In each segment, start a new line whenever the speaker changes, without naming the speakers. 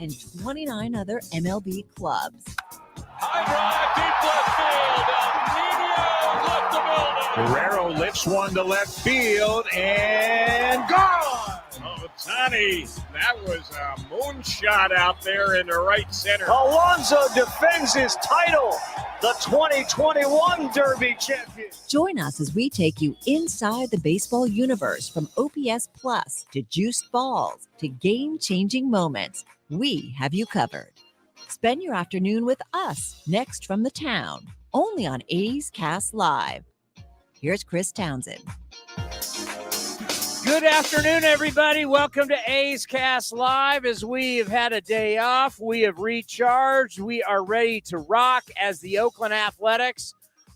and 29 other MLB clubs.
High drive, deep left field. Nino left the building.
Guerrero lifts one to left field and gone.
Oh, Tony, that was a moonshot out there in the right center.
Alonso defends his title, the 2021 Derby champion.
Join us as we take you inside the baseball universe, from OPS Plus to juiced balls to game-changing moments. We have you covered. Spend your afternoon with us next from the town, only on A's Cast Live. Here's Chris Townsend.
Good afternoon, everybody. Welcome to A's Cast Live. As we have had a day off, we have recharged. We are ready to rock as the Oakland Athletics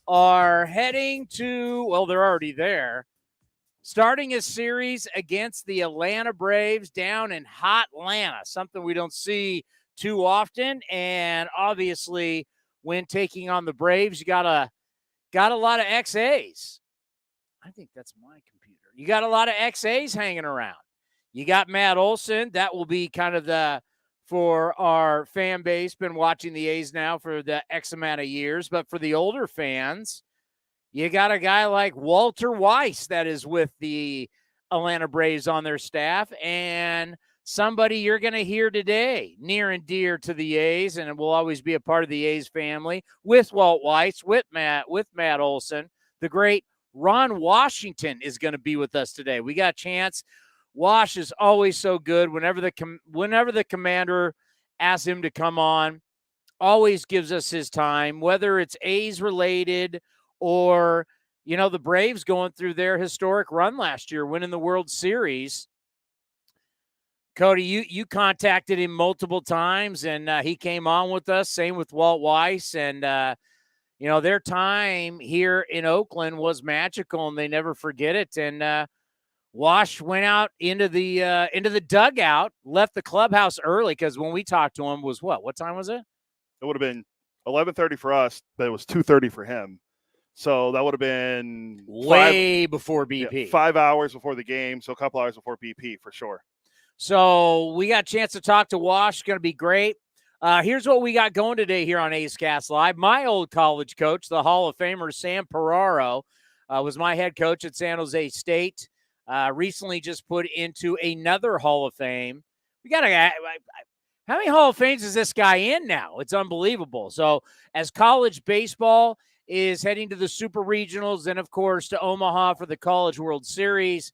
are heading to, well, they're already there, starting a series against the Atlanta Braves down in hot Atlanta, something we don't see too often. And obviously, when taking on the Braves, you got a lot of XAs. I think that's my computer. You got a lot of XAs hanging around. You got Matt Olson. That will be kind of for our fan base, been watching the A's now for the X amount of years. But for the older fans, you got a guy like Walter Weiss that is with the Atlanta Braves on their staff, and somebody you're going to hear today, near and dear to the A's, and will always be a part of the A's family, with Walt Weiss, with Matt Olson. The great Ron Washington is going to be with us today. We got a chance. Wash is always so good. Whenever the commander asks him to come on, always gives us his time, whether it's A's related or, the Braves going through their historic run last year, winning the World Series. Cody, you contacted him multiple times, and he came on with us. Same with Walt Weiss, and their time here in Oakland was magical, and they never forget it. And Wash went out into the dugout, left the clubhouse early, because when we talked to him was what time was it?
It would have been 11:30 for us, but it was 2:30 for him. So that would have been
way before BP.
Yeah, 5 hours before the game, so a couple hours before BP for sure.
So we got a chance to talk to Wash. Going to be great. Here's what we got going today here on A's Cast Live. My old college coach, the Hall of Famer Sam Peraro, was my head coach at San Jose State. Recently just put into another Hall of Fame. We got how many Hall of Fames is this guy in now? It's unbelievable. So as college baseball is heading to the Super Regionals, and of course to Omaha for the College World Series,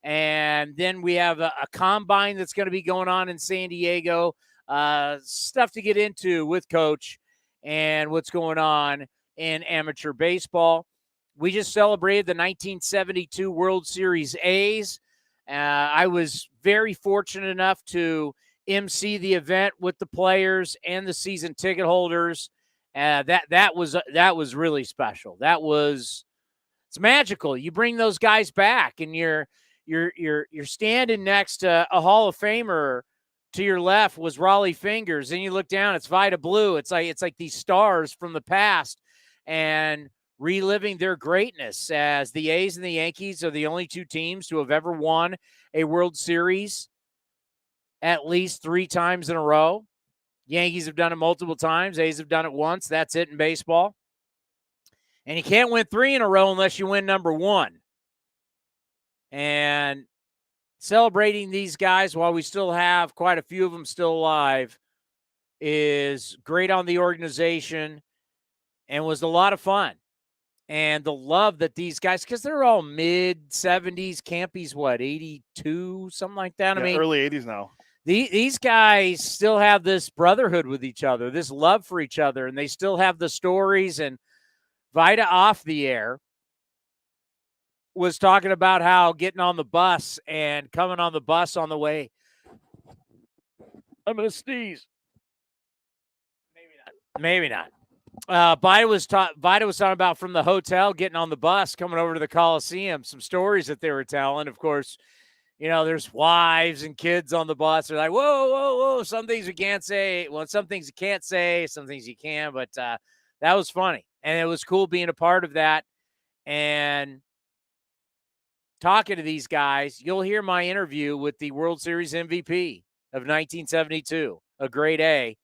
and then we have a combine that's going to be going on in San Diego. Stuff to get into with Coach and what's going on in amateur baseball. We just celebrated the 1972 World Series A's. I was very fortunate enough to MC the event with the players and the season ticket holders. That was really special. It's magical. You bring those guys back, and you're standing next to a Hall of Famer. To your left was Raleigh Fingers. Then you look down, it's Vida Blue. It's like these stars from the past, and reliving their greatness, as the A's and the Yankees are the only two teams to have ever won a World Series at least 3 times in a row. Yankees have done it multiple times. A's have done it once. That's it in baseball. And you can't win 3 in a row unless you win number 1. And celebrating these guys while we still have quite a few of them still alive is great on the organization and was a lot of fun. And the love that these guys, because they're all mid-70s, Campy's 82, something like that?
Yeah, I mean, early 80s now.
These guys still have this brotherhood with each other, this love for each other, and they still have the stories. And Vida off the air was talking about how getting on the bus and coming on the bus on the way. I'm going to sneeze. Maybe not. Vida was talking about from the hotel, getting on the bus, coming over to the Coliseum, some stories that they were telling. Of course, there's wives and kids on the bus. They're like, whoa, whoa, whoa. Some things you can't say. Well, some things you can't say, some things you can. But that was funny. And it was cool being a part of that. And talking to these guys, you'll hear my interview with the World Series MVP of 1972, a grade A,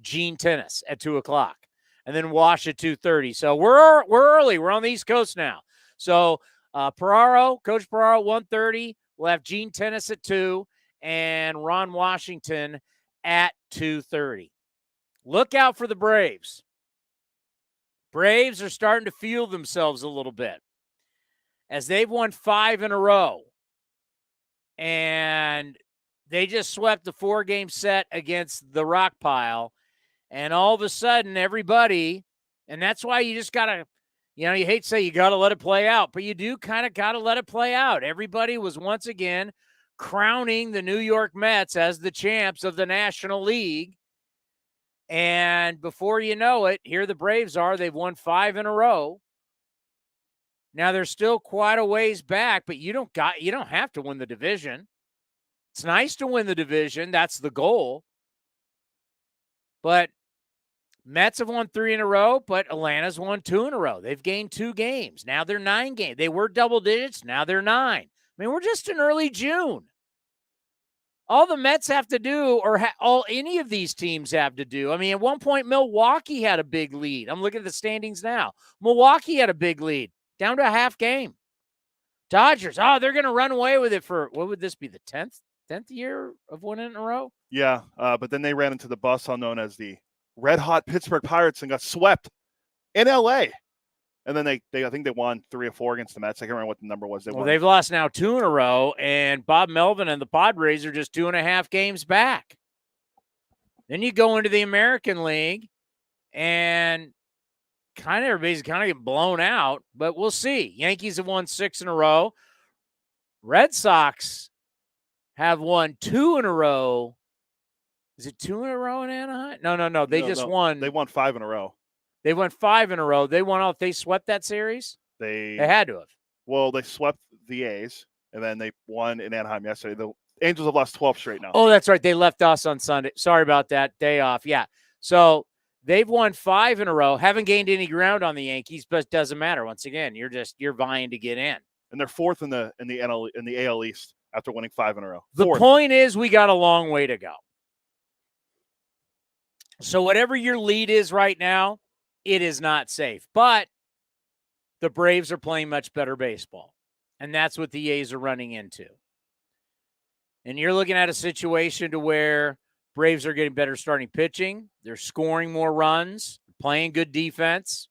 Gene Tenace at 2 o'clock. And then Wash at 2:30. So we're early. We're on the East Coast now. So Coach Peraro, 1:30. We'll have Gene Tenace at 2 and Ron Washington at 2:30. Look out for the Braves. Braves are starting to feel themselves a little bit as they've won 5 in a row. And they just swept the 4-game set against the Rock Pile. And all of a sudden, everybody, and that's why you just got to, you hate to say you got to let it play out, but you do kind of got to let it play out. Everybody was once again crowning the New York Mets as the champs of the National League. And before you know it, here the Braves are. They've won 5 in a row. Now they're still quite a ways back, but you don't have to win the division. It's nice to win the division. That's the goal. But Mets have won 3 in a row, but Atlanta's won 2 in a row. They've gained 2 games. Now they're 9 games. They were double digits. Now they're 9. I mean, we're just in early June. All the Mets have to do, or all any of these teams have to do. I mean, at one point, Milwaukee had a big lead. I'm looking at the standings now. Milwaukee had a big lead, down to a half game. Dodgers, they're going to run away with it for, what would this be, the 10th year of winning in a row?
Yeah, but then they ran into the bus known as the red-hot Pittsburgh Pirates and got swept in L.A. And then they I think they won 3 or 4 against the Mets. I can't remember what the number was.
They've lost now 2 in a row, and Bob Melvin and the Padres are just 2.5 games back. Then you go into the American League, and everybody's getting blown out, but we'll see. Yankees have won 6 in a row. Red Sox have won 2 in a row. Is it 2 in a row in Anaheim? No. They won.
They won 5 in a row.
They won 5 in a row. They won out. They swept that series?
They
had to have.
Well, they swept the A's, and then they won in Anaheim yesterday. The Angels have lost 12 straight now.
Oh, that's right. They left us on Sunday. Sorry about that. Day off. Yeah. So they've won 5 in a row. Haven't gained any ground on the Yankees, but it doesn't matter. Once again, you're vying to get in.
And they're 4th in the AL East after winning 5 in a row.
The point is, we got a long way to go. So whatever your lead is right now, it is not safe. But the Braves are playing much better baseball. And that's what the A's are running into. And you're looking at a situation to where Braves are getting better starting pitching. They're scoring more runs, playing good defense.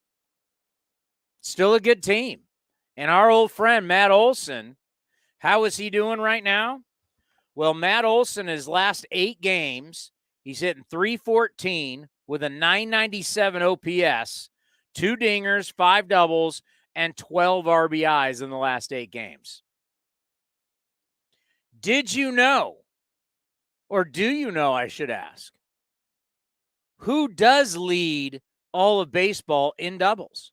Still a good team. And our old friend, Matt Olson, how is he doing right now? Well, Matt Olson, his last 8 games, he's hitting .314 with a .997 OPS, 2 dingers, 5 doubles, and 12 RBIs in the last 8 games. Did you know, or do you know, I should ask, who does lead all of baseball in doubles?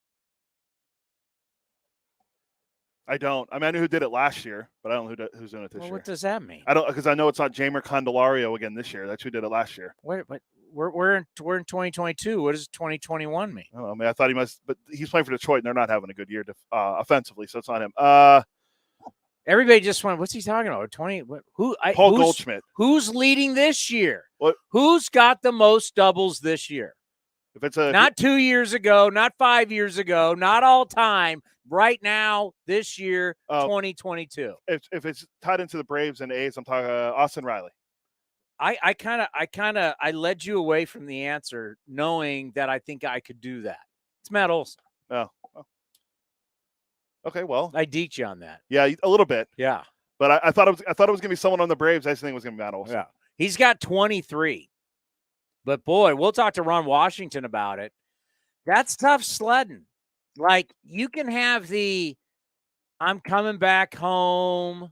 I don't. I mean, I knew who did it last year, but I don't know who's doing it this year.
What does that mean?
I don't, because I know it's not Jamer Candelario again this year. That's who did it last year.
Wait, but we're in 2022. What does 2021 mean?
I mean, I thought he must, but he's playing for Detroit, and they're not having a good year offensively, so it's not him.
Everybody just went, what's he talking about?
Paul Goldschmidt.
Who's leading this year?
What?
Who's got the most doubles this year?
If it's
not 2 years ago, not 5 years ago, not all time. Right now, this year, 2022.
If it's tied into the Braves and A's, I'm talking Austin Riley.
I led you away from the answer, knowing that I think I could do that. It's Matt Olson.
Oh. Okay, well,
I deked you on that.
Yeah, a little bit.
Yeah,
but I thought it was going to be someone on the Braves. I just think it was going to be Matt Olson.
Yeah, he's got 23. But boy, we'll talk to Ron Washington about it. That's tough sledding. Like, you can have the I'm coming back home.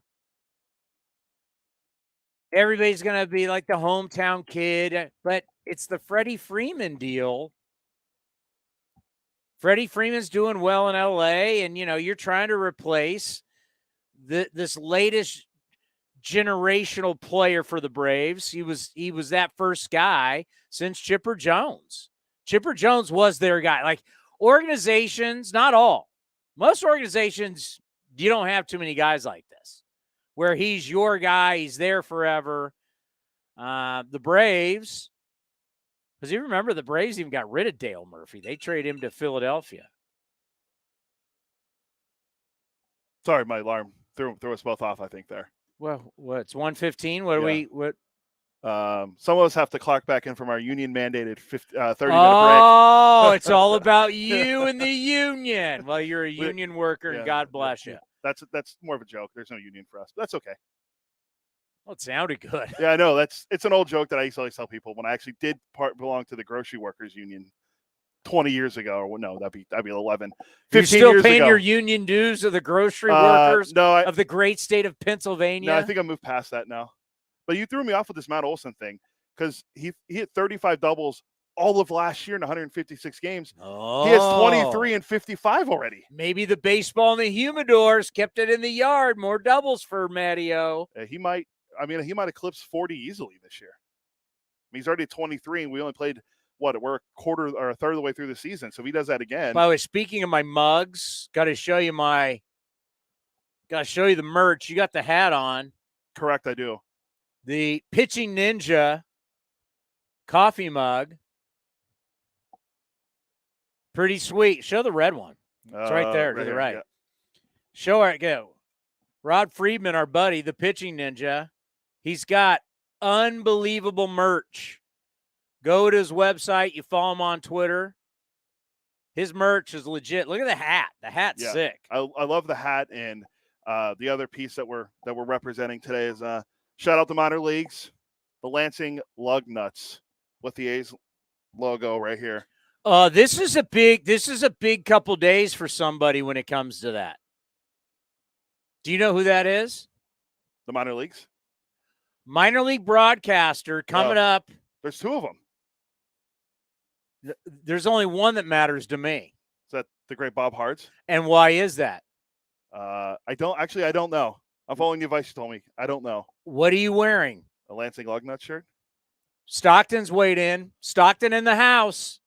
Everybody's going to be like the hometown kid, but it's the Freddie Freeman deal. Freddie Freeman's doing well in L.A., and, you're trying to replace this latest generational player for the Braves. He was that first guy since Chipper Jones. Chipper Jones was their guy. Like, organizations, not all. Most organizations, you don't have too many guys like this, where he's your guy, he's there forever. The Braves, because you remember the Braves even got rid of Dale Murphy. They traded him to Philadelphia.
Sorry, my alarm threw us both off, I think, there.
Well, it's 1:15. What do we? What?
Some of us have to clock back in from our union-mandated 30-minute break.
Oh, it's all about you and the union. Well, you're a union worker, and God bless you.
That's more of a joke. There's no union for us. But that's okay.
Well, it sounded good.
Yeah, I know. It's an old joke that I used to always tell people when I actually did belong to the grocery workers union 20 years ago. Or no, that'd be 11.
You're still paying your union dues of the grocery workers of the great state of Pennsylvania?
No, I think I moved past that now. But you threw me off with this Matt Olson thing because he hit 35 doubles all of last year in 156 games.
Oh.
He has 23 and 55 already.
Maybe the baseball and the humidors kept it in the yard. More doubles for Matteo.
He might eclipse 40 easily this year. He's already at 23, and we only played, we're a quarter or a third of the way through the season. So if he does that again.
By the way, speaking of my mugs, got to show you the merch. You got the hat on.
Correct, I do.
The Pitching Ninja coffee mug. Pretty sweet. Show the red one. It's right there to the right. Yeah. Show it. Go. Rod Friedman, our buddy, the Pitching Ninja. He's got unbelievable merch. Go to his website. You follow him on Twitter. His merch is legit. Look at the hat. The hat's sick.
I love the hat, and the other piece that we're representing today is shout out to minor leagues, the Lansing Lug Nuts with the A's logo right here.
This is a big couple days for somebody when it comes to that. Do you know who that is?
The minor leagues?
Minor league broadcaster coming up.
There's two of them.
There's only one that matters to me.
Is that the great Bob Hards?
And why is that?
I don't know. I'm following the advice you told me. I don't know.
What are you wearing?
A Lansing Lug Nut shirt?
Stockton's weighed in. Stockton in the house.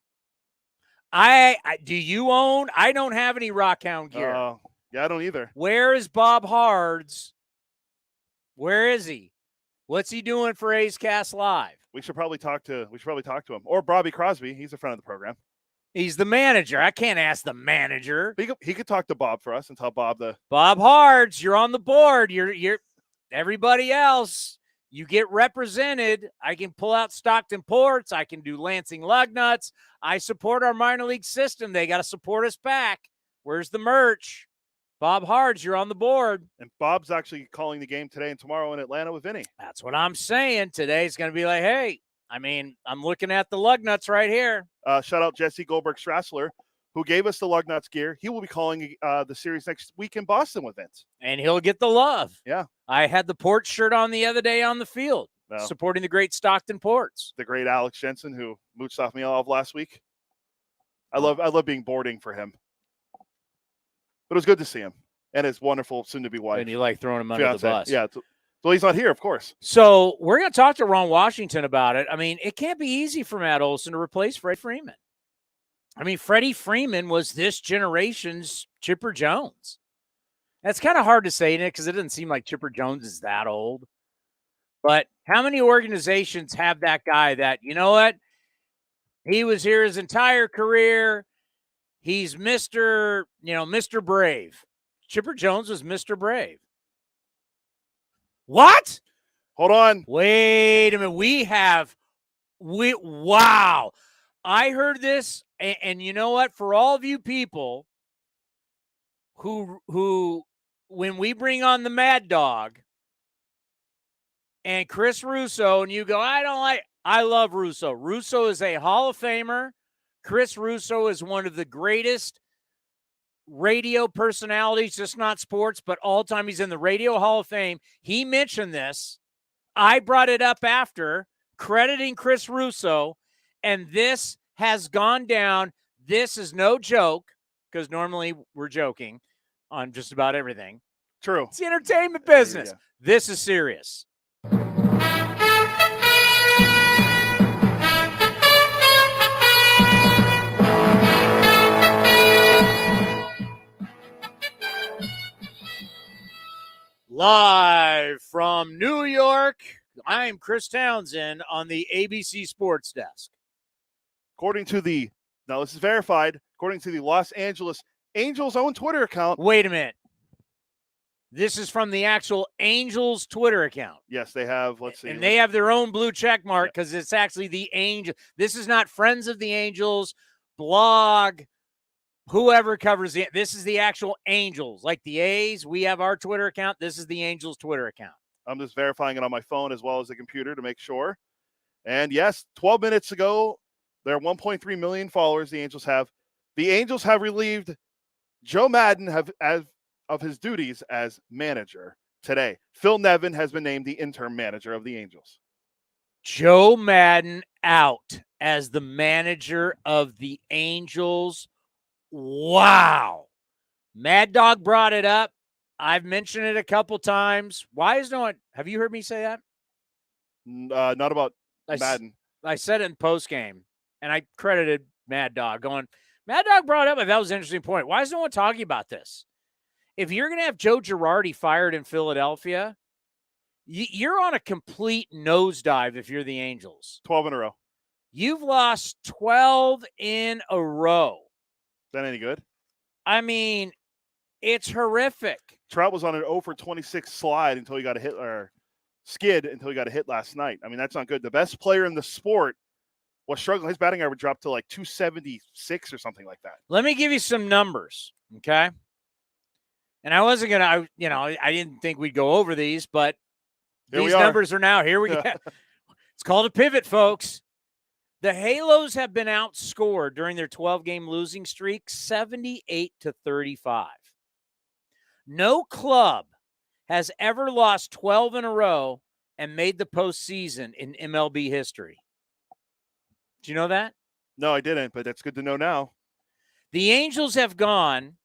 I do you own? I don't have any Rockhound gear.
Yeah, I don't either.
Where is Bob Hards? Where is he? What's he doing for A's Cast Live?
We should probably talk to him. Or Bobby Crosby. He's a friend of the program.
He's the manager. I can't ask the manager.
He could talk to Bob for us and tell Bob
Bob Hards, you're on the board. You're everybody else. You get represented. I can pull out Stockton Ports. I can do Lansing Lug Nuts. I support our minor league system. They got to support us back. Where's the merch? Bob Hards, you're on the board.
And Bob's actually calling the game today and tomorrow in Atlanta with Vinny.
That's what I'm saying. Today's going to be like, hey, I'm looking at the Lug Nuts right here.
Shout out Jesse Goldberg-Strassler, who gave us the Lug Nuts gear. He will be calling the series next week in Boston with Vince.
And he'll get the love.
Yeah.
I had the Ports shirt on the other day on the field, supporting the great Stockton Ports.
The great Alex Jensen, who mooched off me all of last week. I love being boarding for him. But it was good to see him and his wonderful soon-to-be wife.
And you like throwing him under the bus.
Yeah. Well, he's not here, of course.
So we're going to talk to Ron Washington about it. It can't be easy for Matt Olson to replace Freddie Freeman. Freddie Freeman was this generation's Chipper Jones. That's kind of hard to say, Nick, because it doesn't seem like Chipper Jones is that old. But how many organizations have that guy that, you know what? He was here his entire career. He's Mr. Brave. Chipper Jones was Mr. Brave. What?
Hold on.
Wait a minute. Wow. I heard this, and you know what? For all of you people who when we bring on the Mad Dog and Chris Russo, and you go, I love Russo. Russo is a Hall of Famer. Chris Russo is one of the greatest radio personalities, just not sports, but all time. He's in the Radio Hall of Fame. He mentioned this. I brought it up after, crediting Chris Russo, and this has gone down. This is no joke, because normally we're joking on just about everything.
True.
It's the entertainment business.
Yeah.
This is serious. Live from New York, I'm Chris Townsend on the ABC Sports Desk.
According to now this is verified, according to the Los Angeles Angels' own Twitter account.
Wait a minute. This is from the actual Angels Twitter account.
Yes, they have, let's see.
And they have their own blue check mark because it's actually the Angel. This is not Friends of the Angels, blog, whoever covers it. This is the actual Angels. Like the A's, we have our Twitter account. This is the Angels Twitter account.
I'm just verifying it on my phone as well as the computer to make sure. And yes, 12 minutes ago, there are 1.3 million followers the Angels have. The Angels have relieved Joe Madden of his duties as manager today. Phil Nevin has been named the interim manager of the Angels.
Joe Madden out as the manager of the Angels. Wow. Mad Dog brought it up. I've mentioned it a couple times. Why is no one? Have you heard me say that?
Not about Madden.
I said it in postgame, and I credited Mad Dog going, Mad Dog brought up, that was an interesting point. Why is no one talking about this? If you're going to have Joe Girardi fired in Philadelphia, you're on a complete nosedive if you're the Angels.
12 in a row.
You've lost 12 in a row.
Is that any good?
I mean, it's horrific.
Trout was on an 0 for 26 slide until he got a hit, or skid until he got a hit last night. I mean, that's not good. The best player in the sport was struggling. His batting average dropped to like 276 or something like that.
Let me give you some numbers, okay? And I wasn't going to, I didn't think we'd go over these, but these numbers are now. Here we go. It's called a pivot, folks. The Halos have been outscored during their 12-game losing streak 78-35. No club has ever lost 12 in a row and made the postseason in MLB history. Do you know that?
No, I didn't, but that's good to know now.
The Angels have gone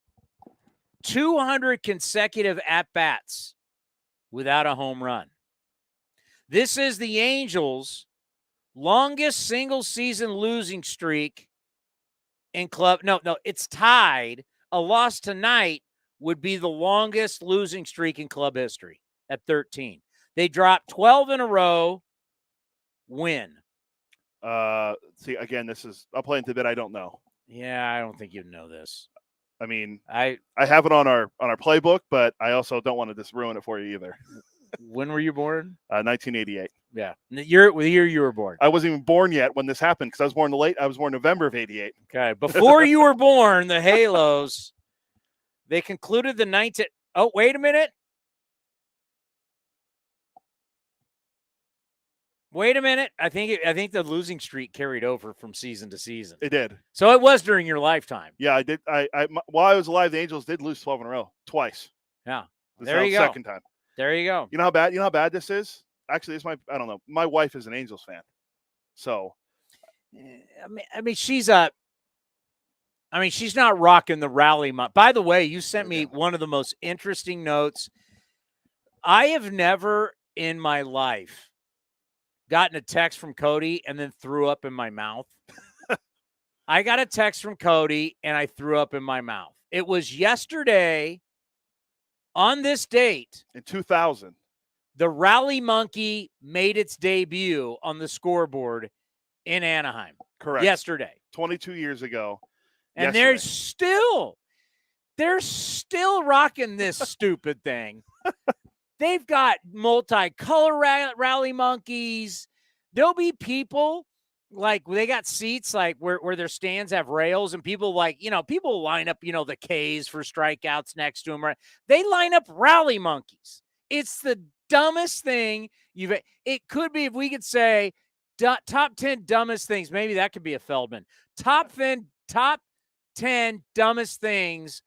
200 consecutive at-bats without a home run. This is the Angels' longest single-season losing streak in club. No, it's tied. A loss tonight would be the longest losing streak in club history at 13. They dropped 12 in a row. Win.
See, again, I'll play into a bit I don't know.
Yeah, I don't think you'd know this.
I mean,
I
have it on our playbook, but I also don't want to just ruin it for you either.
When were you born?
1988.
Yeah, the year you were born.
I wasn't even born yet when this happened because I was born November of '88.
Okay, before you were born, the Halos, they concluded the 19. Oh, wait a minute. Wait a minute. I think the losing streak carried over from season to season.
It did.
So it was during your lifetime.
Yeah, I did. While I was alive, the Angels did lose 12 in a row twice.
Yeah.
There you go. Second time.
There you go.
You know how bad this is? Actually, I don't know. My wife is an Angels fan. So
I mean she's not rocking the rally. By the way, you sent me one of the most interesting notes. I have never in my life gotten a text from Cody and then threw up in my mouth. I got a text from Cody and I threw up in my mouth. It was yesterday on this date.
In 2000.
The Rally Monkey made its debut on the scoreboard in Anaheim.
Correct.
Yesterday.
22 years ago.
And they're still rocking this stupid thing. They've got multicolor rally monkeys. There'll be people like they got seats like where their stands have rails and people people line up, the K's for strikeouts next to them. Right? They line up rally monkeys. It's the dumbest thing it could be if we could say top 10 dumbest things. Maybe that could be a Feldman. Top 10 dumbest things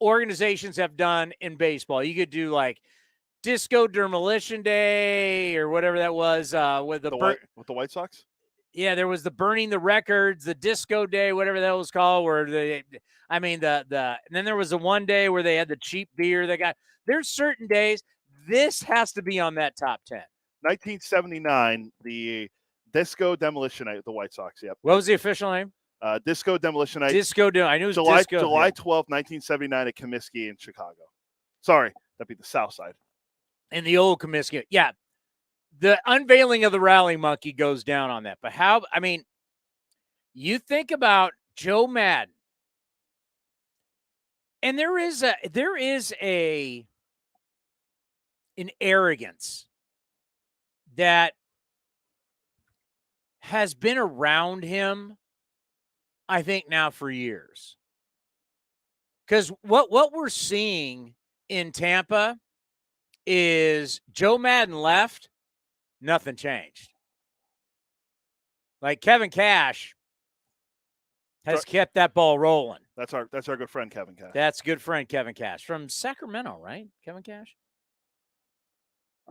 organizations have done in baseball. You could do like Disco Demolition Day or whatever that was with the
White Sox.
Yeah, there was the burning the records, the Disco Day, whatever that was called. Where and then there was the one day where they had the cheap beer. There's certain days. This has to be on that top 10.
1979, the Disco Demolition Night with the White Sox. Yep.
What was the official name?
Disco Demolition Night.
I knew it was
July
Disco.
July 12th, 1979 at Comiskey in Chicago. Sorry, that'd be the South Side.
In the old Comiskey. Yeah. the unveiling of the rally monkey goes down on that. But you think about Joe Madden, and there is an arrogance that has been around him, I think, now for years. Because what we're seeing in Tampa is Joe Madden left, nothing changed. Like Kevin Cash has kept that ball rolling.
That's our good friend Kevin Cash.
That's good friend Kevin Cash from Sacramento, right? Kevin Cash?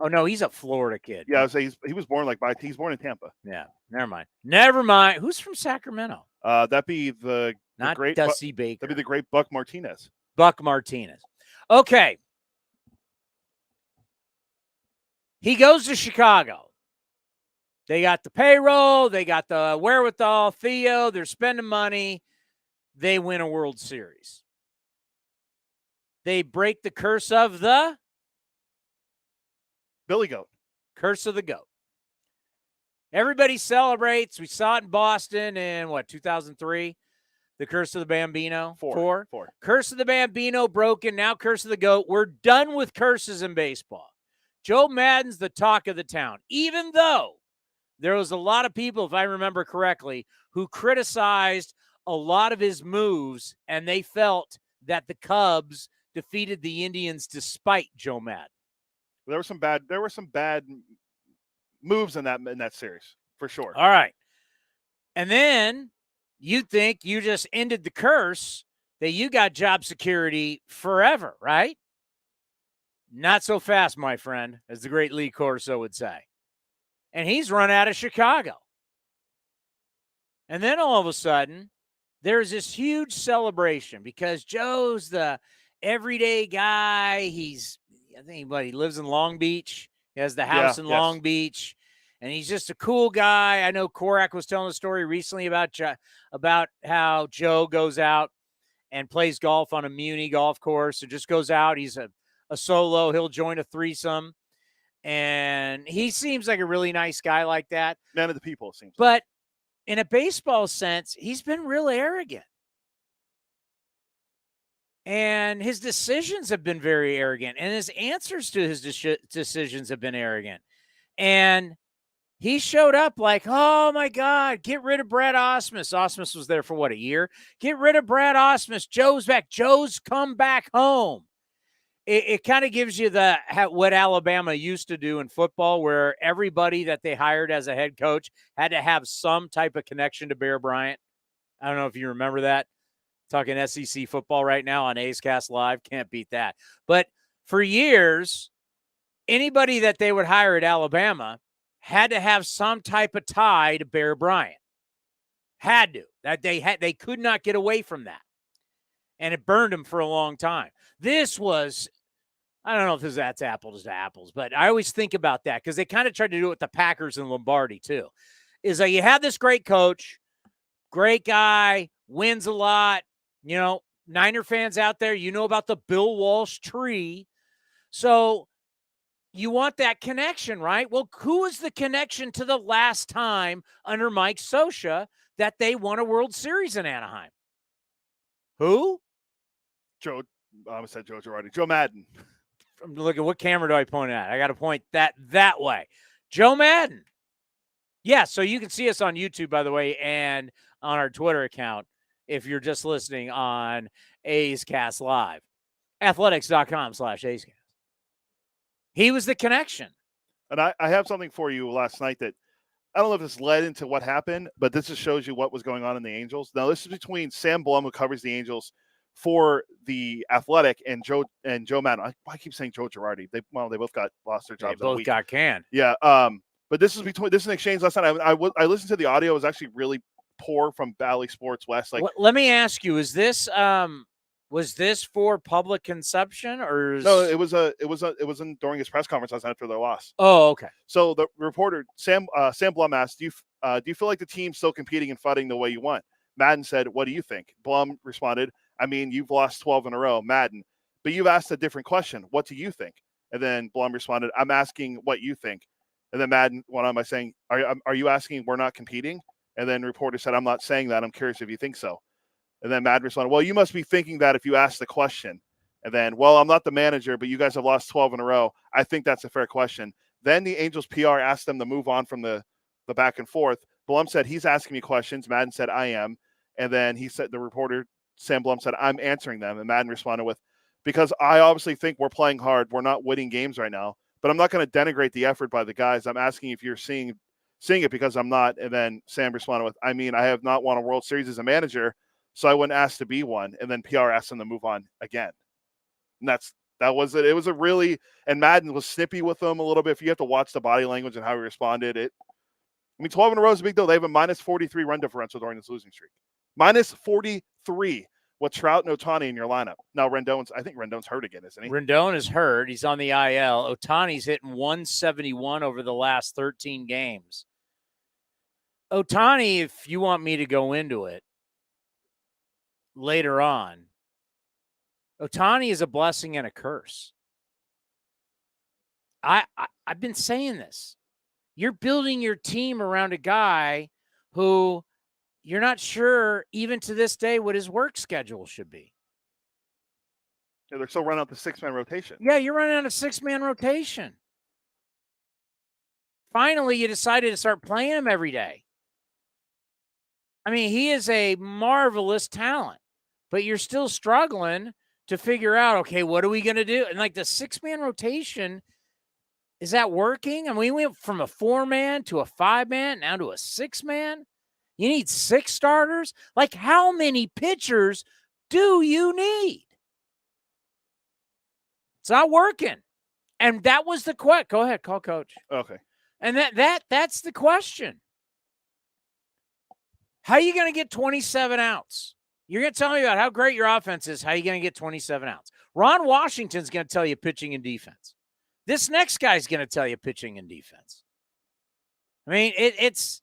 Oh no, he's a Florida kid.
Yeah, I would say he was born he's born in Tampa.
Yeah, never mind. Who's from Sacramento?
That'd be the great
Dusty Baker.
That'd be the great Buck Martinez.
Buck Martinez. Okay. He goes to Chicago. They got the payroll. They got the wherewithal. Theo, they're spending money. They win a World Series. They break the curse of the
Billy Goat.
Curse of the Goat. Everybody celebrates. We saw it in Boston in, 2003? The Curse of the Bambino?
Four.
Curse of the Bambino broken. Now Curse of the Goat. We're done with curses in baseball. Joe Madden's the talk of the town, even though there was a lot of people, if I remember correctly, who criticized a lot of his moves, and they felt that the Cubs defeated the Indians despite Joe Madden.
There were some bad moves in that series, for sure.
All right. And then you think you just ended the curse, that you got job security forever, right? Not so fast, my friend, as the great Lee Corso would say. And he's run out of Chicago. And then all of a sudden, there's this huge celebration because Joe's the everyday guy. He lives in Long Beach. He has the house in Long Beach. And he's just a cool guy. I know Korak was telling a story recently about how Joe goes out and plays golf on a Muni golf course. It just goes out. He's a solo. He'll join a threesome. And he seems like a really nice guy like that.
Man of the people, it seems.
But in a baseball sense, he's been real arrogant. And his decisions have been very arrogant. And his answers to his decisions have been arrogant. And he showed up like, oh, my God, get rid of Brad Ausmus. Ausmus was there for, a year? Get rid of Brad Ausmus. Joe's back. Joe's come back home. It kind of gives you what Alabama used to do in football, where everybody that they hired as a head coach had to have some type of connection to Bear Bryant. I don't know if you remember that. Talking SEC football right now on A's Cast Live. Can't beat that. But for years, anybody that they would hire at Alabama had to have some type of tie to Bear Bryant. Had to. That they could not get away from that. And it burned them for a long time. This was, I don't know if that's apples to apples, but I always think about that because they kind of tried to do it with the Packers and Lombardi too. Is that you have this great coach, great guy, wins a lot. Niner fans out there, you know about the Bill Walsh tree. So you want that connection, right? Well, who was the connection to the last time under Mike Scioscia that they won a World Series in Anaheim? Who?
Joe. I almost said Joe Girardi. Joe Madden.
Look at what camera do I point at? I got to point that way. Joe Madden. Yeah, so you can see us on YouTube, by the way, and on our Twitter account if you're just listening on A's Cast Live. Athletics.com/A's Cast. He was the connection.
And I have something for you last night that I don't know if this led into what happened, but this just shows you what was going on in the Angels. Now, this is between Sam Blum, who covers the Angels for the Athletic, and Joe Madden. I keep saying Joe Girardi. They both lost their jobs.
They both got canned.
Yeah. But this is an exchange last night. I listened to the audio. It was actually really poor from Bally Sports West.
Let me ask you: was this for public consumption or?
No, it was during his press conference last night after their loss.
Oh, okay.
So the reporter Sam Blum asked, "Do you feel like the team's still competing and fighting the way you want?" Madden said, "What do you think?" Blum responded, "I mean, you've lost 12 in a row, Madden, but you've asked a different question. What do you think?" And then Blum responded, "I'm asking what you think." And then Madden went on by saying, are you asking we're not competing? And then reporter said, I'm not saying that. I'm curious if you think so. And then Madden responded, well, you must be thinking that if you ask the question. And then, well, I'm not the manager, but you guys have lost 12 in a row. I think that's a fair question. Then the Angels PR asked them to move on from the back and forth. Blum said, he's asking me questions. Madden said, I am. And then he said, the reporter, Sam Blum, said, I'm answering them. And Madden responded with, because I obviously think we're playing hard. We're not winning games right now. But I'm not going to denigrate the effort by the guys. I'm asking if you're seeing it because I'm not. And then Sam responded with, I mean, I have not won a World Series as a manager, so I wouldn't ask to be one. And then PR asked him to move on again. And that was it. It was a really, and Madden was snippy with them a little bit. If you have to watch the body language and how he responded, 12 in a row is a big deal. They have a minus 43 run differential during this losing streak. Minus 43 with Trout and Ohtani in your lineup. Now, I think Rendon's hurt again, isn't he?
Rendon is hurt. He's on the IL. Ohtani's hitting 171 over the last 13 games. Ohtani, if you want me to go into it later on, Ohtani is a blessing and a curse. I've been saying this. You're building your team around a guy who you're not sure, even to this day, what his work schedule should be.
Yeah, they're still running out the 6-man rotation.
Yeah, you're running out a 6-man rotation. Finally, you decided to start playing him every day. I mean, he is a marvelous talent, but you're still struggling to figure out, okay, what are we going to do? And like the 6-man rotation, is that working? I mean, we went from a 4-man to a 5-man, now to a 6-man. You need 6 starters? Like, how many pitchers do you need? It's not working. And that was the question. Go ahead, call coach.
Okay.
And that's the question. How are you going to get 27 outs? You're going to tell me about how great your offense is. How are you going to get 27 outs? Ron Washington's going to tell you pitching and defense. This next guy's going to tell you pitching and defense. I mean, it's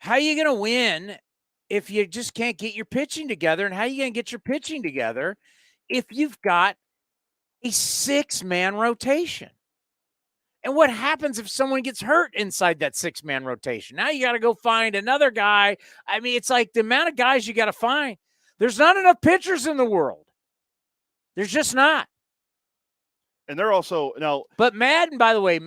how are you going to win if you just can't get your pitching together? And how are you going to get your pitching together if you've got a 6-man rotation? And what happens if someone gets hurt inside that 6-man rotation? Now you got to go find another guy. I mean, it's like the amount of guys you got to find. There's not enough pitchers in the world. There's just not.
And they're also now.
But Madden, by the way,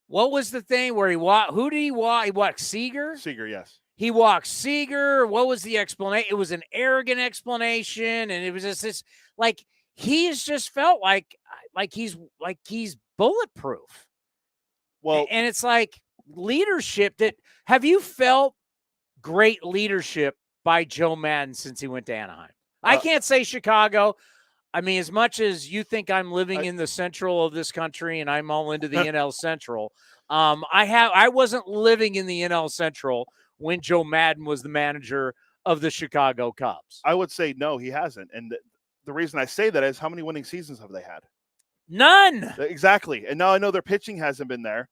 what was the thing where he walked? Who did he walk? He walked Seager?
Seager, yes.
He walked Seager. What was the explanation? It was an arrogant explanation. And it was just this, like, he's just felt like he's bulletproof.
Well,
and it's like leadership have you felt great leadership by Joe Madden since he went to Anaheim? I can't say Chicago. I mean, as much as you think I'm living in the central of this country and I'm all into the NL Central, I wasn't living in the NL Central when Joe Madden was the manager of the Chicago Cubs.
I would say no, he hasn't. And the reason I say that is, how many winning seasons have they had?
None.
Exactly. And now I know their pitching hasn't been there.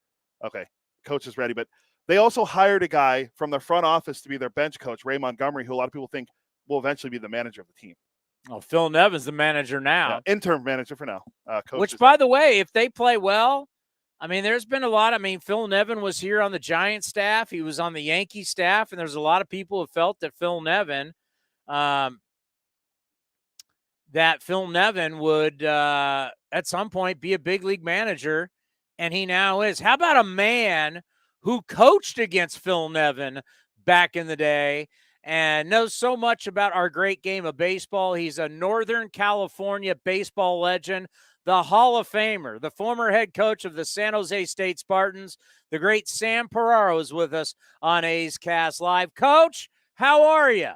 Okay, coach is ready. But they also hired a guy from the front office to be their bench coach, Ray Montgomery, who a lot of people think will eventually be the manager of the team.
Oh, Phil Nevin's the manager now.
Yeah, interim manager for now.
Which, by the way, if they play well, I mean, there's been a lot. I mean, Phil Nevin was here on the Giants staff. He was on the Yankees staff, and there's a lot of people who felt that Phil Nevin would at some point be a big league manager, and he now is. How about a man who coached against Phil Nevin back in the day and knows so much about our great game of baseball? He's a Northern California baseball legend, the Hall of Famer, the former head coach of the San Jose State Spartans. The great Sam Peraro is with us on A's Cast Live. Coach, how are you?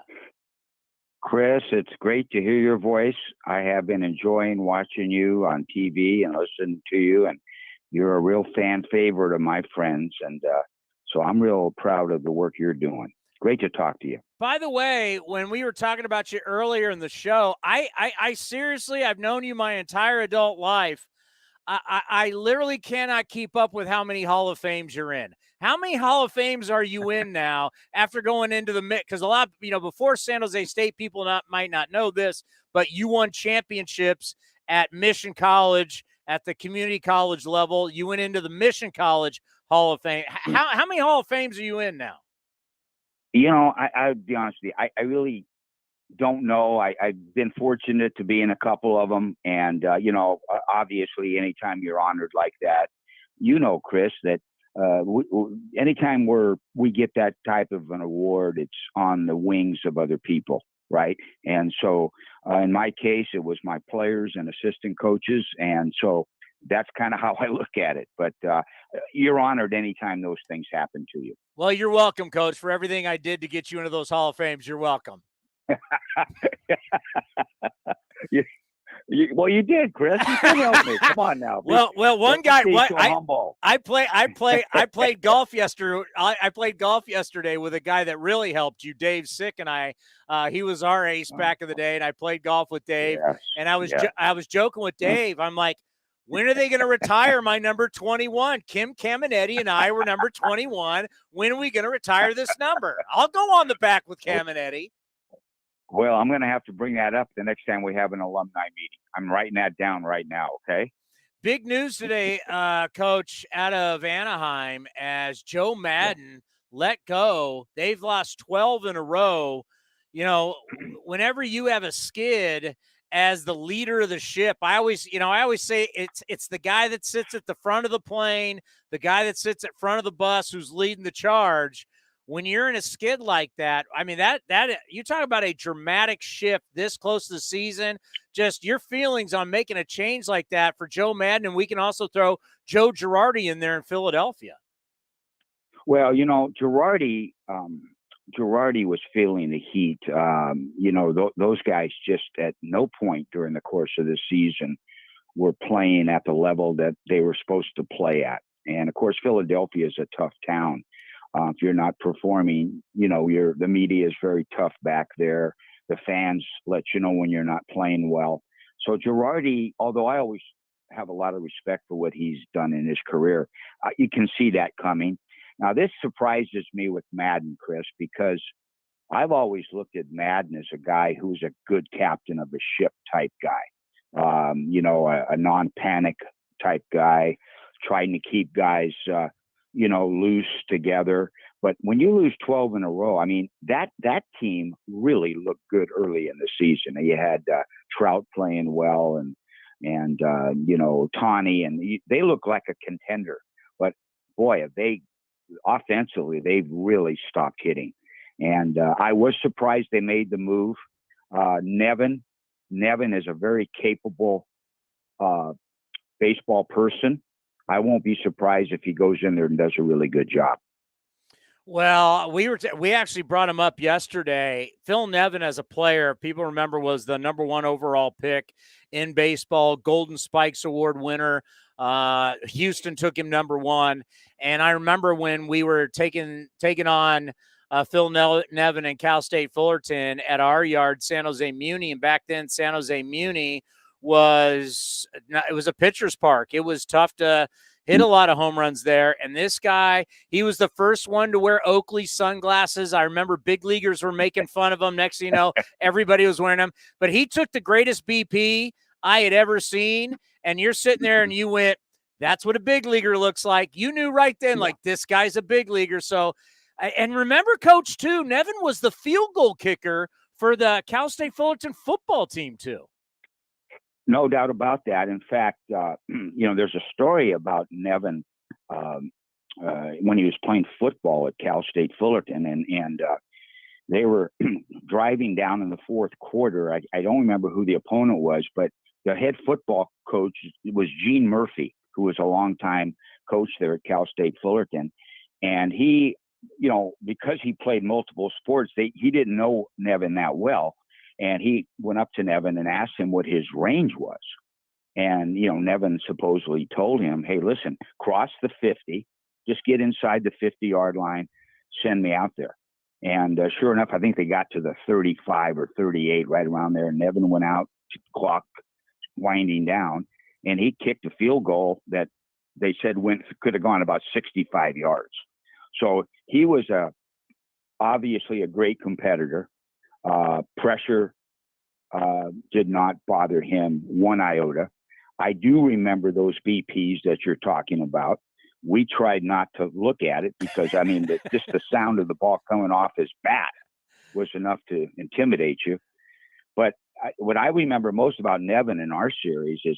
Chris, it's great to hear your voice. I have been enjoying watching you on TV and listening to you, and you're a real fan favorite of my friends, and so I'm real proud of the work you're doing. Great to talk to you.
By the way, when we were talking about you earlier in the show, I seriously, I've known you my entire adult life. I literally cannot keep up with how many Hall of Fames you're in. How many Hall of Fames are you in now after going into the mix? Because a lot, before San Jose State, people might not know this, but you won championships at Mission College at the community college level. You went into the Mission College Hall of Fame. How many Hall of Fames are you in now?
I'll be honest with you. I really don't know. I've been fortunate to be in a couple of them. And, obviously, anytime you're honored like that, Chris, that anytime we get that type of an award, it's on the wings of other people, right? And so in my case, it was my players and assistant coaches. And so that's kind of how I look at it. But you're honored anytime those things happen to you.
Well, you're welcome, Coach, for everything I did to get you into those Hall of Fames. You're welcome.
Well, you did, Chris. You can help me. Come on now.
Well, one guy. I played golf yesterday. I played golf yesterday with a guy that really helped you, Dave Sick, and I. He was our ace back in the day, and I played golf with Dave.
Yes,
and I was joking with Dave. I'm like, when are they going to retire my number 21? Kim Caminetti and I were number 21. When are we going to retire this number? I'll go on the back with Caminetti.
Well, I'm going to have to bring that up the next time we have an alumni meeting. I'm writing that down right now, okay?
Big news today, Coach, out of Anaheim as Joe Madden let go. They've lost 12 in a row. Whenever you have a skid as the leader of the ship, I always say it's the guy that sits at the front of the plane, the guy that sits at front of the bus who's leading the charge. When you're in a skid like that, I mean, that you talk about a dramatic shift this close to the season, just your feelings on making a change like that for Joe Madden. And we can also throw Joe Girardi in there in Philadelphia.
Well, Girardi was feeling the heat. Those guys just at no point during the course of the season were playing at the level that they were supposed to play at. And of course, Philadelphia is a tough town. If you're not performing, the media is very tough back there. The fans let you know when you're not playing well. So Girardi, although I always have a lot of respect for what he's done in his career, you can see that coming. Now, this surprises me with Madden, Chris, because I've always looked at Madden as a guy who's a good captain of a ship type guy, a non-panic type guy, trying to keep guys loose together. But when you lose 12 in a row, I mean, that team really looked good early in the season. You had Trout playing well and Tawny, and they look like a contender. But boy, offensively, they've really stopped hitting. And I was surprised they made the move. Nevin is a very capable baseball person. I won't be surprised if he goes in there and does a really good job.
Well, we actually brought him up yesterday. Phil Nevin, as a player, people remember, was the number 1 overall pick in baseball, Golden Spikes Award winner. Houston took him number 1. And I remember when we were taking on Phil Nevin and Cal State Fullerton at our yard, San Jose Muni. And back then, San Jose Muni was a pitcher's park. It was tough to hit a lot of home runs there. And this guy, he was the first one to wear Oakley sunglasses. I remember big leaguers were making fun of him. Next thing you know, everybody was wearing them. But he took the greatest BP I had ever seen. And you're sitting there and you went, that's what a big leaguer looks like. You knew right then, like, this guy's a big leaguer. So, and remember, Coach, too, Nevin was the field goal kicker for the Cal State Fullerton football team, too.
No doubt about that. In fact, there's a story about Nevin when he was playing football at Cal State Fullerton, and they were driving down in the fourth quarter. I don't remember who the opponent was, but the head football coach was Gene Murphy, who was a longtime coach there at Cal State Fullerton. And he, because he played multiple sports, he didn't know Nevin that well. And he went up to Nevin and asked him what his range was. And, Nevin supposedly told him, hey, listen, cross the 50, just get inside the 50-yard line, send me out there. And sure enough, I think they got to the 35 or 38, right around there. And Nevin went out, clock winding down, and he kicked a field goal that they said could have gone about 65 yards. So he was obviously a great competitor. Pressure did not bother him one iota. I do remember those BPs that you're talking about. We tried not to look at it because, I mean, just the sound of the ball coming off his bat was enough to intimidate you. But what I remember most about Nevin in our series is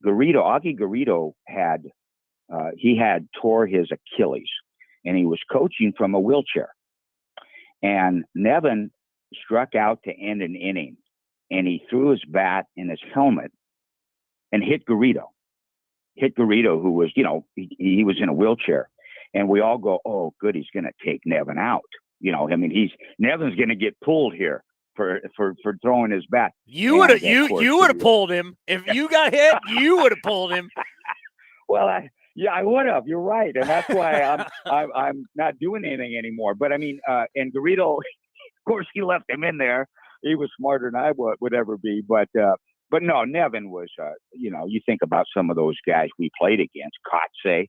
Augie Garrido had tore his Achilles, and he was coaching from a wheelchair. And Nevin struck out to end an inning, and he threw his bat in his helmet and hit Garrido, who was, he was in a wheelchair. And we all go, oh, good, he's going to take Nevin out. I mean, Nevin's going to get pulled here for throwing his bat.
You would have pulled him. If you got hit, you would have pulled him.
Well, I would have. You're right, and that's why I'm not doing anything anymore. But I mean, and Garrido, of course, he left him in there. He was smarter than I would ever be. But no, Nevin was. You think about some of those guys we played against. Kotze,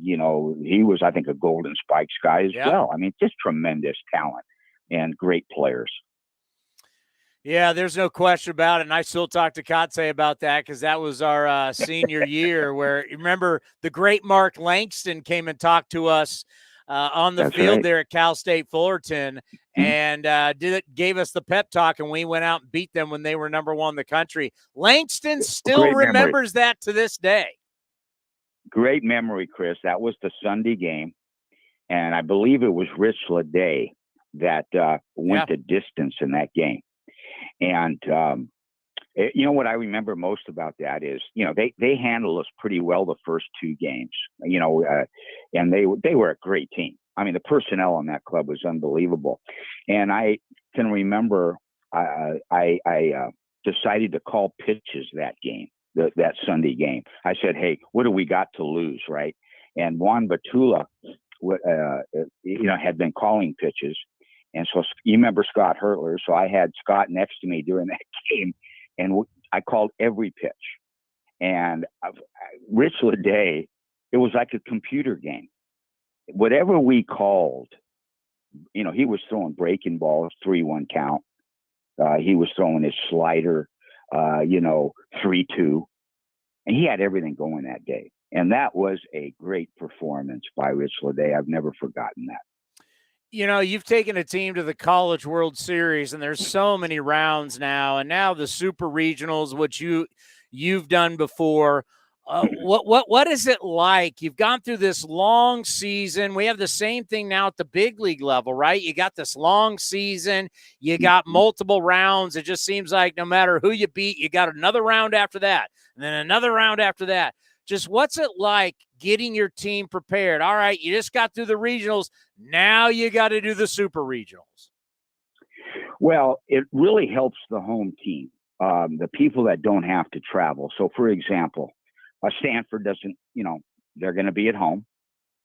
he was, I think, a Golden Spikes guy as well. I mean, just tremendous talent and great players.
Yeah, there's no question about it. And I still talk to Kotze about that because that was our senior year where, you remember, the great Mark Langston came and talked to us on the field there at Cal State Fullerton and gave us the pep talk, and we went out and beat them when they were number one in the country. Langston still remembers that to this day.
Great memory, Chris. That was the Sunday game, and I believe it was Rich Leday that went the distance in that game. And what I remember most about that is, they handled us pretty well the first two games, and they were a great team. I mean, the personnel on that club was unbelievable. And I can remember I decided to call pitches that game, that Sunday game. I said, hey, what do we got to lose, right? And Juan Batula, had been calling pitches. And so you remember Scott Hertler. So I had Scott next to me during that game, and I called every pitch. And Rich Leday, it was like a computer game. Whatever we called, he was throwing breaking balls, 3-1 count. He was throwing his slider, 3-2. And he had everything going that day. And that was a great performance by Rich Leday. I've never forgotten that.
You've taken a team to the College World Series, and there's so many rounds now, and now the Super Regionals, which you've done before. What is it like? You've gone through this long season. We have the same thing now at the big league level, right? You got this long season. You got multiple rounds. It just seems like no matter who you beat, you got another round after that, and then another round after that. Just what's it like getting your team prepared? All right, you just got through the regionals. Now you got to do the super regionals.
Well, it really helps the home team, the people that don't have to travel. So, for example, Stanford doesn't, they're going to be at home.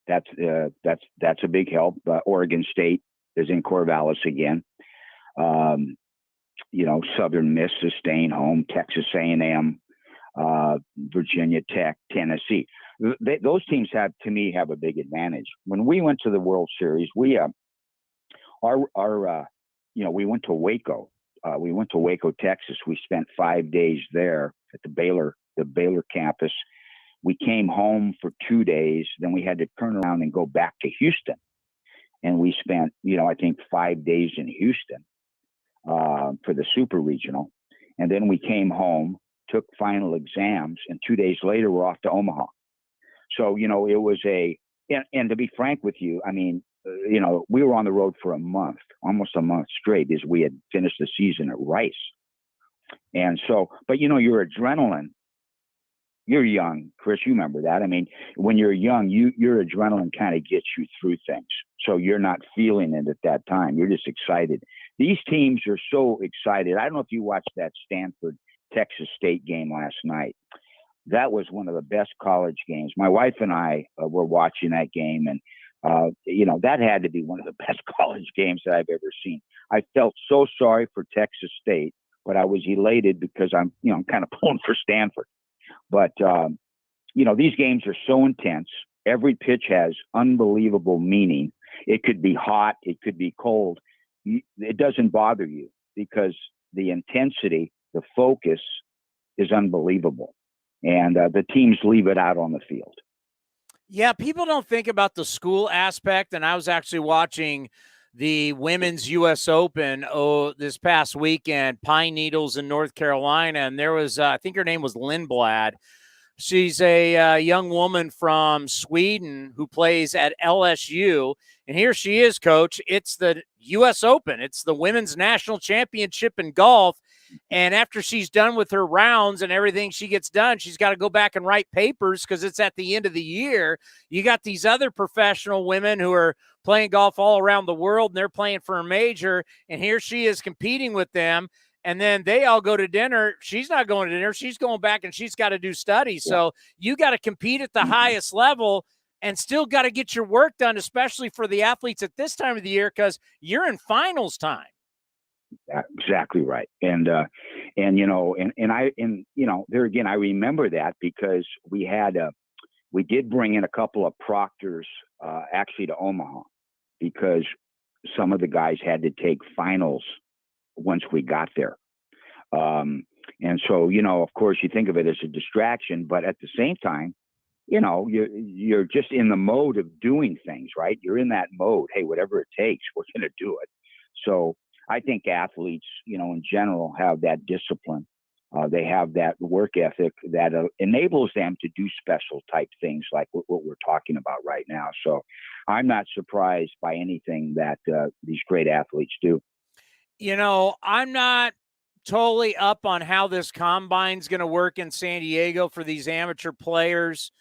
That's a big help. Oregon State is in Corvallis again. Southern Miss is staying home. Texas A&M. Virginia Tech, Tennessee. Those teams have a big advantage. When we went to the World Series, we went to Waco. We went to Waco, Texas. We spent 5 days there at the Baylor campus. We came home for 2 days. Then we had to turn around and go back to Houston. And we spent, I think 5 days in Houston for the Super Regional. And then we came home, took final exams, and 2 days later we're off to Omaha. So, it was and to be frank with you, I mean, we were on the road for a month, almost a month straight, as we had finished the season at Rice. And so, but your adrenaline, you're young, Chris, you remember that. I mean, when you're young, your adrenaline kind of gets you through things. So you're not feeling it at that time. You're just excited. These teams are so excited. I don't know if you watched that Stanford Texas State game last night. That was one of the best college games. My wife and I were watching that game, and that had to be one of the best college games that I've ever seen. I felt so sorry for Texas State, but I was elated because I'm kind of pulling for Stanford. But these games are so intense. Every pitch has unbelievable meaning. It could be hot, it could be cold. It doesn't bother you because the intensity, the focus, is unbelievable. And the teams leave it out on the field.
Yeah, people don't think about the school aspect, and I was actually watching the Women's U.S. Open this past weekend, Pine Needles in North Carolina, and there was, I think her name was Lindblad. She's a young woman from Sweden who plays at LSU, and here she is, Coach. It's the U.S. Open. It's the Women's National Championship in golf, and after she's done with her rounds and everything she gets done, she's got to go back and write papers because it's at the end of the year. You got these other professional women who are playing golf all around the world, and they're playing for a major, and here she is competing with them. And then they all go to dinner. She's not going to dinner. She's going back and she's got to do studies.
Yeah.
So you got to compete at the highest level and still got to get your work done, especially for the athletes at this time of the year, because you're in finals time.
Exactly right. And you know, there again, I remember that because we did bring in a couple of proctors actually to Omaha because some of the guys had to take finals once we got there. And so, you know, of course you think of it as a distraction, but at the same time, you know, you're just in the mode of doing things, right? You're in that mode. Hey, whatever it takes, we're going to do it. So I think athletes, you know, in general have that discipline. They have that work ethic that enables them to do special type things like what we're talking about right now. So I'm not surprised by anything that these great athletes do.
You know, I'm not totally up on how this combine's going to work in San Diego for these amateur players.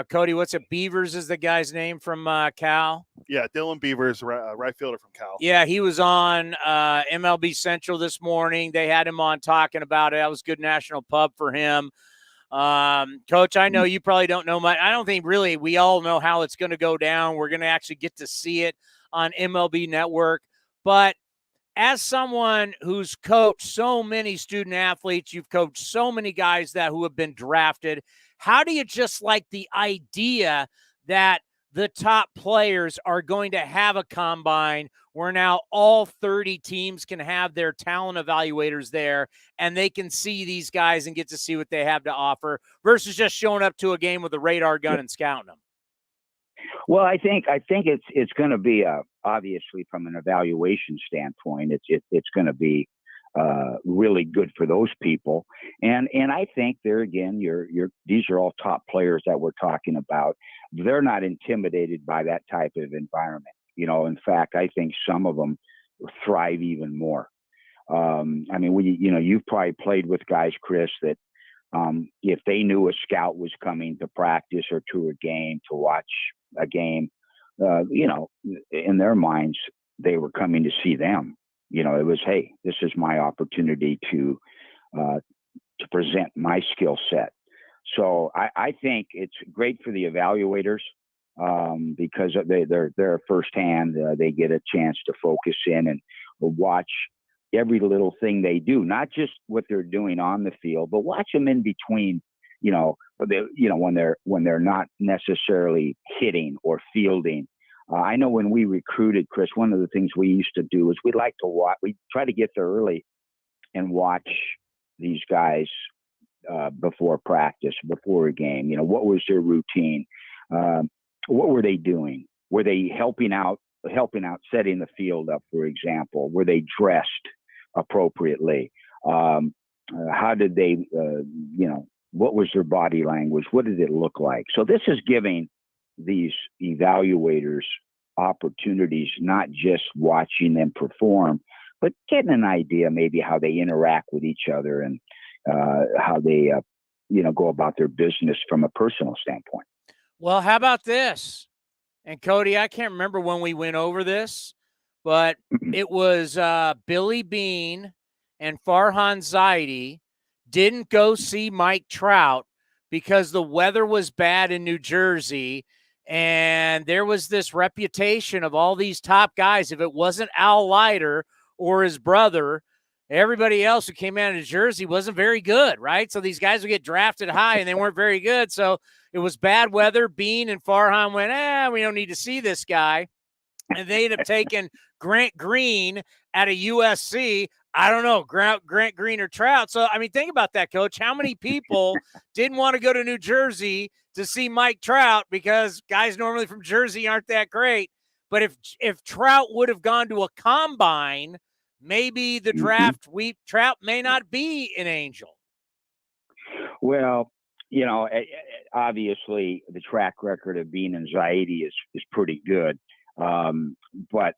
Cody, what's it? Beavers is the guy's name from Cal.
Yeah, Dylan Beavers, right fielder from Cal.
Yeah, he was on MLB Central this morning. They had him on talking about it. That was good national pub for him. Coach, I know you probably don't know much. I don't think really we all know how it's going to go down. We're going to actually get to see it on MLB Network. But as someone who's coached so many student athletes, you've coached so many guys who have been drafted. How do you just like the idea that the top players are going to have a combine where now all 30 teams can have their talent evaluators there and they can see these guys and get to see what they have to offer versus just showing up to a game with a radar gun and scouting them?
Well, I think it's going to be obviously from an evaluation standpoint, it's going to be really good for those people, and I think there again, these are all top players that we're talking about. They're not intimidated by that type of environment. You know, in fact, I think some of them thrive even more. I mean, you've probably played with guys, Chris, that if they knew a scout was coming to practice or to a game to watch a game, you know, in their minds, they were coming to see them. You know, it was, hey, this is my opportunity to present my skill set. So I think it's great for the evaluators because they're firsthand. They get a chance to focus in and watch every little thing they do, not just what they're doing on the field, but watch them in between. You know, when they're not necessarily hitting or fielding. I know when we recruited, Chris, one of the things we used to do is we'd like to watch. We try to get there early and watch these guys before practice, before a game. You know, what was their routine? What were they doing? Were they helping out, setting the field up, for example? Were they dressed appropriately? How did they, what was their body language? What did it look like? So this is giving these evaluators opportunities, not just watching them perform, but getting an idea maybe how they interact with each other and how they, go about their business from a personal standpoint.
Well, how about this? And Cody, I can't remember when we went over this, but it was Billy Beane and Farhan Zaidi didn't go see Mike Trout because the weather was bad in New Jersey. And there was this reputation of all these top guys. If it wasn't Al Leiter or his brother, everybody else who came out of New Jersey wasn't very good, right? So these guys would get drafted high and they weren't very good. So it was bad weather. Beane and Farhan went, we don't need to see this guy. And they ended up taking Grant Green out of USC. I don't know, Grant Green or Trout. So, I mean, think about that, Coach. How many people didn't want to go to New Jersey to see Mike Trout because guys normally from Jersey aren't that great? But if Trout would have gone to a combine, maybe the draft Trout may not be an Angel.
Well, obviously the track record of being anxiety is pretty good. But,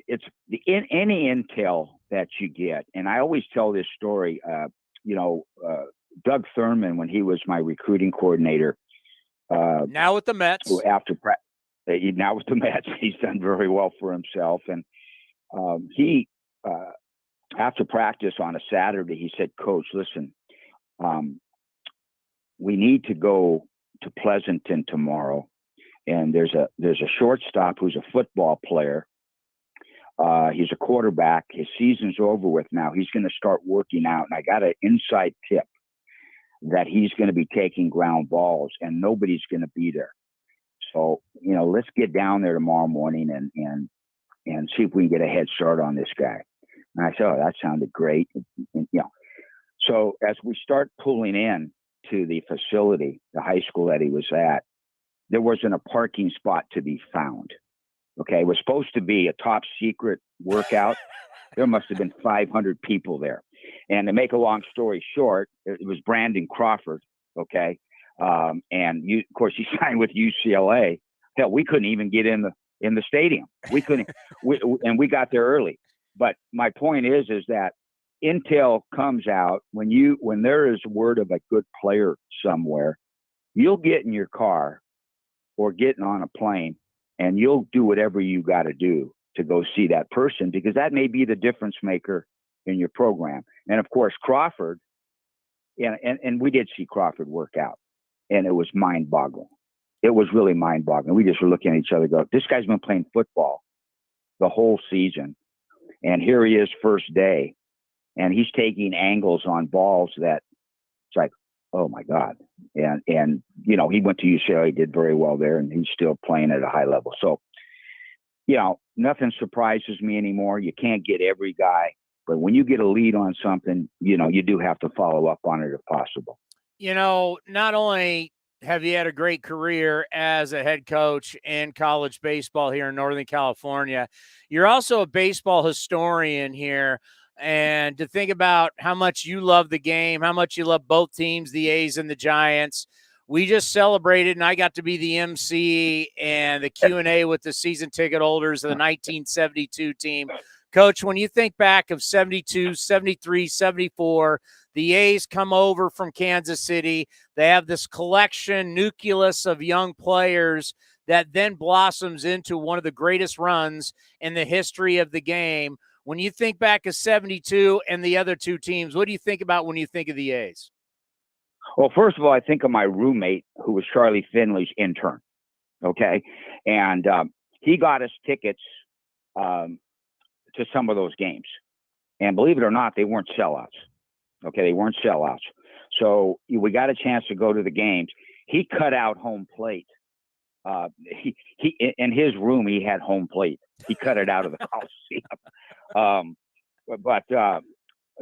it's any intel that you get. And I always tell this story, Doug Thurman, when he was my recruiting coordinator,
now with the Mets,
now with the Mets, he's done very well for himself. And he, after practice on a Saturday, he said, "Coach, listen, we need to go to Pleasanton tomorrow. And there's a shortstop who's a football player. He's a quarterback. His season's over with now. He's going to start working out. And I got an inside tip that he's going to be taking ground balls and nobody's going to be there. So, let's get down there tomorrow morning and see if we can get a head start on this guy." And I said, "Oh, that sounded great." And, so as we start pulling in to the facility, the high school that he was at, there wasn't a parking spot to be found. Okay. It was supposed to be a top secret workout. There must have been 500 people there. And to make a long story short, it was Brandon Crawford. Okay. And of course, he signed with UCLA. Hell, we couldn't even get in the stadium. We couldn't, and we got there early. But my point is that intel comes out when there is word of a good player somewhere, you'll get in your car or getting on a plane and you'll do whatever you got to do to go see that person, because that may be the difference maker in your program. And of course, Crawford, and we did see Crawford work out, and it was mind-boggling. It was really mind-boggling. We just were looking at each other, go, this guy's been playing football the whole season, and here he is first day, and he's taking angles on balls that it's like, oh my God. And he went to UCLA, did very well there, and he's still playing at a high level. So, nothing surprises me anymore. You can't get every guy, but when you get a lead on something, you do have to follow up on it if possible.
Not only have you had a great career as a head coach in college baseball here in Northern California, you're also a baseball historian here. And to think about how much you love the game, how much you love both teams, the A's and the Giants. We just celebrated, and I got to be the MC and the Q&A with the season ticket holders of the 1972 team. Coach, when you think back of 72, 73, 74, the A's come over from Kansas City. They have this collection, nucleus of young players that then blossoms into one of the greatest runs in the history of the game. When you think back of 72 and the other two teams, what do you think about when you think of the A's?
Well, first of all, I think of my roommate, who was Charlie Finley's intern. Okay. And he got us tickets to some of those games. And believe it or not, they weren't sellouts. Okay. They weren't sellouts. So we got a chance to go to the games. He cut out home plate. He in his room, he had home plate. He cut it out of the Coliseum.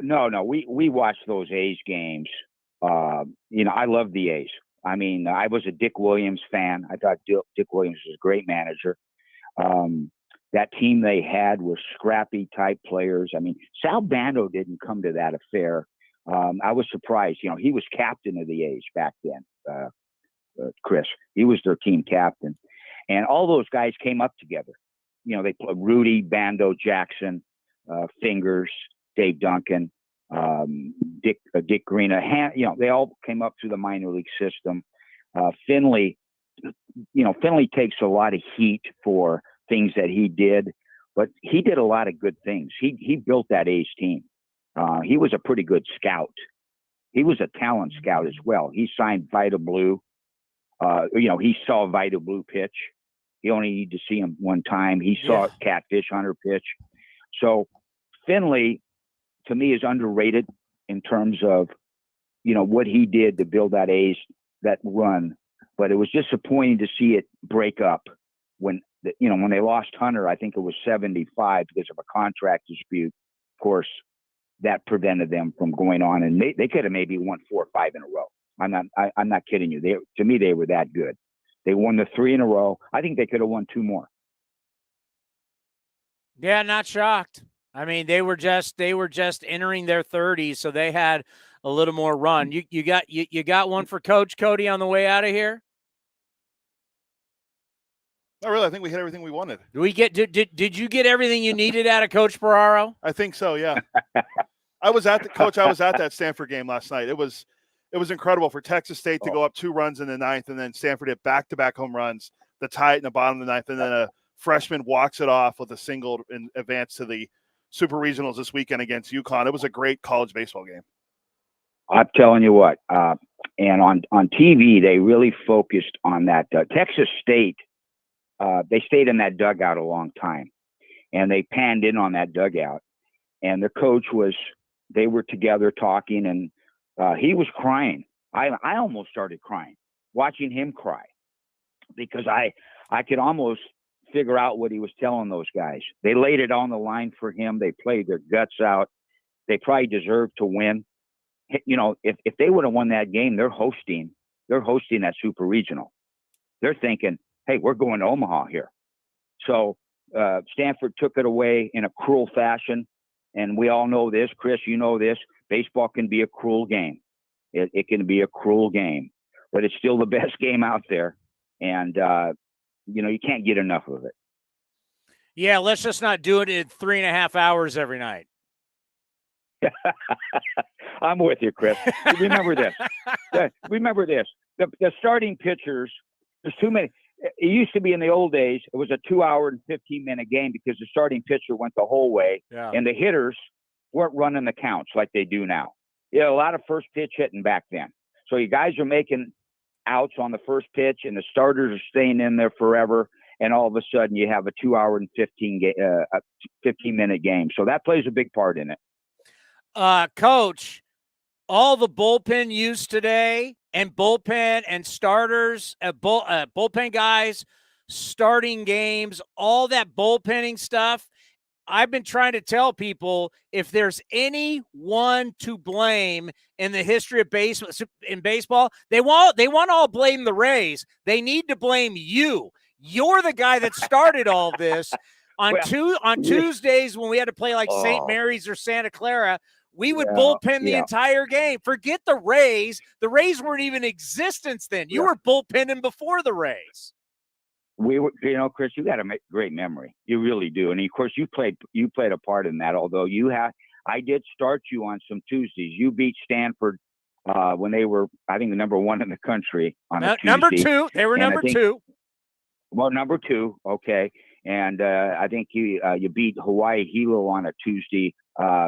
No, we watched those A's games. I love the A's. I mean, I was a Dick Williams fan. I thought Dick Williams was a great manager. That team they had was scrappy type players. I mean, Sal Bando didn't come to that affair. I was surprised. He was captain of the A's back then, Chris. He was their team captain. And all those guys came up together. They played Rudy, Bando, Jackson, Fingers, Dave Duncan, Dick Green. They all came up through the minor league system. Finley takes a lot of heat for things that he did, but he did a lot of good things. He built that A's team. He was a pretty good scout. He was a talent scout as well. He signed Vida Blue. He saw Vida Blue pitch. He only needed to see him one time. He saw Catfish Hunter pitch. So Finley, to me, is underrated in terms of, what he did to build that run. But it was disappointing to see it break up when when they lost Hunter, I think it was 75 because of a contract dispute. Of course, that prevented them from going on, and they could have maybe won 4 or 5 in a row. I'm not kidding you. To me, they were that good. They won the 3 in a row. I think they could have won 2 more.
Yeah, not shocked. I mean, they were just entering their 30s, so they had a little more run. You got one for Coach Cody on the way out of here?
Not really. I think we hit everything we wanted.
Did you get everything you needed out of Coach Ferraro?
I think so, yeah. I was at that Stanford game last night. It was incredible for Texas State to go up 2 runs in the 9th, and then Stanford hit back-to-back home runs, the tie in the bottom of the 9th, and then a freshman walks it off with a single in advance to the Super Regionals this weekend against UConn. It was a great college baseball game.
I'm telling you what, and on TV, they really focused on that. Texas State, they stayed in that dugout a long time, and they panned in on that dugout, and the coach they were together talking, and he was crying. I almost started crying watching him cry, because I could almost figure out what he was telling those guys. They laid it on the line for him. They played their guts out. They probably deserved to win. If they would have won that game, they're hosting that Super Regional. They're thinking, hey, we're going to Omaha here. So Stanford took it away in a cruel fashion. And we all know this, Chris, you know this, baseball can be a cruel game. It can be a cruel game, but it's still the best game out there. And, you can't get enough of it.
Yeah, let's just not do it in 3.5 hours every night.
I'm with you, Chris. Remember this. The starting pitchers, there's too many. It used to be in the old days, it was a 2-hour and 15-minute game because the starting pitcher went the whole way, and the hitters weren't running the counts like they do now. A lot of first pitch hitting back then. So you guys are making outs on the first pitch, and the starters are staying in there forever, and all of a sudden you have a 2-hour and 15-minute game. So that plays a big part in it.
Coach, all the bullpen use today, and bullpen and starters, bullpen guys starting games, all that bullpenning stuff. I've been trying to tell people, if there's anyone to blame in the history of baseball, they want all blame the Rays. They need to blame you. You're the guy that started all this. Tuesdays when we had to play like St. Mary's or Santa Clara, we would bullpen the entire game. Forget the Rays. The Rays weren't even in existence then. You were bullpenning before the Rays.
We were, Chris, you got a great memory. You really do. And of course, you played a part in that. Although I did start you on some Tuesdays. You beat Stanford when they were, I think, the number 1 in the country on a Tuesday.
Number 2. They were number 2.
Well, number 2. Okay. And I think you beat Hawaii Hilo on a Tuesday.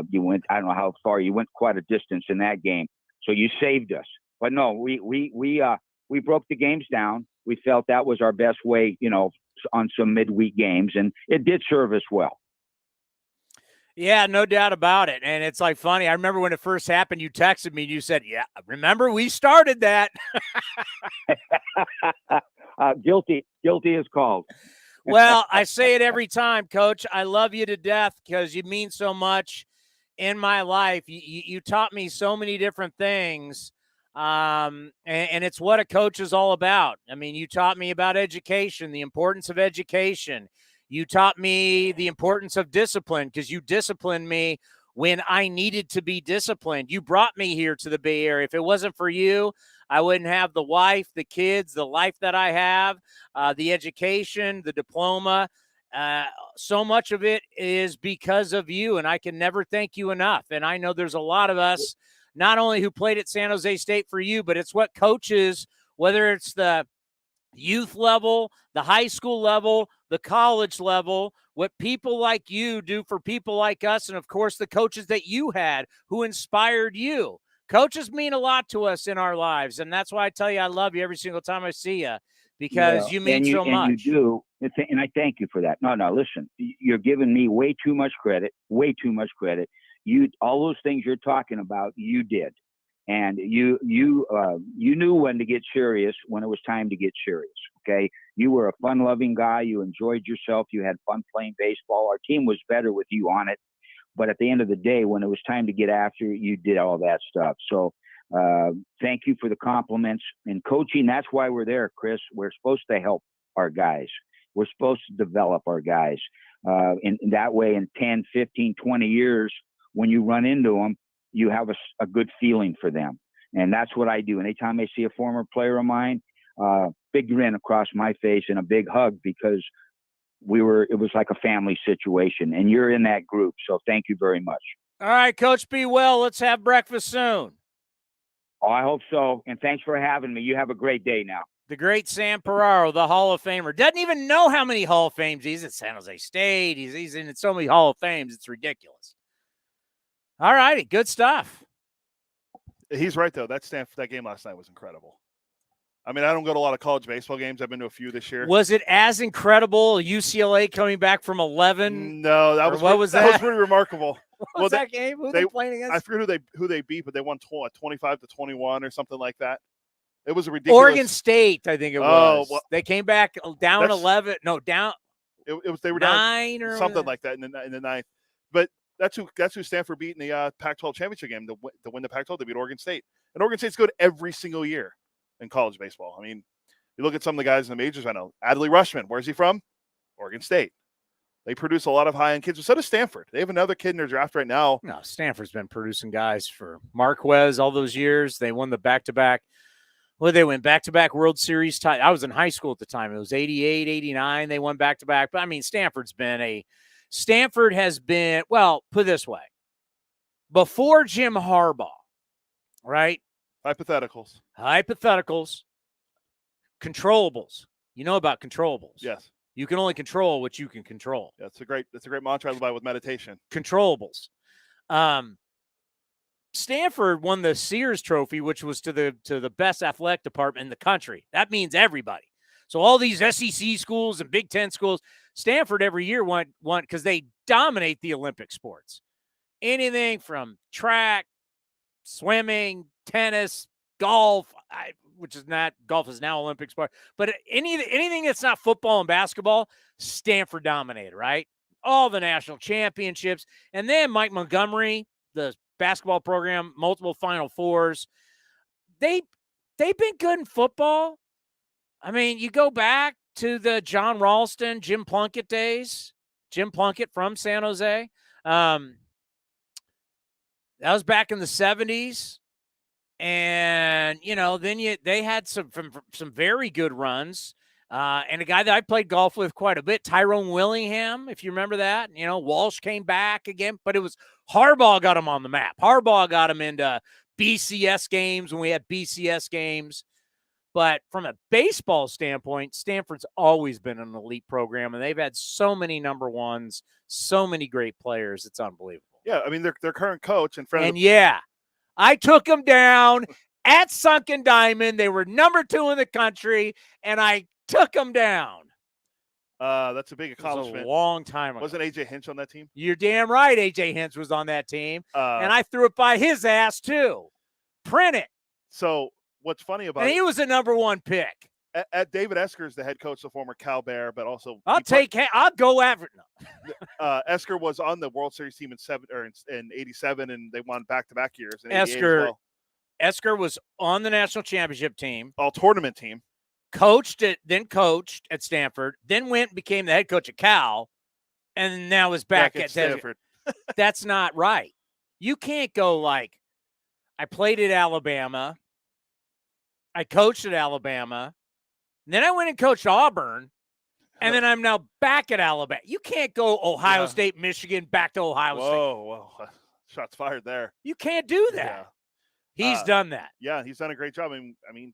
You went, I don't know how far, you went quite a distance in that game. So you saved us. But no, we broke the games down. We felt that was our best way, on some midweek games, and it did serve us well.
Yeah, no doubt about it. And it's like funny. I remember when it first happened, you texted me and you said, yeah, remember we started that.
Guilty is called.
Well, I say it every time, Coach. I love you to death because you mean so much in my life. You taught me so many different things. And it's what a coach is all about. I mean, you taught me about education, the importance of education. You taught me the importance of discipline because you disciplined me when I needed to be disciplined. You brought me here to the Bay Area. If it wasn't for you, I wouldn't have the wife, the kids, the life that I have, the education, the diploma. So much of it is because of you, and I can never thank you enough. And I know there's a lot of us, not only who played at San Jose State for you, but it's what coaches, whether it's the youth level, the high school level, the college level, what people like you do for people like us, and of course the coaches that you had who inspired you. Coaches mean a lot to us in our lives, and that's why I tell you I love you every single time I see you, because you mean so much.
And you do, and I thank you for that. No, listen, you're giving me way too much credit. All those things you're talking about, you did. And you knew when to get serious, when it was time to get serious. Okay. You were a fun-loving guy. You enjoyed yourself. You had fun playing baseball. Our team was better with you on it. But at the end of the day, when it was time to get after it, you did all that stuff. So thank you for the compliments. And coaching, that's why we're there, Chris. We're supposed to help our guys. We're supposed to develop our guys. And that way, in 10, 15, 20 years, when you run into them, you have a good feeling for them. And that's what I do. Anytime I see a former player of mine, big grin across my face and a big hug, because it was like a family situation, and you're in that group. So thank you very much.
All right, Coach, be well. Let's have breakfast soon.
Oh, I hope so. And thanks for having me. You have a great day now.
The great Sam Ferraro, the Hall of Famer, doesn't even know how many Hall of Fames. He's at San Jose State. He's in so many Hall of Fames. It's ridiculous. All righty, good stuff.
He's right, though. That game last night was incredible. I mean, I don't go to a lot of college baseball games. I've been to a few this year.
Was it as incredible, UCLA coming back from 11?
No, that was pretty remarkable.
What was that game? Who they playing against?
I forget who they beat, but they won 25-21 or something like that. It was a ridiculous.
Oregon State, I think it was.
Well,
they came back down 11. No, down.
It was they were
9
down
or
something like that in the ninth. But that's who Stanford beat in the Pac-12 championship game to win the Pac-12. They beat Oregon State, and Oregon State's good every single year in college baseball. I mean, you look at some of the guys in the majors right now. Adley Rushman, where's he from? Oregon State. They produce a lot of high-end kids. So does Stanford. They have another kid in their draft right now.
No, Stanford's been producing guys for Marquez all those years. They won the back-to-back. Well, they went back-to-back World Series. I was in high school at the time. It was 88, 89. They won back-to-back. But, I mean, Stanford has been, well, put it this way. Before Jim Harbaugh, right?
Hypotheticals.
Controllables. You know about controllables.
Yes.
You can only control what you can control.
That's a great mantra I live by with meditation.
Controllables. Stanford won the Sears Trophy, which was to the best athletic department in the country. That means everybody. So all these SEC schools and Big Ten schools, Stanford every year won because they dominate the Olympic sports. Anything from track, swimming, tennis, golf, golf is now Olympic sport, but anything that's not football and basketball, Stanford dominated, right? All the national championships. And then Mike Montgomery, the basketball program, multiple Final Fours. They've been good in football. I mean, you go back to the John Ralston, Jim Plunkett days. Jim Plunkett from San Jose. That was back in the 70s. And, then they had some very good runs. And a guy that I played golf with quite a bit, Tyrone Willingham, if you remember that. Walsh came back again, but it was Harbaugh got him on the map. Harbaugh got him into BCS games when we had BCS games. But from a baseball standpoint, Stanford's always been an elite program, and they've had so many number ones, so many great players. It's unbelievable.
Yeah, I mean, their current coach
I took them down at Sunken Diamond. They were number 2 in the country, and I took them down.
That's a big accomplishment.
It was a long time ago.
Wasn't A.J. Hinch on that team?
You're damn right A.J. Hinch was on that team, and I threw it by his ass, too. Print it.
So what's funny about
he was a number 1 pick.
At David Esker is the head coach, the former Cal Bear, but also
I'll go after it.
No. Esker was on the World Series team in 87, and they won back-to-back years.
Esker was on the national championship team,
all tournament team.
Coached at Stanford, then went and became the head coach at Cal, and now is back at
Stanford.
That's not right. You can't go like, I played at Alabama, I coached at Alabama, and then I went and coached Auburn, and then I'm now back at Alabama. You can't go Ohio State, Michigan, back to Ohio State.
Whoa. Shots fired there.
You can't do that.
Yeah.
He's done that.
Yeah, he's done a great job. I mean,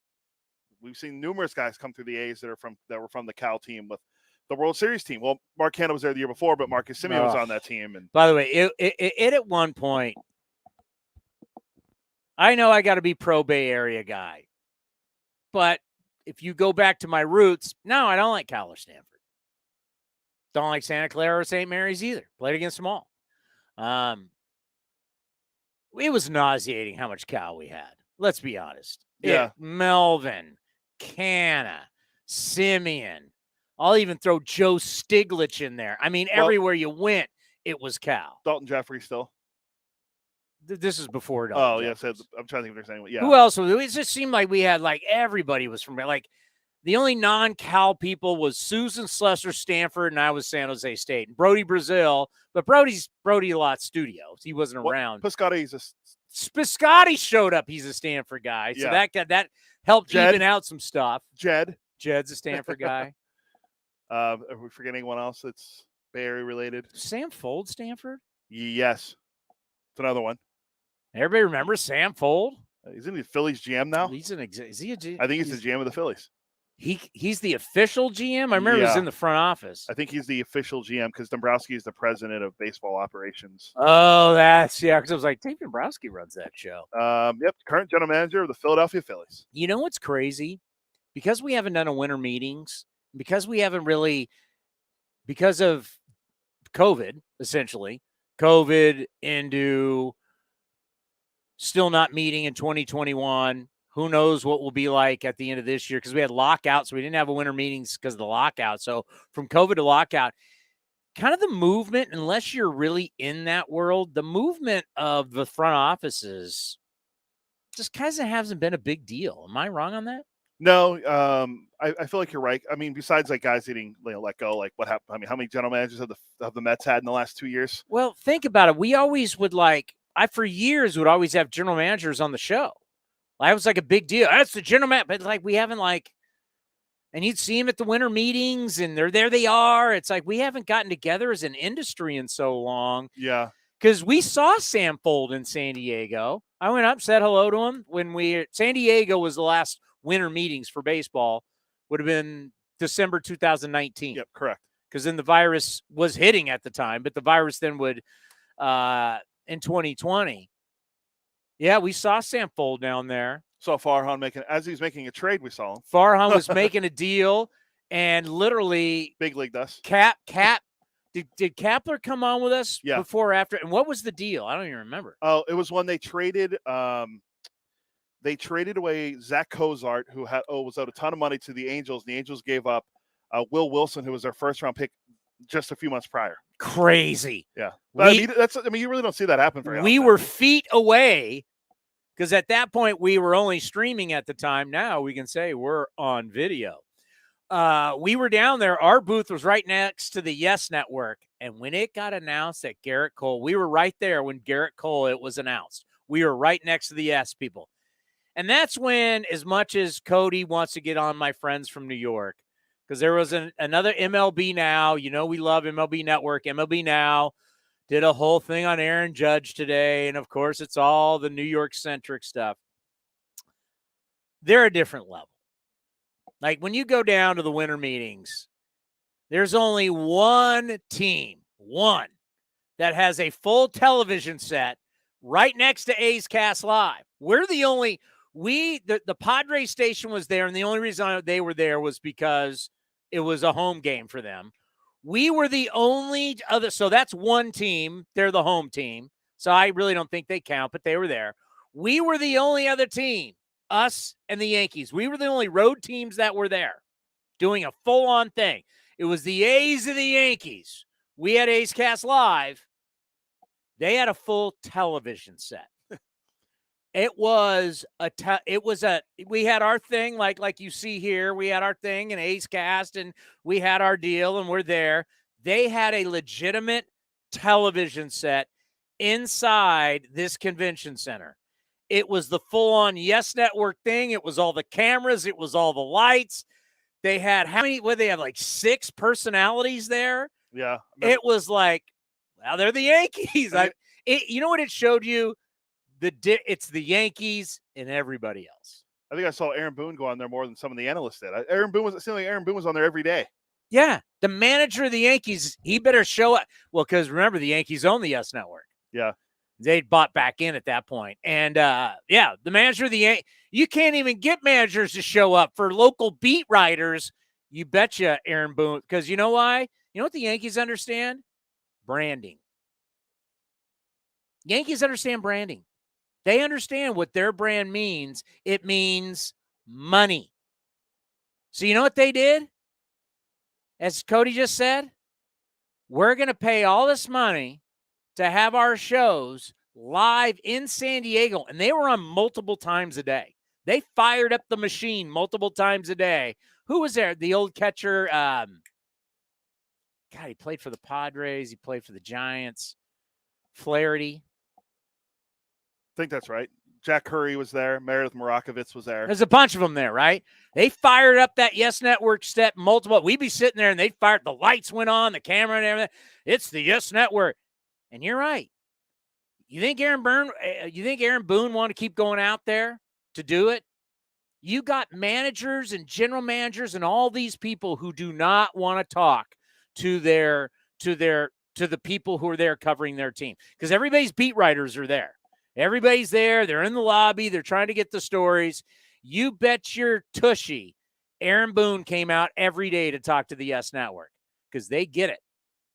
we've seen numerous guys come through the A's that were from the Cal team with the World Series team. Well, Mark Hanna was there the year before, but Marcus Semien was on that team. And
by the way, it at one point, I know I got to be pro Bay Area guy, but if you go back to my roots, no, I don't like Cal or Stanford. Don't like Santa Clara or St. Mary's either. Played against them all. It was nauseating how much Cal we had. Let's be honest.
Yeah.
Melvin, Canna, Simeon. I'll even throw Joe Stiglitz in there. I mean, everywhere you went, it was Cal.
Dalton Jeffrey still.
This is before
Oh,
Dalton
yeah.
Jeffries.
So I'm trying to think if there's anyone. Yeah.
Who else was it? It just seemed like we had like everybody was from like the only non-Cal people was Susan Slessor, Stanford, and I was San Jose State. And Brody Brazil, but Brody a lot studios. He wasn't around.
Piscotty's
Piscotty showed up. He's a Stanford guy. So that helped even out some stuff. Jed's a Stanford guy.
Are we forgetting anyone else that's Bay Area related?
Sam Fold, Stanford?
Yes. It's another one.
Everybody remember Sam Fold?
Isn't he the Phillies GM now?
Is he a GM?
I think he's the GM of the Phillies.
He's the official GM? I remember he was in the front office.
I think he's the official GM because Dombrowski is the president of baseball operations.
Oh, because I was like, Dave Dombrowski runs that show.
Yep, current general manager of the Philadelphia Phillies.
You know what's crazy? Because we haven't done a winter meetings, because we haven't really, because of COVID, essentially, COVID into still not meeting in 2021. Who knows what will be like at the end of this year because we had lockouts. So we didn't have a winter meetings because of the lockout. So from COVID to lockout, kind of the movement, unless you're really in that world, the movement of the front offices just kind of hasn't been a big deal. Am I wrong on that?
No, I feel like you're right. I mean, besides like guys getting let go, like what happened? I mean, how many general managers have the Mets had in the last 2 years?
Well, think about it. We always would for years would always have general managers on the show. That was like a big deal. That's the general manager, but like we haven't and you'd see them at the winter meetings, and there they are. It's like we haven't gotten together as an industry in so long.
Yeah,
because we saw Sam Fold in San Diego. I went up, said hello to him San Diego was the last winter meetings for baseball. Would have been December 2019.
Yep, correct.
Because then the virus was hitting at the time, but the virus then would in 2020. Yeah, we saw Sam Fold down there.
Saw Farhan as he was making a trade, we saw him.
Farhan was making a deal, and literally
big league dust.
Cap. Did Kapler come on with us before or after? And what was the deal? I don't even remember.
Oh, it was when they traded. They traded away Zach Cozart, who was owed a ton of money to the Angels, and the Angels gave up Will Wilson, who was their first-round pick just a few months prior.
Crazy.
Yeah. But you really don't see that happen very often.
We were feet away because at that point we were only streaming at the time. Now we can say we're on video. We were down there. Our booth was right next to the Yes Network. And when it got announced that Garrett Cole, we were right there when Garrett Cole, it was announced. We were right next to the Yes people. And that's when, as much as Cody wants to get on my friends from New York, because there was another MLB Now. You know, we love MLB Network. MLB Now did a whole thing on Aaron Judge today. And, of course, it's all the New York-centric stuff. They're a different level. Like, when you go down to the winter meetings, there's only one team, that has a full television set right next to A's Cast Live. We're the only – the Padres station was there, and the only reason they were there was because it was a home game for them. We were the only other – so that's one team. They're the home team. So I really don't think they count, but they were there. We were the only other team, us and the Yankees. We were the only road teams that were there doing a full-on thing. It was the A's and the Yankees. We had A's Cast Live. They had a full television set. We had our thing like you see here. We had our thing in A's Cast, and we had our deal, and we're there. They had a legitimate television set inside this convention center. It was the full-on Yes Network thing. It was all the cameras. It was all the lights. They had they have like 6 personalities there.
Yeah.
It was like, well, they're the Yankees. You know what it showed you? It's the Yankees and everybody else.
I think I saw Aaron Boone go on there more than some of the analysts did. Aaron Boone was on there every day.
Yeah. The manager of the Yankees, he better show up. Well, because remember, the Yankees own the Yes Network.
Yeah.
They'd bought back in at that point. And, the manager of the Yankees, you can't even get managers to show up for local beat writers. You betcha, Aaron Boone. Because you know why? You know what the Yankees understand? Branding. Yankees understand branding. They understand what their brand means. It means money. So you know what they did? As Cody just said, we're going to pay all this money to have our shows live in San Diego. And they were on multiple times a day. They fired up the machine multiple times a day. Who was there? The old catcher. God, he played for the Padres. He played for the Giants. Flaherty.
I think that's right. Jack Curry was there. Meredith Morakovitz was there.
There's a bunch of them there, right? They fired up that Yes Network set multiple. We'd be sitting there and they fired. The lights went on, the camera and everything. It's the Yes Network. And you're right. You think Aaron Boone wanted to keep going out there to do it? You got managers and general managers and all these people who do not want to talk to the people who are there covering their team, because everybody's beat writers are there. Everybody's there. They're in the lobby. They're trying to get the stories. You bet your tushy Aaron Boone came out every day to talk to the Yes Network, because they get it.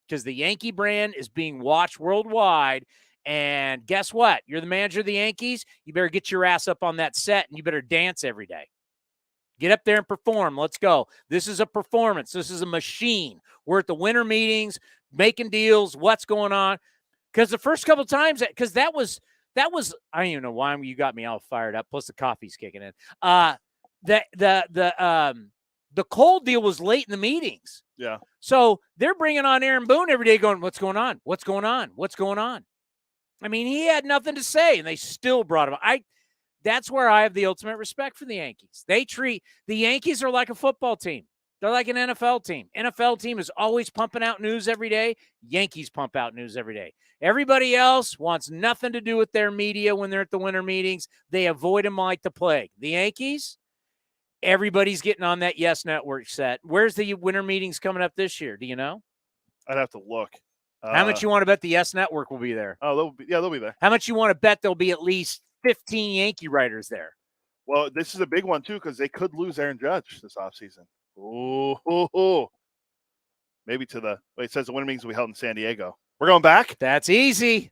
Because the Yankee brand is being watched worldwide. And guess what? You're the manager of the Yankees. You better get your ass up on that set and you better dance every day. Get up there and perform. Let's go. This is a performance. This is a machine. We're at the winter meetings, making deals. What's going on? Because the first couple of times, because that was, I don't even know why you got me all fired up. Plus the coffee's kicking in. The cold deal was late in the meetings.
Yeah.
So they're bringing on Aaron Boone every day going, what's going on? What's going on? What's going on? I mean, he had nothing to say, and they still brought him. That's where I have the ultimate respect for the Yankees. They treat the Yankees are like a football team. They're like an NFL team. NFL team is always pumping out news every day. Yankees pump out news every day. Everybody else wants nothing to do with their media when they're at the winter meetings. They avoid them like the plague. The Yankees, everybody's getting on that Yes Network set. Where's the winter meetings coming up this year? Do you know?
I'd have to look.
How much you want to bet the Yes Network will be there?
Oh, they'll be there.
How much you want to bet there'll be at least 15 Yankee writers there?
Well, this is a big one, too, because they could lose Aaron Judge this offseason. Ooh. Maybe it says the winter meetings will be held in San Diego. We're going back?
That's easy.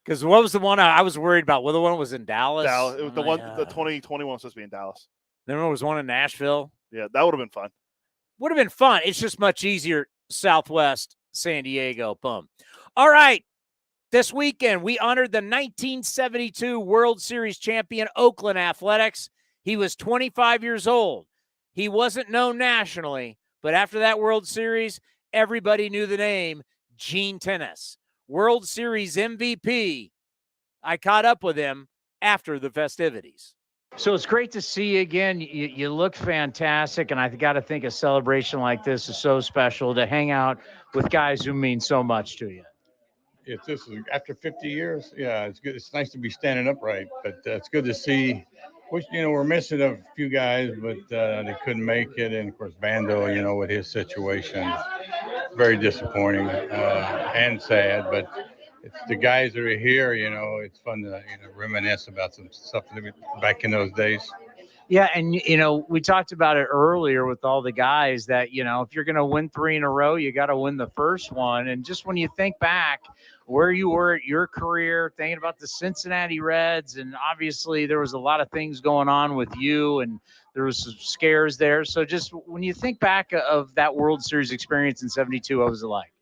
Because what was the one I was worried about? Well, the one was in Dallas.
It was the 2021 was supposed to be in Dallas.
Then there was one in Nashville.
Yeah, that would have been fun.
Would have been fun. It's just much easier. Southwest San Diego. Boom. All right. This weekend, we honored the 1972 World Series champion Oakland Athletics. He was 25 years old. He wasn't known nationally, but after that World Series, everybody knew the name Gene Tenace, World Series MVP. I caught up with him after the festivities. So it's great to see you again. You look fantastic, and I've got to think a celebration like this is so special to hang out with guys who mean so much to you.
This is after 50 years. Yeah, it's good. It's nice to be standing upright, but it's good to see. Which we're missing a few guys, but they couldn't make it, and of course Bando, with his situation, very disappointing and sad. But it's the guys that are here. It's fun to reminisce about some stuff back in those days.
Yeah, and we talked about it earlier with all the guys that if you're going to win 3 in a row, you got to win the first one. And just when you think back where you were at your career, thinking about the Cincinnati Reds, and obviously there was a lot of things going on with you, and there was some scares there. So just when you think back of that World Series experience in '72, what was it like?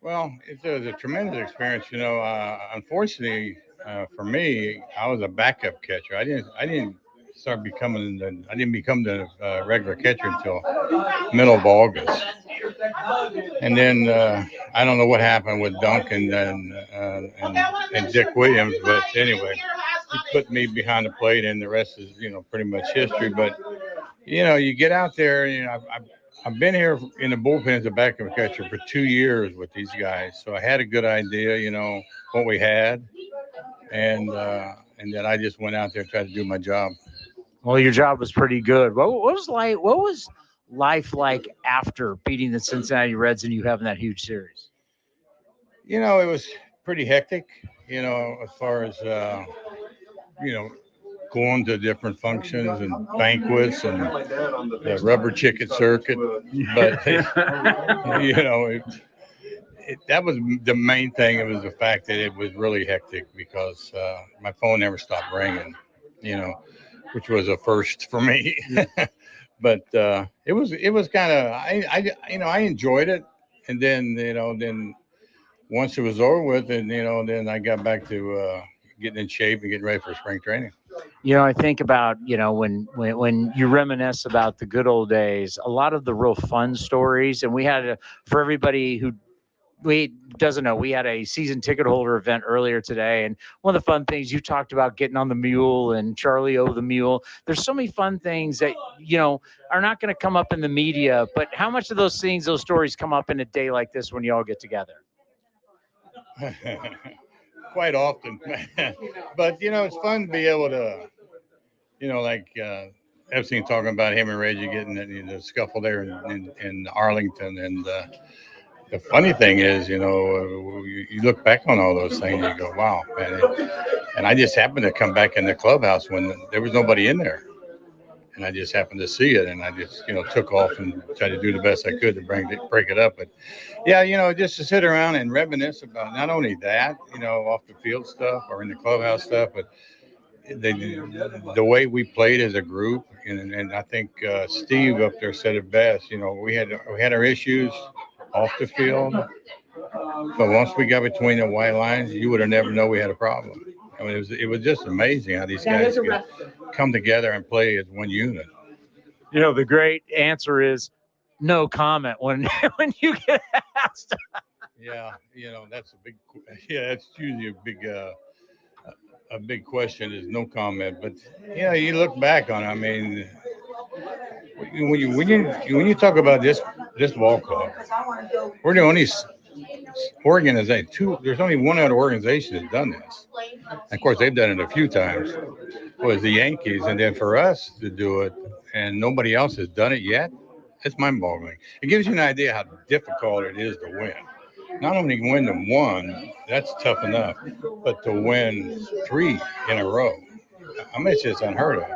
Well, it was a tremendous experience. Unfortunately for me, I was a backup catcher. I didn't become the regular catcher until middle of August. And then I don't know what happened with Duncan and Dick Williams, but anyway, he put me behind the plate, and the rest is pretty much history. But you get out there, I've been here in the bullpen as a backup catcher for 2 years with these guys, so I had a good idea, what we had, and then I just went out there and tried to do my job.
Well, your job was pretty good. What was life like after beating the Cincinnati Reds and you having that huge series?
It was pretty hectic, as far as, going to different functions and banquets and the rubber chicken circuit. But, that was the main thing. It was the fact that it was really hectic because my phone never stopped ringing, which was a first for me. But it was kind of I enjoyed it, and then once it was over with, and then I got back to getting in shape and getting ready for spring training.
I think about, when you reminisce about the good old days, a lot of the real fun stories, and we had for everybody who doesn't know, we had a season ticket holder event earlier today, and one of the fun things you talked about getting on the mule and Charlie O the mule. There's so many fun things that are not going to come up in the media, but how much of those stories come up in a day like this when you all get together?
Quite often. But it's fun to be able to like Epstein talking about him and Reggie getting the scuffle there in Arlington. And the funny thing is, you look back on all those things, you go, wow, man. And I just happened to come back in the clubhouse when there was nobody in there. And I just happened to see it, and I just, took off and tried to do the best I could to break it up. But yeah, just to sit around and reminisce about not only that, off the field stuff or in the clubhouse stuff, but the way we played as a group. And I think Steve up there said it best. We had our issues off the field, but once we got between the white lines, you would have never known we had a problem. I mean, it was just amazing how these guys could come together and play as one unit.
The great answer is no comment when you get asked.
Yeah, that's that's usually a big question is no comment. But you look back on it. I mean, when you talk about this ball club, we're the only organization. There's only one other organization that's done this. And of course, they've done it a few times. Was the Yankees, and then for us to do it, and nobody else has done it yet. It's mind-boggling. It gives you an idea how difficult it is to win. Not only win them one, that's tough enough, but to win 3 in a row, I mean, it's just unheard of.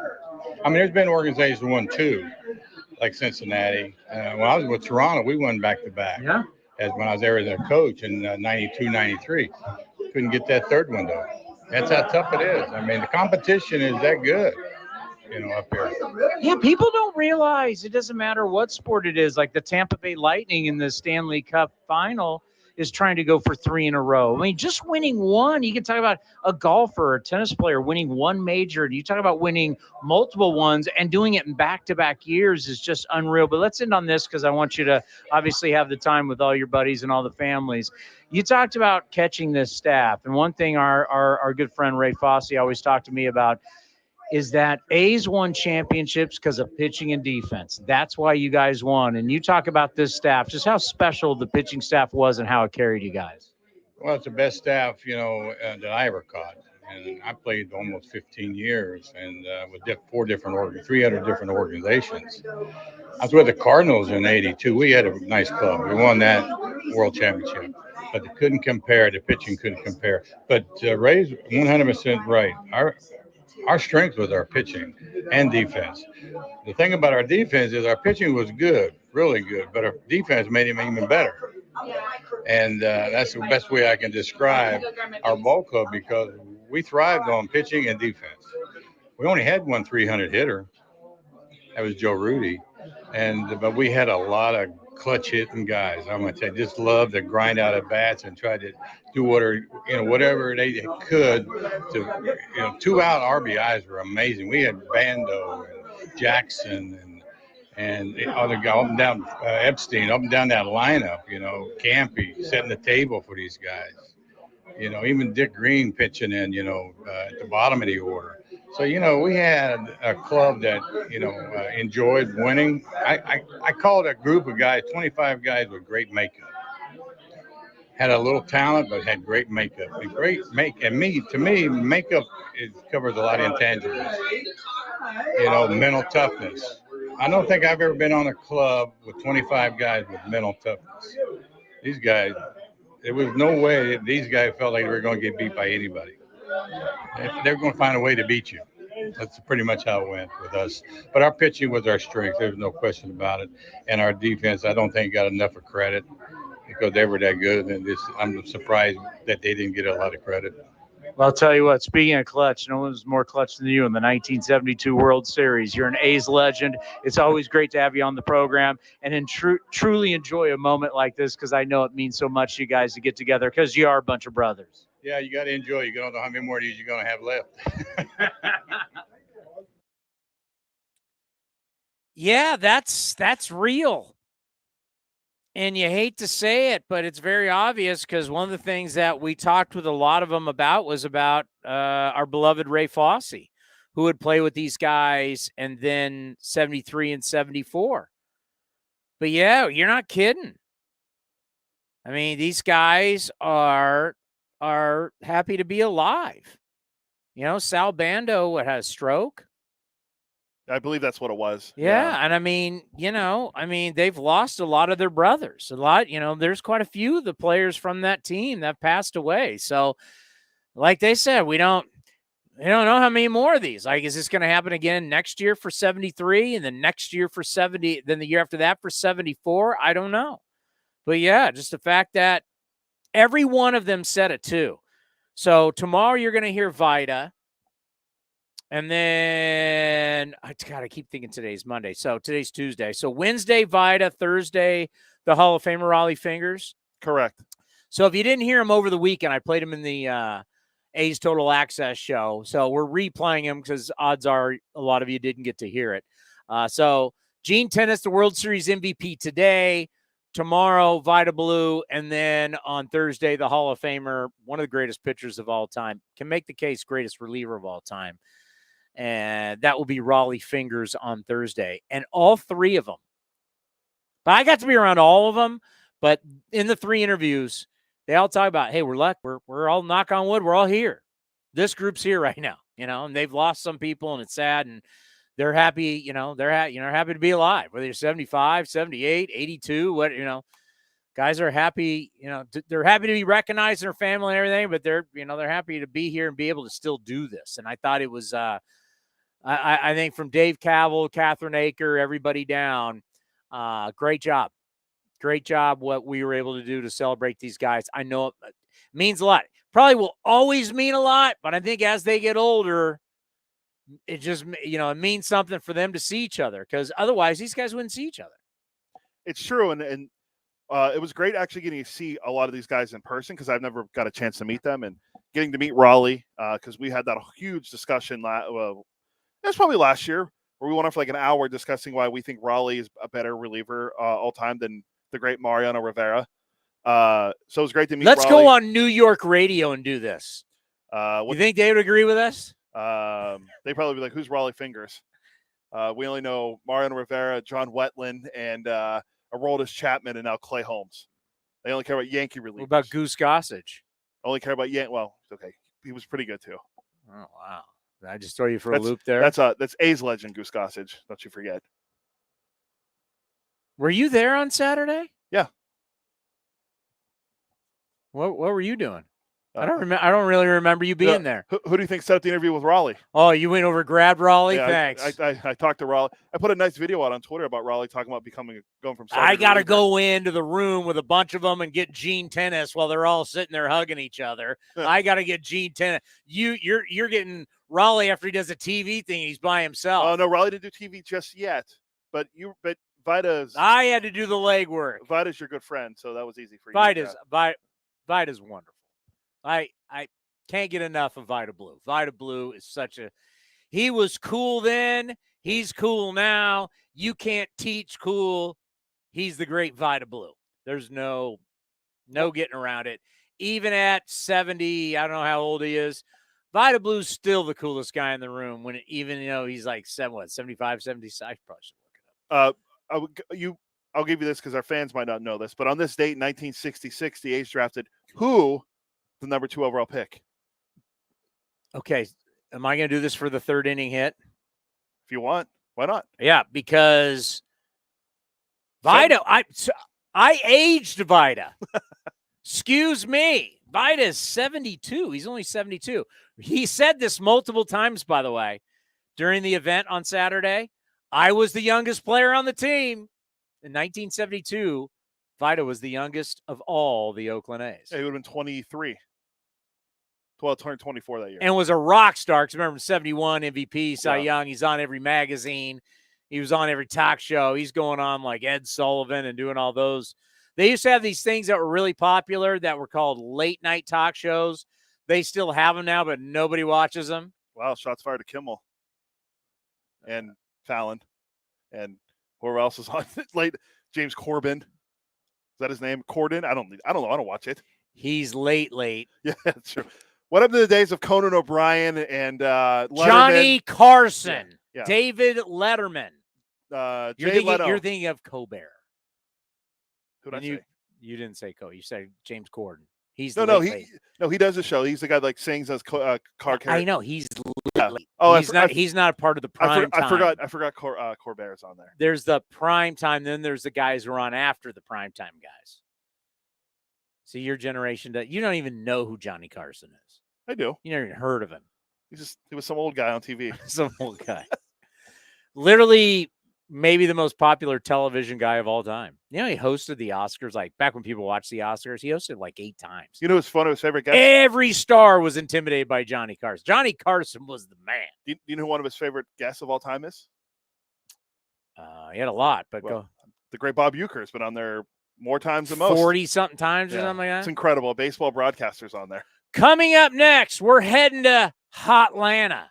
I mean, there's been organizations who won 2, like Cincinnati. When I was with Toronto, we won back-to-back.
Yeah.
As when I was there as a coach in 92, 93. Couldn't get that third one, though. That's how tough it is. I mean, the competition is that good, up here.
Yeah, people don't realize it doesn't matter what sport it is. Like the Tampa Bay Lightning in the Stanley Cup final is trying to go for 3 in a row. I mean, just winning one, you can talk about a golfer or a tennis player winning one major, and you talk about winning multiple ones and doing it in back-to-back years is just unreal. But let's end on this because I want you to obviously have the time with all your buddies and all the families. You talked about catching this staff, and one thing our good friend Ray Fosse always talked to me about is that A's won championships because of pitching and defense. That's why you guys won. And you talk about this staff, just how special the pitching staff was and how it carried you guys.
Well, it's the best staff, that I ever caught. And I played almost 15 years and with 3 other different organizations. I was with the Cardinals in 82. We had a nice club. We won that world championship. But it couldn't compare. The pitching couldn't compare. But Ray's 100% right. Our strength was our pitching and defense. The thing about our defense is our pitching was good, really good, but our defense made him even better. And that's the best way I can describe our ball club because we thrived on pitching and defense. We only had one 300 hitter. That was Joe Rudy. But we had a lot of clutch hitting guys. I'm going to tell you, just loved to grind out at bats and try to do whatever they could to, 2 out RBIs were amazing. We had Bando and Jackson and other guys up and down Epstein, up and down that lineup, Campy setting the table for these guys. Even Dick Green pitching in, at the bottom of the order. So, we had a club that, enjoyed winning. I called a group of guys, 25 guys with great makeup. Had a little talent, but had great makeup. To me, makeup covers a lot of intangibles. Mental toughness. I don't think I've ever been on a club with 25 guys with mental toughness. These guys, there was no way these guys felt like they were going to get beat by anybody. They're going to find a way to beat you. That's pretty much how it went with us. But our pitching was our strength. There's no question about it. And our defense, I don't think got enough of credit because they were that good. And I'm surprised that they didn't get a lot of credit.
Well, I'll tell you what, speaking of clutch, no one's more clutch than you in the 1972 World Series. You're an A's legend. It's always great to have you on the program and truly enjoy a moment like this because I know it means so much to you guys to get together because you are a bunch of brothers.
Yeah, you got to enjoy. You don't know how many more of these you're going to have left.
Yeah, that's real. And you hate to say it, but it's very obvious because one of the things that we talked with a lot of them about was about our beloved Ray Fosse, who would play with these guys and then 73 and 74. But yeah, you're not kidding. I mean, these guys are happy to be alive. You know, Sal Bando had a stroke.
I believe that's what it was.
Yeah. And I mean, they've lost a lot of their brothers. There's quite a few of the players from that team that passed away. So, like they said, we don't know how many more of these. Like, is this going to happen again next year for 73 and then next year for 70, then the year after that for 74? I don't know. But yeah, just the fact that every one of them said it too. So tomorrow you're going to hear Vida. And then, I keep thinking today's Monday. So today's Tuesday. So Wednesday, Vida. Thursday, the Hall of Famer, Raleigh Fingers.
Correct.
So if you didn't hear him over the weekend, I played him in the A's Total Access show. So we're replaying him because odds are a lot of you didn't get to hear it. So Gene Tenace, the World Series MVP today. Tomorrow, Vida Blue. And then on Thursday, the Hall of Famer, one of the greatest pitchers of all time. Can make the case greatest reliever of all time. And that will be Raleigh Fingers on Thursday. And all three of them. But I got to be around all of them. But in the three interviews, they all talk about, hey, we're all, knock on wood, we're all here. This group's here right now, and they've lost some people and it's sad. And they're happy, they're happy to be alive, whether you're 75, 78, 82, guys are happy, they're happy to be recognized in their family and everything, but they're happy to be here and be able to still do this. And I thought it was, I think from Dave Cavill, Catherine Aker, everybody down, great job. Great job what we were able to do to celebrate these guys. I know it means a lot. Probably will always mean a lot, but I think as they get older, it just, it means something for them to see each other because otherwise these guys wouldn't see each other.
It's true. And it was great actually getting to see a lot of these guys in person because I've never got a chance to meet them and getting to meet Raleigh because we had that huge discussion. That's probably last year where we went on for like an hour discussing why we think Raleigh is a better reliever all time than the great Mariano Rivera. So it was great to meet
Let's
Raleigh.
go on New York radio and do this. You think they would agree with us?
They'd probably be like, who's Raleigh Fingers? We only know Mariano Rivera, John Wetland, and Aroldis Chapman, and now Clay Holmes. They only care about Yankee relievers.
What about Goose Gossage?
Only care about Yankee. Well, okay. He was pretty good too.
Oh, wow. Did I just throw you for a loop there?
That's A's legend, Goose Gossage. Don't you forget.
Were you there on Saturday?
Yeah.
What were you doing? I don't really remember you being there.
Who do you think set up the interview with Raleigh?
Oh, you went over, grabbed Raleigh.
Yeah,
Thanks.
I talked to Raleigh. I put a nice video out on Twitter about Raleigh talking about going from.
I got to go into the room with a bunch of them and get Gene Tenace while they're all sitting there hugging each other. I got to get Gene Tenace. You're getting Raleigh after he does a TV thing. He's by himself.
Oh no, Raleigh didn't do TV just yet. But Vida's.
I had to do the legwork.
Vida's your good friend, so that was easy for you.
Vida's wonderful. I can't get enough of Vida Blue. Vida Blue is he was cool then. He's cool now. You can't teach cool. He's the great Vida Blue. There's no getting around it. Even at 70, I don't know how old he is. Vida Blue's still the coolest guy in the room even he's like 75, 76. I probably should look it up.
I'll give you this because our fans might not know this, but on this date in 1966, the A's drafted who? The number 2 overall pick.
Okay. Am I going to do this for the third inning hit?
If you want, why not?
Yeah, because Vida, I aged Vida. Excuse me. Vida is 72. He's only 72. He said this multiple times, by the way, during the event on Saturday. I was the youngest player on the team. In 1972, Vida was the youngest of all the Oakland A's.
Yeah, he would have been 23. Well, turned 24 that year.
And was a rock star. Because remember, 71 MVP, Cy
Yeah.
Young. He's on every magazine. He was on every talk show. He's going on like Ed Sullivan and doing all those. They used to have these things that were really popular that were called late night talk shows. They still have them now, but nobody watches them.
Wow, shots fired to Kimmel and Fallon and whoever else is on late. James Corbin. Is that his name? Corden? I don't know. I don't watch it.
He's late.
Yeah, that's true. What happened to the days of Conan O'Brien and Letterman?
Johnny Carson.
Yeah.
David Letterman. You're thinking of Colbert.
Who did I say?
You didn't say Colbert. You said James Corden. He's
he does the show. He's the guy that scings as car character.
I know he's late.
Oh,
he's not a part of the prime time.
I forgot Corbert's on there.
There's the prime time, then there's the guys who are on after the prime time guys. So your generation, you don't even know who Johnny Carson is.
I do.
You never even heard of him.
He was some old guy on TV.
Some old guy. Literally, maybe the most popular television guy of all time. You know, he hosted the Oscars, like back when people watched the Oscars, he hosted like 8 times.
You know what's fun? His favorite guest?
Every star was intimidated by Johnny Carson. Johnny Carson was the man.
Do you know who one of his favorite guests of all time is?
He had a lot, but go.
The great Bob Uecker has been on there more times than most.
40-something times or something like that?
It's incredible. Baseball broadcasters on there.
Coming up next, we're heading to Hotlanta.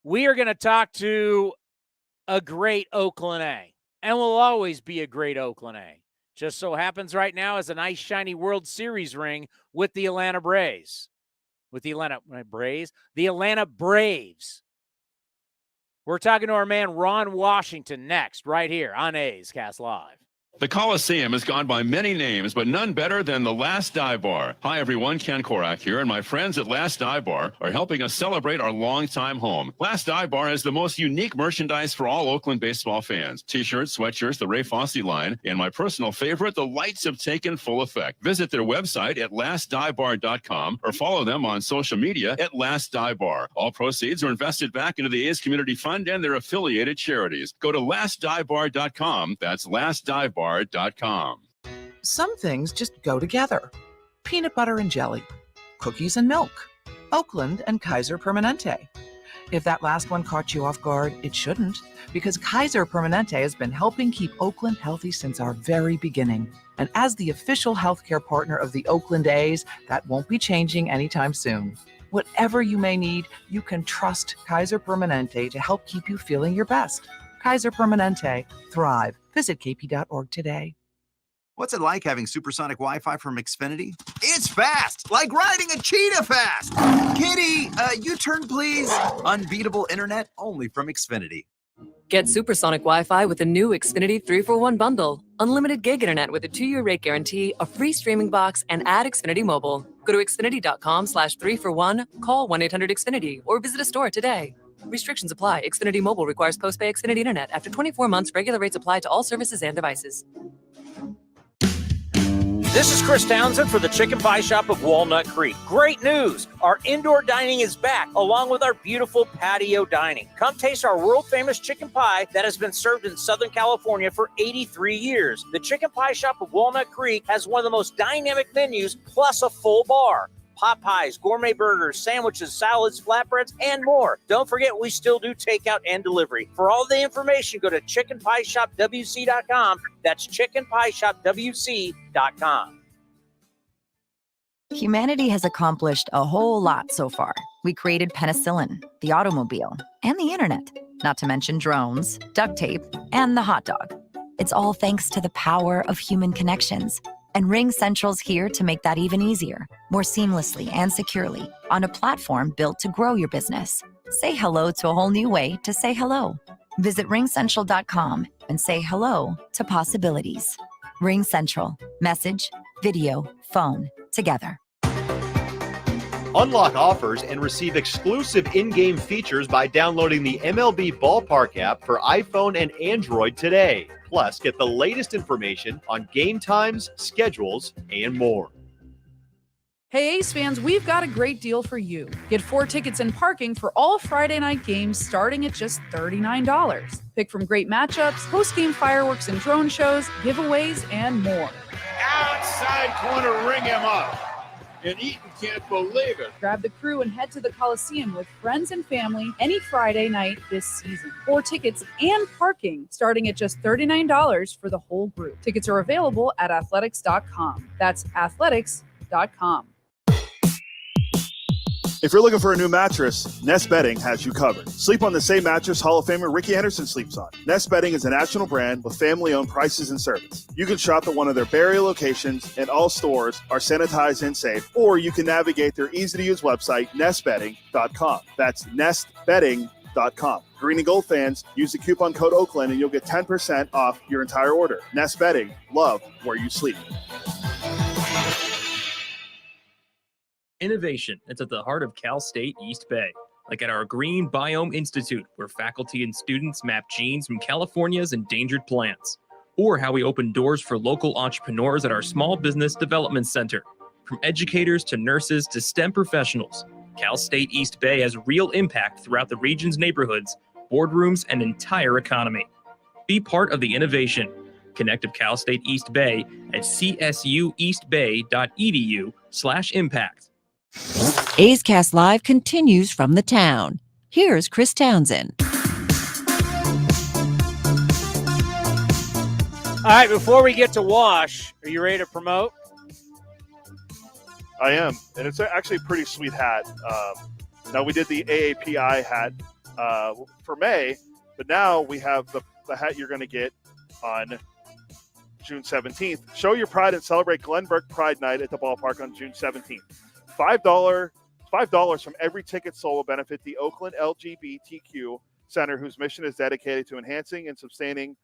We are going to talk to a great Oakland A, and will always be a great Oakland A. Just so happens right now is a nice shiny World Series ring with the Atlanta Braves. The Atlanta Braves. We're talking to our man Ron Washington next, right here on A's Cast Live.
The Coliseum has gone by many names, but none better than the Last Dive Bar. Hi, everyone. Ken Korak here, and my friends at Last Dive Bar are helping us celebrate our longtime home. Last Dive Bar has the most unique merchandise for all Oakland baseball fans. T-shirts, sweatshirts, the Ray Fosse line, and my personal favorite, the lights have taken full effect. Visit their website at lastdivebar.com or follow them on social media at Last Dive Bar. All proceeds are invested back into the A's Community Fund and their affiliated charities. Go to lastdivebar.com. That's lastdivebar.com.
Some things just go together. Peanut butter and jelly, cookies and milk, Oakland and Kaiser Permanente. If that last one caught you off guard, it shouldn't, because Kaiser Permanente has been helping keep Oakland healthy since our very beginning. And as the official healthcare partner of the Oakland A's, that won't be changing anytime soon. Whatever you may need, you can trust Kaiser Permanente to help keep you feeling your best. Kaiser Permanente. Thrive. Visit kp.org today.
What's it like having supersonic Wi-Fi from Xfinity? It's fast, like riding a cheetah fast. Kitty, U-turn please. Unbeatable internet only from Xfinity.
Get supersonic Wi-Fi with the new Xfinity 3-for-1 bundle. Unlimited gig internet with a 2-year rate guarantee, a free streaming box, and add Xfinity Mobile. Go to xfinity.com/3for1, call 1-800-XFINITY, or visit a store today. Restrictions apply. Xfinity Mobile requires post-pay Xfinity Internet. After 24 months, regular rates apply to all services and devices.
This is Chris Townsend for the Chicken Pie Shop of Walnut Creek. Great news! Our indoor dining is back, along with our beautiful patio dining. Come taste our world-famous chicken pie that has been served in Southern California for 83 years. The Chicken Pie Shop of Walnut Creek has one of the most dynamic menus, plus a full bar. Pot pies, gourmet burgers, sandwiches, salads, flatbreads, and more. Don't forget, we still do takeout and delivery. For all the information, go to chickenpieshopwc.com. That's chickenpieshopwc.com.
Humanity has accomplished a whole lot so far. We created penicillin, the automobile, and the internet, not to mention drones, duct tape, and the hot dog. It's all thanks to the power of human connections. And Ring Central's here to make that even easier, more seamlessly and securely, on a platform built to grow your business. Say hello to a whole new way to say hello. Visit ringcentral.com and say hello to possibilities. Ring Central. Message, video, phone, together.
Unlock offers and receive exclusive in-game features by downloading the MLB Ballpark app for iPhone and Android today. Plus, get the latest information on game times, schedules, and more.
Hey Ace fans, we've got a great deal for you. Get 4 tickets and parking for all Friday night games starting at just $39. Pick from great matchups, post-game fireworks and drone shows, giveaways, and more.
Outside corner, ring him up. And Eaton can't believe it.
Grab the crew and head to the Coliseum with friends and family any Friday night this season. 4 tickets and parking starting at just $39 for the whole group. Tickets are available at athletics.com. That's athletics.com.
If you're looking for a new mattress, Nest Bedding has you covered. Sleep on the same mattress Hall of Famer Ricky Henderson sleeps on. Nest Bedding is a national brand with family-owned prices and service. You can shop at one of their Barrie locations, and all stores are sanitized and safe, or you can navigate their easy-to-use website, nestbedding.com. That's nestbedding.com. Green and gold fans, use the coupon code Oakland, and you'll get 10% off your entire order. Nest Bedding, love where you sleep.
Innovation is at the heart of Cal State East Bay, like at our Green Biome Institute, where faculty and students map genes from California's endangered plants, or how we open doors for local entrepreneurs at our Small Business Development Center. From educators to nurses to STEM professionals, Cal State East Bay has real impact throughout the region's neighborhoods, boardrooms, and entire economy. Be part of the innovation. Connect with Cal State East Bay at csueastbay.edu/impact.
A's Cast Live continues from the town. Here's Chris Townsend.
All right, before we get to Wash, are you ready to promote?
I am, and it's actually a pretty sweet hat. Now, we did the AAPI hat for May, but now we have the hat you're going to get on June 17th. Show your pride and celebrate Glenn Burke Pride Night at the ballpark on June 17th. $5 from every ticket sold will benefit the Oakland LGBTQ Center, whose mission is dedicated to enhancing and sustaining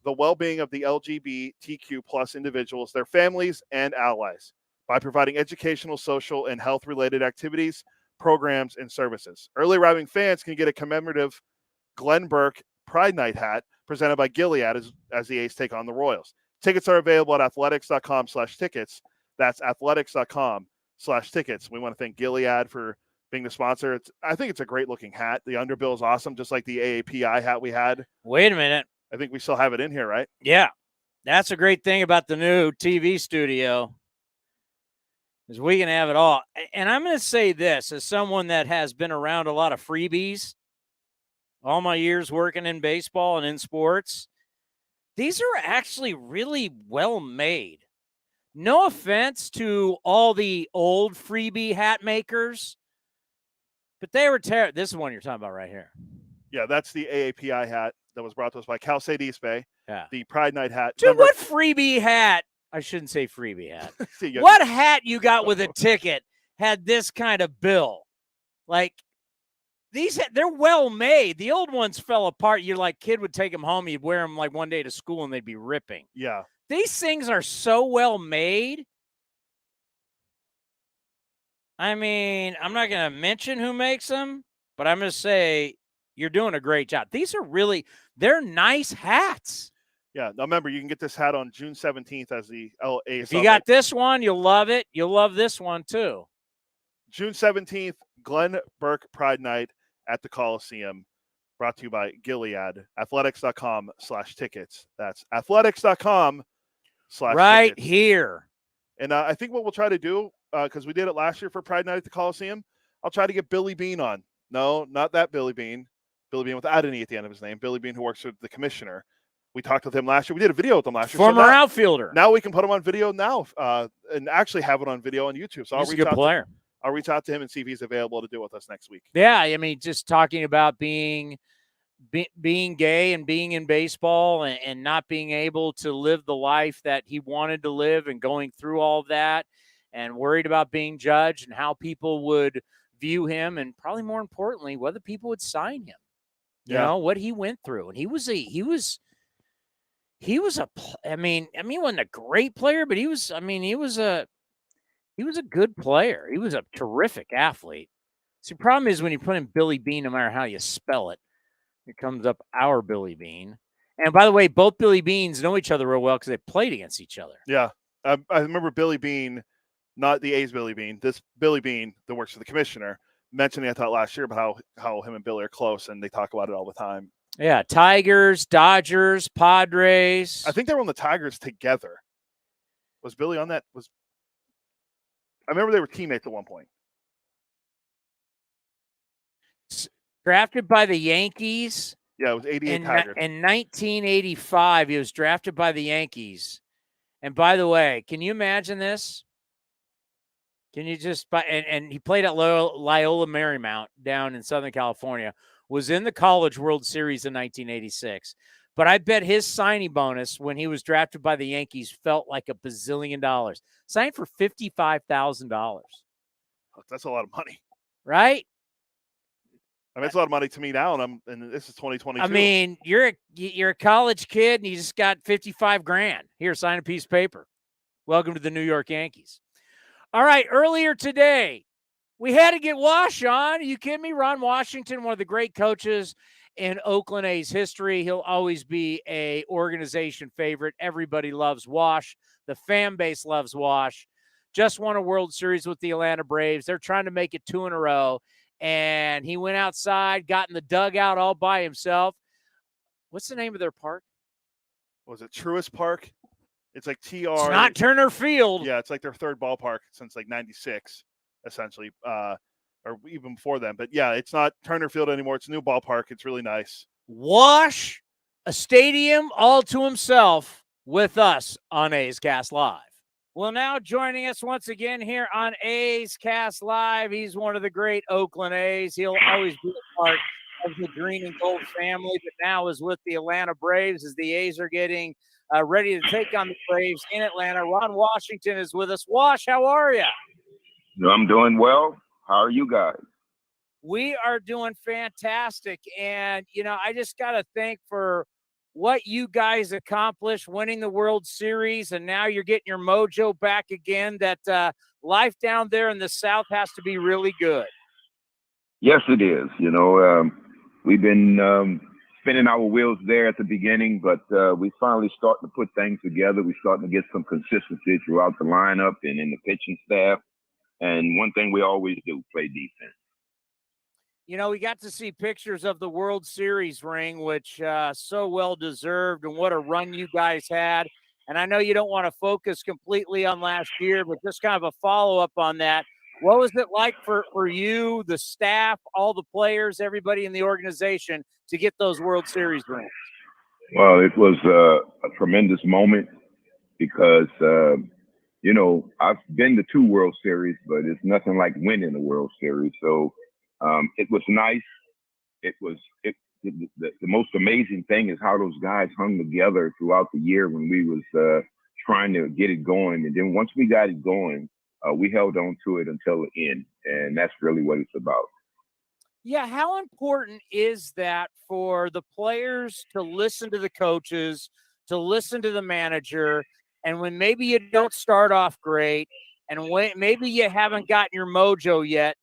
the well-being of the LGBTQ plus individuals, their families, and allies by providing educational, social, and health-related activities, programs, and services. Early arriving fans can get a commemorative Glenn Burke Pride Night hat presented by Gilead as the A's take on the Royals. Tickets are available at athletics.com/tickets. That's athletics.com/tickets. We want to thank Gilead for being the sponsor. I think it's a great looking hat. The underbill is awesome, just like the AAPI hat we had.
Wait a minute.
I think we still have it in here, right?
Yeah. That's a great thing about the new TV studio is we can have it all. And I'm going to say this as someone that has been around a lot of freebies all my years working in baseball and in sports. These are actually really well made. No offense to all the old freebie hat makers, but they were terrible. This is one you're talking about right here.
Yeah, that's the AAPI hat that was brought to us by Cal State East Bay.
Yeah.
The Pride Night hat.
Dude, what freebie hat? I shouldn't say freebie hat. What hat you got with a ticket had this kind of bill? Like, they're well made. The old ones fell apart. You're like, kid would take them home. You'd wear them like one day to school and they'd be ripping.
Yeah.
These things are so well made. I mean, I'm not going to mention who makes them, but I'm going to say you're doing a great job. These are they're nice hats.
Yeah. Now, remember, you can get this hat on June 17th as the LA.
If you got this one, you'll love it. You'll love this one, too.
June 17th, Glenn Burke Pride Night at the Coliseum, brought to you by Gilead. Athletics.com/tickets. That's athletics.com/tickets.
Right here.
And I think what we'll try to do, because we did it last year for Pride Night at the Coliseum, I'll try to get Billy Bean on. No, not that Billy Bean. Billy Bean without an E at the end of his name. Billy Bean, who works for the commissioner. We talked with him last year. We did a video with him last year.
Former outfielder.
Now we can put him on video now and actually have it on video on YouTube. So
He's a good player.
I'll reach out to him and see if he's available to do it with us next week.
Yeah, I mean, just talking about being gay and being in baseball and not being able to live the life that he wanted to live and going through all of that and worried about being judged and how people would view him and probably more importantly, whether people would sign him. You know, what he went through. And he wasn't a great player, but he was a good player. He was a terrific athlete. So the problem is when you put in Billy Bean, no matter how you spell it, it comes up our Billy Bean. And by the way, both Billy Beans know each other real well because they played against each other.
Yeah. I remember Billy Bean, not the A's Billy Bean, this Billy Bean that works for the commissioner, mentioning, I thought last year about how him and Billy are close and they talk about it all the time.
Yeah. Tigers, Dodgers, Padres.
I think they were on the Tigers together. Was Billy on that? I remember they were teammates at one point.
Drafted by the Yankees.
Yeah, it was 88 Tigers.
In 1985, he was drafted by the Yankees. And by the way, can you imagine this? Can you just and he played at Loyola Marymount down in Southern California, was in the College World Series in 1986. But I bet his signing bonus when he was drafted by the Yankees felt like $1 bazillion. Signed for $55,000.
That's a lot of money.
Right?
I mean, it's a lot of money to me now, and this is 2022.
I mean, you're a college kid and you just got $55,000. Here, sign a piece of paper. Welcome to the New York Yankees. All right, earlier today, we had to get Wash on. Are you kidding me? Ron Washington, one of the great coaches in Oakland A's history. He'll always be a organization favorite. Everybody loves Wash. The fan base loves Wash. Just won a World Series with the Atlanta Braves. They're trying to make it 2 in a row. And he went outside, got in the dugout all by himself. What's the name of their park?
Was it Truist Park? It's like TR.
It's not Turner Field.
Yeah, it's like their third ballpark since like 96, essentially, or even before then. But yeah, it's not Turner Field anymore. It's a new ballpark. It's really nice.
Wash, a stadium all to himself with us on A's Cast Live. Well, now joining us once again here on A's Cast Live, he's one of the great Oakland A's. He'll always be a part of the green and gold family, but now is with the Atlanta Braves as the A's are getting ready to take on the Braves in Atlanta. Ron Washington is with us. Wash, how are you?
I'm doing well. How are you guys?
We are doing fantastic. And, I just got to thank for what you guys accomplished, winning the World Series, and now you're getting your mojo back again. That life down there in the South has to be really good.
Yes, it is. We've been spinning our wheels there at the beginning, but we finally starting to put things together. We're starting to get some consistency throughout the lineup and in the pitching staff. And one thing we always do, play defense.
We got to see pictures of the World Series ring, which so well deserved, and what a run you guys had. And I know you don't want to focus completely on last year, but just kind of a follow-up on that. What was it like for you, the staff, all the players, everybody in the organization to get those World Series rings?
Well, it was a tremendous moment because, I've been to 2 World Series, but it's nothing like winning a World Series. So it was nice. The most amazing thing is how those guys hung together throughout the year when we was trying to get it going. And then once we got it going, we held on to it until the end. And that's really what it's about.
Yeah, how important is that for the players to listen to the coaches, to listen to the manager, and when maybe you don't start off great, and when maybe you haven't gotten your mojo yet,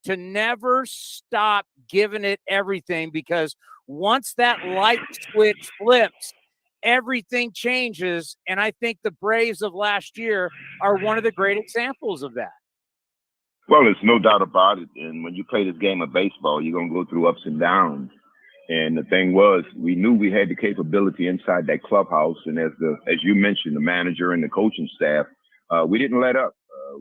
to never stop giving it everything, because once that light switch flips, everything changes, and I think the Braves of last year are one of the great examples of that.
Well, there's no doubt about it. And when you play this game of baseball, you're going to go through ups and downs. And the thing was, we knew we had the capability inside that clubhouse. And as you mentioned, the manager and the coaching staff, we didn't let up.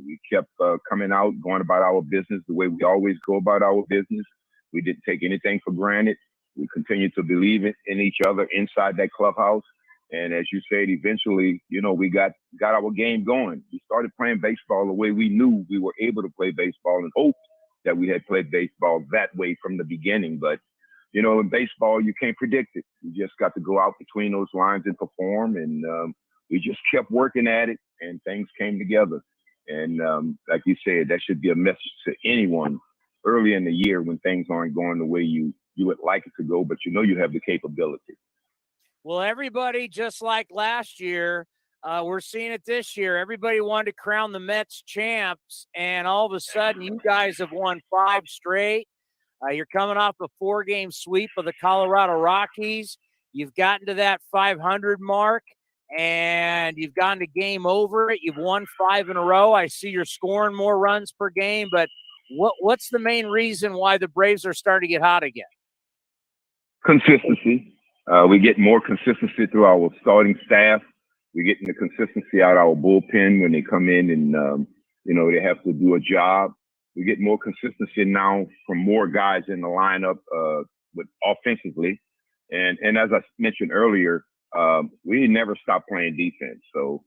We kept coming out, going about our business the way we always go about our business. We didn't take anything for granted. We continued to believe in each other inside that clubhouse. And as you said, eventually, we got our game going. We started playing baseball the way we knew we were able to play baseball, and hoped that we had played baseball that way from the beginning. But, in baseball, you can't predict it. You just got to go out between those lines and perform. And we just kept working at it, and things came together. And like you said, that should be a message to anyone early in the year when things aren't going the way you would like it to go, but you have the capability.
Well, everybody, just like last year, we're seeing it this year. Everybody wanted to crown the Mets champs, and all of a sudden you guys have won 5 straight. You're coming off a 4-game sweep of the Colorado Rockies. You've gotten to that 500 mark, and you've gotten to game over it. You've won 5 in a row. I see you're scoring more runs per game, but what's the main reason why the Braves are starting to get hot again?
Consistency. We get more consistency through our starting staff. We're getting the consistency out of our bullpen when they come in and They have to do a job. We get more consistency now from more guys in the lineup with offensively. And as I mentioned earlier, we never stop playing defense. So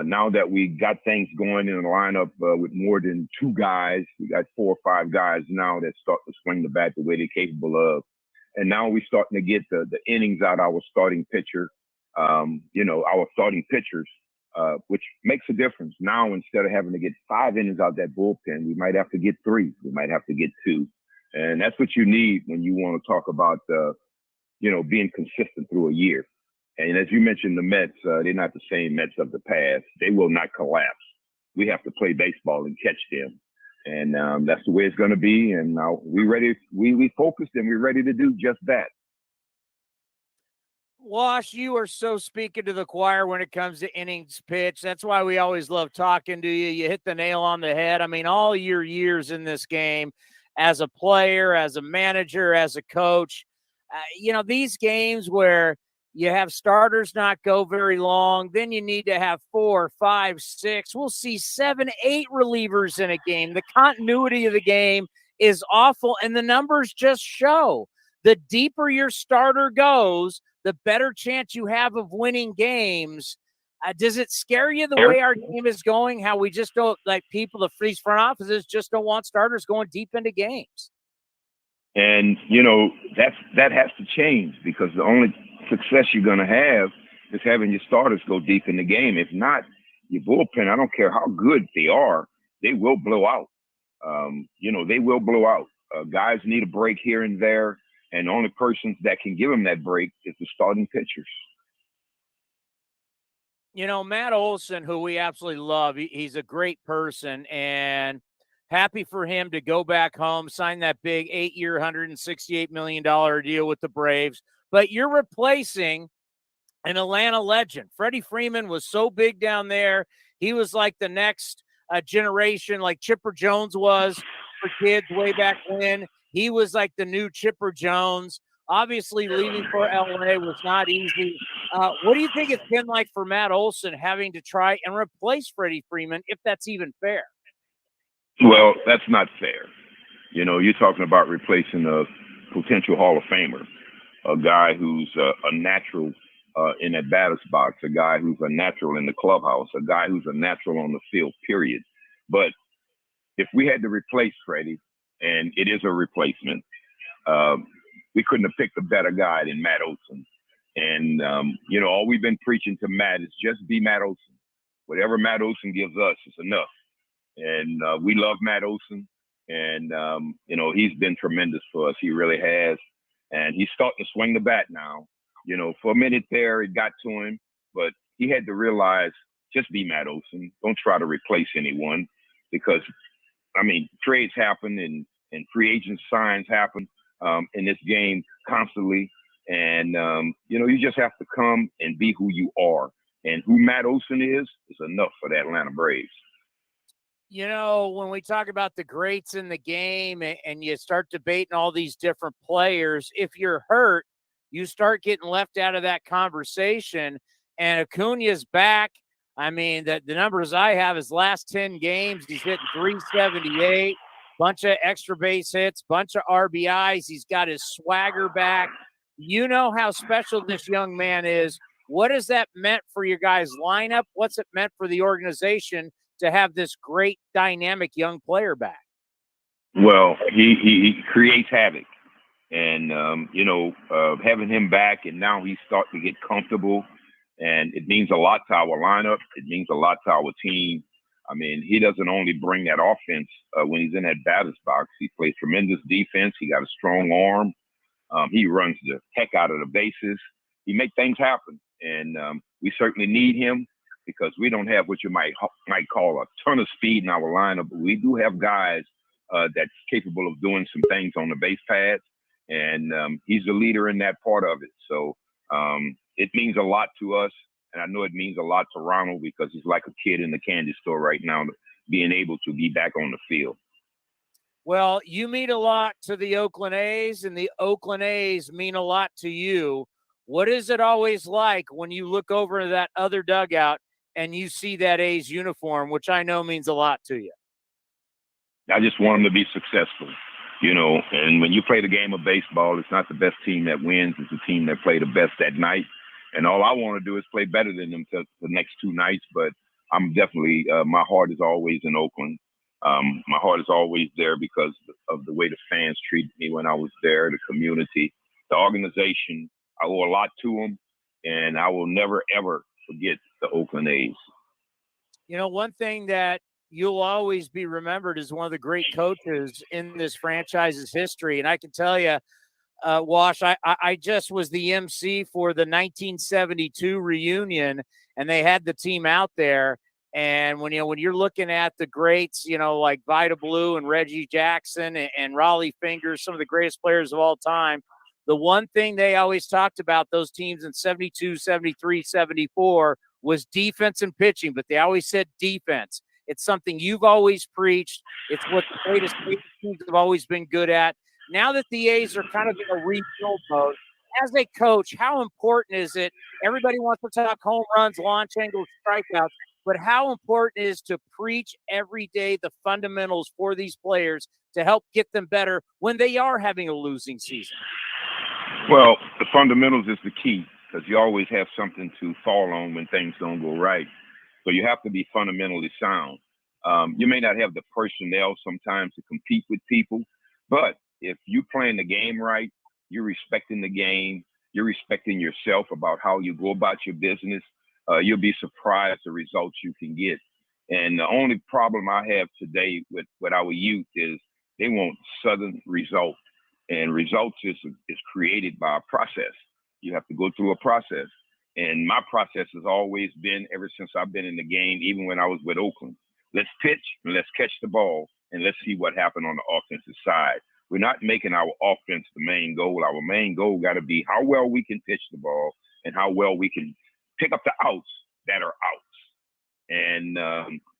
now that we got things going in the lineup with more than two guys, we got 4 or 5 guys now that start to swing the bat the way they're capable of. And now we're starting to get the innings out of our starting pitcher, our starting pitchers, which makes a difference. Now, instead of having to get 5 innings out that bullpen, we might have to get 3. We might have to get 2. And that's what you need when you want to talk about, being consistent through a year. And as you mentioned, the Mets, they're not the same Mets of the past. They will not collapse. We have to play baseball and catch them. And that's the way it's going to be. And now we're ready. We focused and we're ready to do just that.
Wash, you are so speaking to the choir when it comes to innings pitch. That's why we always love talking to you. You hit the nail on the head. I mean, all your years in this game as a player, as a manager, as a coach, these games where you have starters not go very long, then you need to have 4, 5, 6. We'll see 7, 8 relievers in a game. The continuity of the game is awful, and the numbers just show the deeper your starter goes, the better chance you have of winning games. Does it scare you the way our game is going, how we just don't, like people, the Freeze front offices just don't want starters going deep into games?
And, that has to change, because the only success you're going to have is having your starters go deep in the game. If not, your bullpen, I don't care how good they are, they will blow out. They will blow out. Guys need a break here and there, and the only person that can give them that break is the starting pitchers.
Matt Olson, who we absolutely love, he's a great person, and happy for him to go back home, sign that big 8-year, $168 million deal with the Braves. But you're replacing an Atlanta legend. Freddie Freeman was so big down there. He was like the next generation, like Chipper Jones was for kids way back when. He was like the new Chipper Jones. Obviously, leaving for LA was not easy. What do you think it's been like for Matt Olson having to try and replace Freddie Freeman, if that's even fair?
Well, that's not fair. You're talking about replacing a potential Hall of Famer, a guy who's a natural in that batter's box, a guy who's a natural in the clubhouse, a guy who's a natural on the field, period. But if we had to replace Freddie, and it is a replacement, we couldn't have picked a better guy than Matt Olson. And, all we've been preaching to Matt is just be Matt Olson. Whatever Matt Olson gives us is enough. And we love Matt Olson. And, he's been tremendous for us. He really has. And he's starting to swing the bat now. For a minute there, it got to him. But he had to realize, just be Matt Olson. Don't try to replace anyone. Because, trades happen and free agent signs happen in this game constantly. And, you just have to come and be who you are. And who Matt Olson is enough for the Atlanta Braves.
When we talk about the greats in the game and you start debating all these different players, if you're hurt, you start getting left out of that conversation. And Acuna's back. The numbers I have, his last 10 games, he's hitting 378, bunch of extra base hits, bunch of RBIs. He's got his swagger back. You know how special this young man is. What has that meant for your guys' lineup? What's it meant for the organization to have this great, dynamic young player back?
Well, he creates havoc. And, having him back, and now he's starting to get comfortable, and it means a lot to our lineup. It means a lot to our team. He doesn't only bring that offense when he's in that batter's box. He plays tremendous defense. He got a strong arm. He runs the heck out of the bases. He makes things happen. And we certainly need him, because we don't have what you might call a ton of speed in our lineup, but we do have guys that's capable of doing some things on the base paths, and he's the leader in that part of it. So it means a lot to us, and I know it means a lot to Ronald, because he's like a kid in the candy store right now, being able to be back on the field.
Well, you mean a lot to the Oakland A's, and the Oakland A's mean a lot to you. What is it always like when you look over that other dugout and you see that A's uniform, which I know means a lot to you?
I just want them to be successful, and when you play the game of baseball, it's not the best team that wins. It's the team that play the best that night. And all I want to do is play better than them the next two nights. But I'm definitely, my heart is always in Oakland. My heart is always there because of the way the fans treated me when I was there, the community, the organization. I owe a lot to them, and I will never, ever forget the Oakland A's.
One thing that you'll always be remembered as one of the great coaches in this franchise's history. And I can tell you, Wash, I just was the MC for the 1972 reunion, and they had the team out there. And when you're looking at the greats, like Vida Blue and Reggie Jackson and Raleigh Fingers, some of the greatest players of all time, the one thing they always talked about, those teams in 72, 73, 74, was defense and pitching, but they always said defense. It's something you've always preached. It's what the greatest teams have always been good at. Now that the A's are kind of in a rebuild mode, as a coach, how important is it? Everybody wants to talk home runs, launch angles, strikeouts, but how important is to preach every day the fundamentals for these players to help get them better when they are having a losing season?
Well, the fundamentals is the key because you always have something to fall on when things don't go right. So you have to be fundamentally sound. You may not have the personnel sometimes to compete with people, but if you're playing the game right, you're respecting the game, you're respecting yourself about how you go about your business, you'll be surprised the results you can get. And the only problem I have today with our youth is they want sudden results. And results is created by a process. You have to go through a process. And my process has always been, ever since I've been in the game, even when I was with Oakland, let's pitch and let's catch the ball and let's see what happened on the offensive side. We're not making our offense the main goal. Our main goal got to be how well we can pitch the ball and how well we can pick up the outs that are outs. And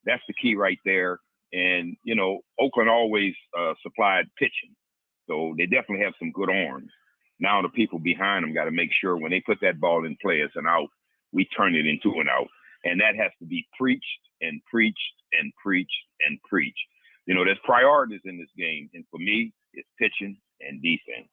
that's the key right there. And, Oakland always supplied pitching. So they definitely have some good arms. Now the people behind them got to make sure when they put that ball in play as an out, we turn it into an out. And that has to be preached and preached and preached and preached. There's priorities in this game. And for me, it's pitching and defense.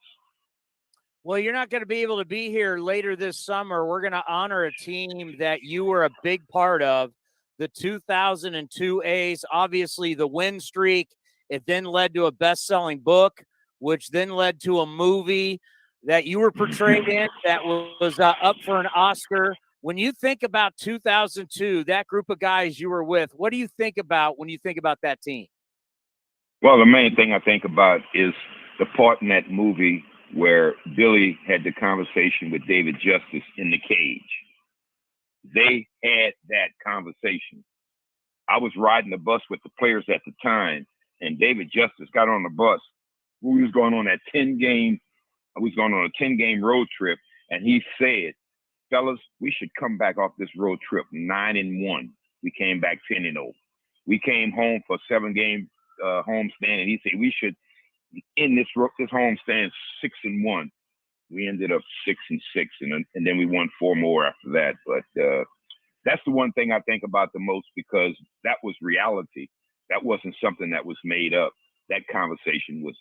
Well, you're not going to be able to be here later this summer. We're going to honor a team that you were a big part of, the 2002 A's. Obviously, the win streak. It then led to a best-selling book, which then led to a movie that you were portrayed in that was up for an Oscar. When you think about 2002, that group of guys you were with, what do you think about when you think about that team?
Well, the main thing I think about is the part in that movie where Billy had the conversation with David Justice in the cage. They had that conversation. I was riding the bus with the players at the time, and David Justice got on the bus. We was going on that 10-game road trip, and he said, fellas, we should come back off this road trip 9-1. We came back 10-0. We came home for a 7-game homestand, and he said we should end this homestand 6-1. We ended up 6-6, and then we won 4 more after that. But that's the one thing I think about the most because that was reality. That wasn't something that was made up. That conversation was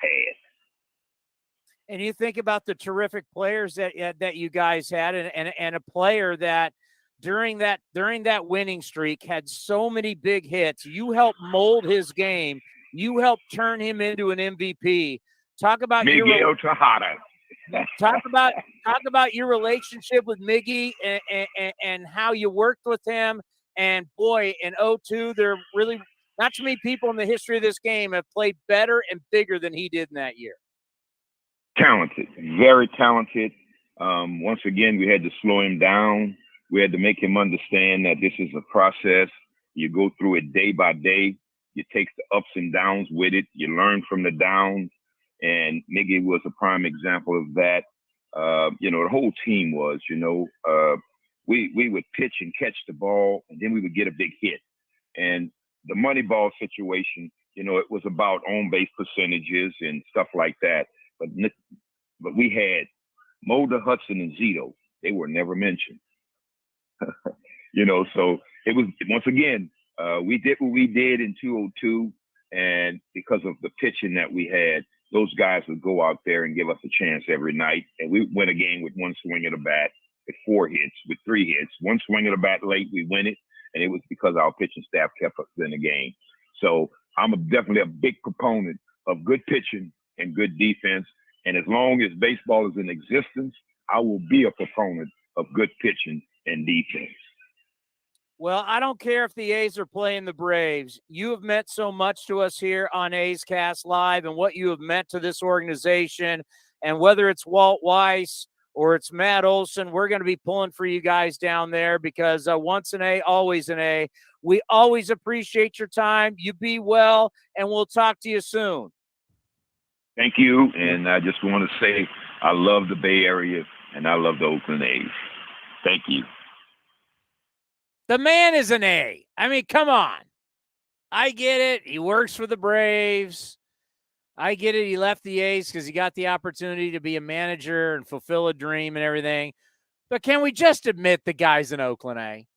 had.
And you think about the terrific players that you guys had, and a player that during that winning streak had so many big hits. You helped mold his game. You helped turn him into an MVP. Talk about
Miguel Tejada.
Talk about your relationship with Miggy and how you worked with him. And boy, in 2002, there are really not too many people in the history of this game have played better and bigger than he did in that year.
Talented, very talented. Once again, we had to slow him down. We had to make him understand that this is a process. You go through it day by day. You take the ups and downs with it. You learn from the downs. And Miggy was a prime example of that. The whole team was, we would pitch and catch the ball, and then we would get a big hit. And the money ball situation, it was about on-base percentages and stuff like that. But we had Mulder, Hudson, and Zito. They were never mentioned. So it was, once again, we did what we did in 202, and because of the pitching that we had, those guys would go out there and give us a chance every night, and we win a game with one swing of the bat, with 4 hits, with 3 hits. One swing of the bat late, we win it, and it was because our pitching staff kept us in the game. So I'm definitely a big proponent of good pitching and good defense, and as long as baseball is in existence, I will be a proponent of good pitching and defense.
Well, I don't care if the A's are playing the Braves. You have meant so much to us here on A's Cast Live, and what you have meant to this organization. And whether it's Walt Weiss or it's Matt Olson, we're going to be pulling for you guys down there because once an A, always an A. We always appreciate your time. You be well, and we'll talk to you soon.
Thank you. And I just want to say I love the Bay Area, and I love the Oakland A's. Thank you.
The man is an A. I mean, come on. I get it. He works for the Braves. I get it. He left the A's because he got the opportunity to be a manager and fulfill a dream and everything. But can we just admit the guy's an Oakland A?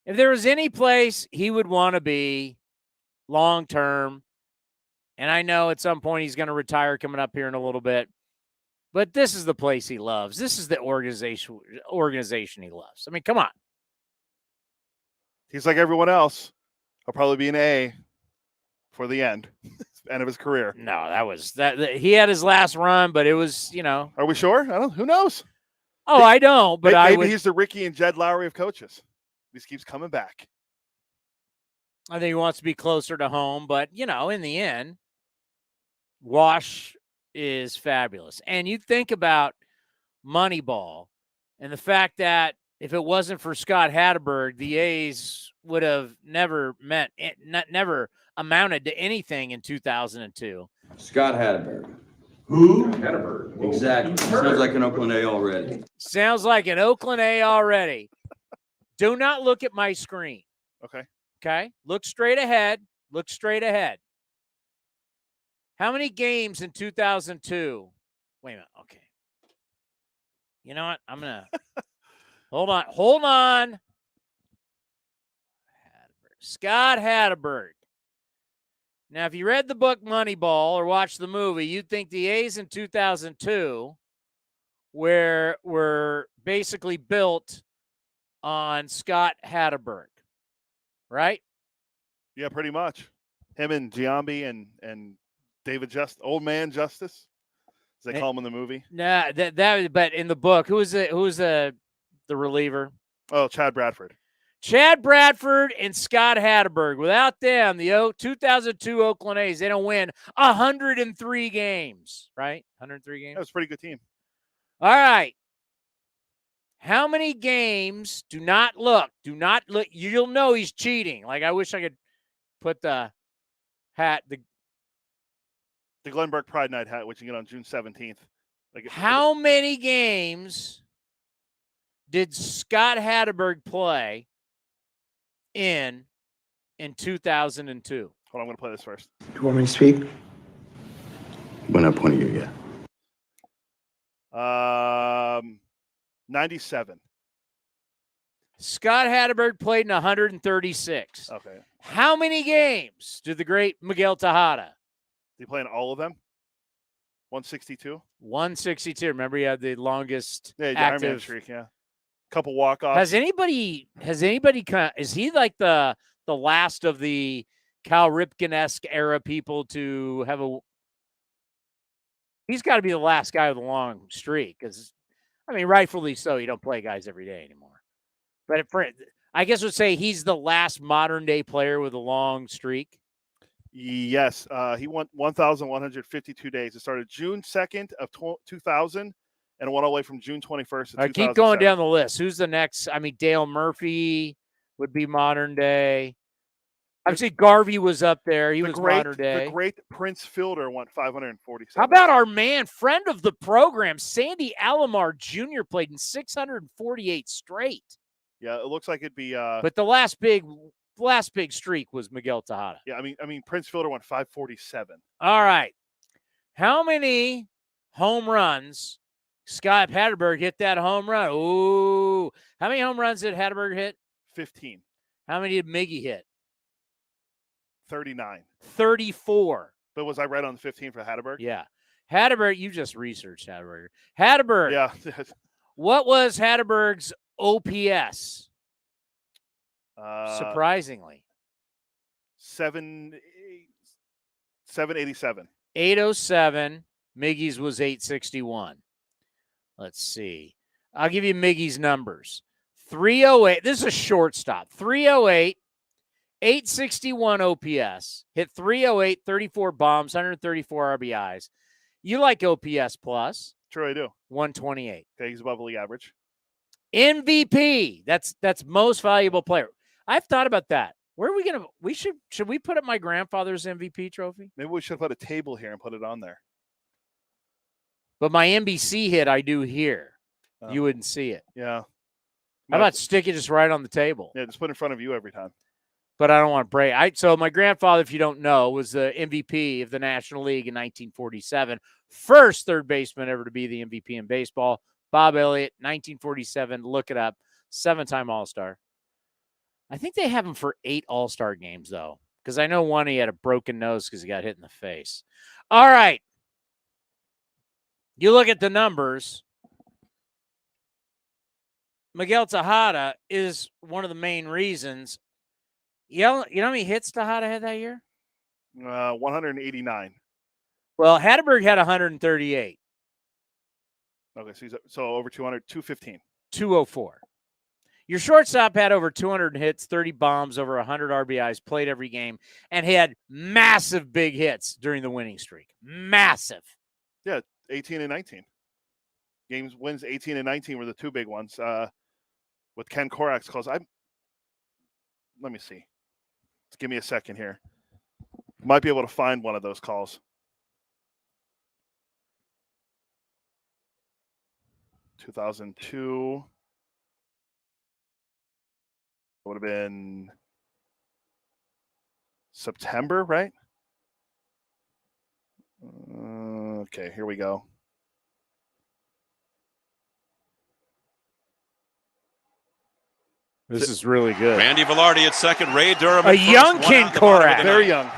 If there was any place he would want to be long-term, and I know at some point he's going to retire coming up here in a little bit, but this is the place he loves. This is the organization he loves. I mean, come on.
He's like everyone else. He'll probably be an A for the end of his career.
No, that he had his last run, but it was,
Are we sure? I don't. Who knows?
Oh, I don't. But
maybe he's the Ricky and Jed Lowry of coaches. He just keeps coming back.
I think he wants to be closer to home, but in the end, Wash is fabulous. And you think about Moneyball and the fact that if it wasn't for Scott Hatteberg, the A's would have never amounted to anything in 2002.
Scott Hatteberg. Who? Hatteberg. Exactly. Sounds like an Oakland A already.
Sounds like an Oakland A already. Do not look at my screen.
Okay.
Okay? Look straight ahead. Look straight ahead. How many games in 2002? Wait a minute. Okay. You know what? I'm going to... Hold on. Scott Hatteberg. Now, if you read the book Moneyball or watched the movie, you'd think the A's in 2002 were basically built on Scott Hatteberg, right?
Yeah, pretty much. Him and Giambi and David Old Man Justice, as they call him in the movie.
Nah, but in the book, who was the reliever?
Oh, Chad Bradford.
Chad Bradford and Scott Hatteberg. Without them, the 2002 Oakland A's, they don't win 103 games, right? 103 games?
That was a pretty good team.
All right. How many games? Do not look. You'll know he's cheating. Like, I wish I could put the hat, the
Glenberg Pride Night hat, which you get on June 17th.
How many games did Scott Hatteberg play in 2002?
Hold on, I'm going to play this first.
You want me to speak? When I point at you, yeah.
97.
Scott Hatteberg played in 136.
Okay.
How many games did the great Miguel Tejada?
Did he play in all of them? 162?
162. Remember, he had the longest
active streak, yeah. Couple walk-offs.
Has anybody is he like the last of the Cal Ripken-esque era people to have he's got to be the last guy with a long streak, because rightfully so, you don't play guys every day anymore. But I guess we'd say he's the last modern day player with a long streak.
Yes, he won 1,152 days. It started June 2nd of 2000 and went all the way from June 21st to 2007.
Keep going down the list. Who's the next? Dale Murphy would be modern day. Obviously, Garvey was up there. He was modern day.
The great Prince Fielder won 547.
How about our man, friend of the program, Sandy Alomar Jr. played in 648 straight.
Yeah, it looks like it'd be.
But the last big streak was Miguel Tejada.
Yeah, I mean, Prince Fielder won 547.
All right. How many home runs Scott Hatterberg hit that home run. Ooh. How many home runs did Hatterberg hit?
15.
How many did Miggy hit?
39.
34.
But was I right on the 15 for Hatterberg?
Yeah. Hatterberg, you just researched Hatterberg. Hatterberg.
Yeah.
What was Hatterberg's OPS? Surprisingly.
787.
807. Miggy's was 861. Let's see. I'll give you Miggy's numbers. 308. This is a shortstop. 308, 861 OPS. Hit 308, 34 bombs, 134 RBIs. You like OPS plus?
Sure, I do.
128.
Okay, he's above league average.
MVP. That's most valuable player. I've thought about that. Where are we gonna? Should we put up my grandfather's MVP trophy?
Maybe we should put a table here and put it on there.
But my NBC hit, I do here.
Oh.
You wouldn't see it.
Yeah.
How about stick it just right on the table?
Yeah, just put it in front of you every time.
But I don't want to break. So my grandfather, if you don't know, was the MVP of the National League in 1947. First third baseman ever to be the MVP in baseball. Bob Elliott, 1947. Look it up. 7-time All-Star. I think they have him for 8 All-Star games, though, because I know one he had a broken nose because he got hit in the face. All right. You look at the numbers. Miguel Tejada is one of the main reasons. You know how many hits Tejada had that year?
189.
Well, Hatterberg had 138.
Okay, so over 200, 215.
204. Your shortstop had over 200 hits, 30 bombs, over 100 RBIs, played every game, and he had massive big hits during the winning streak. Massive.
Yeah, 18 and 19. Wins 18 and 19 were the two big ones. With Ken Korak's calls. Let me see. Give me a second here. Might be able to find one of those calls. 2002. It would have been September, right? Okay, here we go.
This is really good.
Randy Velarde at second. Ray Durham
a
at first,
young
one
Ken
out in the bottom of
Korak.
the
Very
ninth.
young.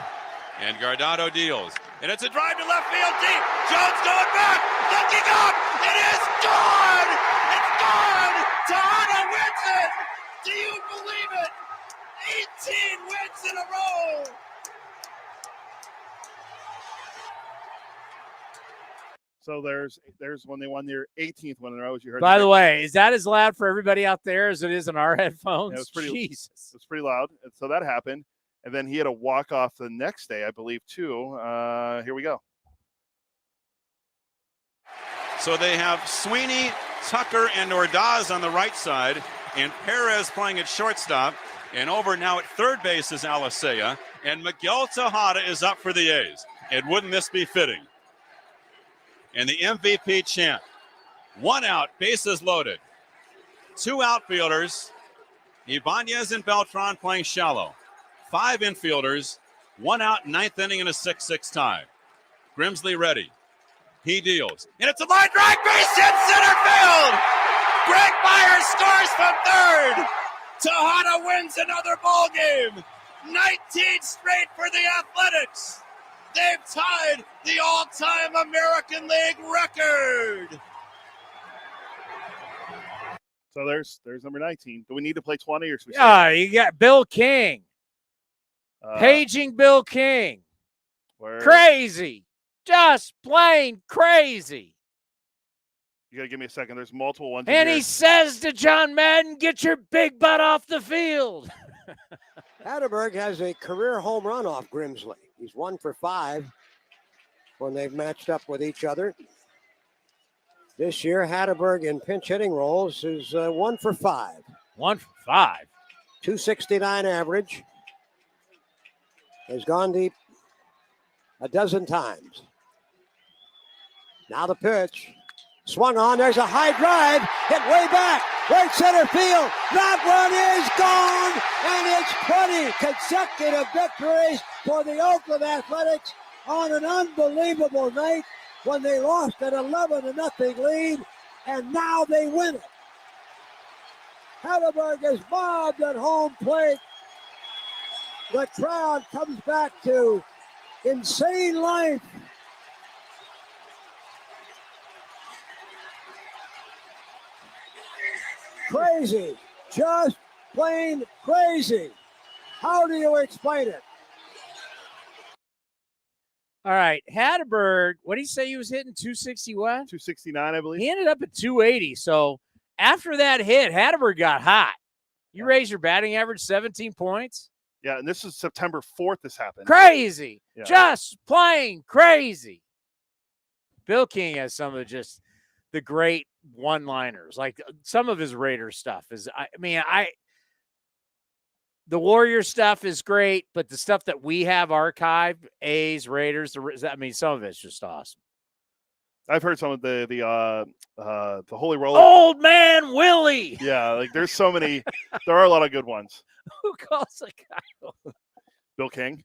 And Guardado deals. And it's a drive to left field deep. Jones going back. Looking up. It is gone. It's gone. Tejada wins it. Do you believe it? 18 wins in a row.
So there's when they won their 18th one in a row, as you heard.
By the way, is that as loud for everybody out there as it is in our headphones?
Yeah, it was pretty.
Jesus.
It was pretty loud. And so that happened, and then he had a walk off the next day, I believe, too. Here we go.
So they have Sweeney, Tucker, and Ordaz on the right side, and Perez playing at shortstop. And over now at third base is Alicea, and Miguel Tejada is up for the A's. And wouldn't this be fitting? And the MVP chant. 1 out, bases loaded. 2 outfielders, Ibanez and Beltran playing shallow. 5 infielders, 1 out, 9th inning, and a 6-6 tie. Grimsley ready. He deals. And it's a line drive, base hit, center field! Greg Myers scores from third! Tejada wins another ball game. 19 straight for the Athletics. They've tied the all-time American League record.
So there's number 19. Do we need to play 20 or?
You got Bill King. Paging Bill King. Crazy. Just plain crazy.
You got to give me a second. There's multiple ones.
And he says to John Madden, get your big butt off the field.
Hatterberg has a career home run off Grimsley. He's 1 for 5 when they've matched up with each other. This year, Hatterberg in pinch hitting roles is 1 for 5.
1 for 5.
269 average. Has gone deep a dozen times. Now the pitch. Swung on. There's a high drive. Hit way back. Right center field. That one is gone. And it's 20 consecutive victories for the Oakland Athletics on an unbelievable night when they lost an 11-0 lead and now they win it. Hatterberg is mobbed at home plate. The crowd comes back to insane life. Crazy, just plain crazy. How do you explain it?
All right, Hatterberg, what did he say he was hitting? 260 what?
269, I believe.
He ended up at 280. So after that hit, Hatterberg got hot. You raised your batting average 17 points?
Yeah, and this is September 4th this happened.
Crazy.
Yeah.
Just plain crazy. Bill King has some of just the great one-liners. Like some of his Raiders stuff is, the Warrior stuff is great, but the stuff that we have archived, A's, Raiders, some of it's just awesome.
I've heard some of the Holy Roller.
Old Man Willie.
Yeah, like there's so many. There are a lot of good ones.
Who calls a guy?
Bill King.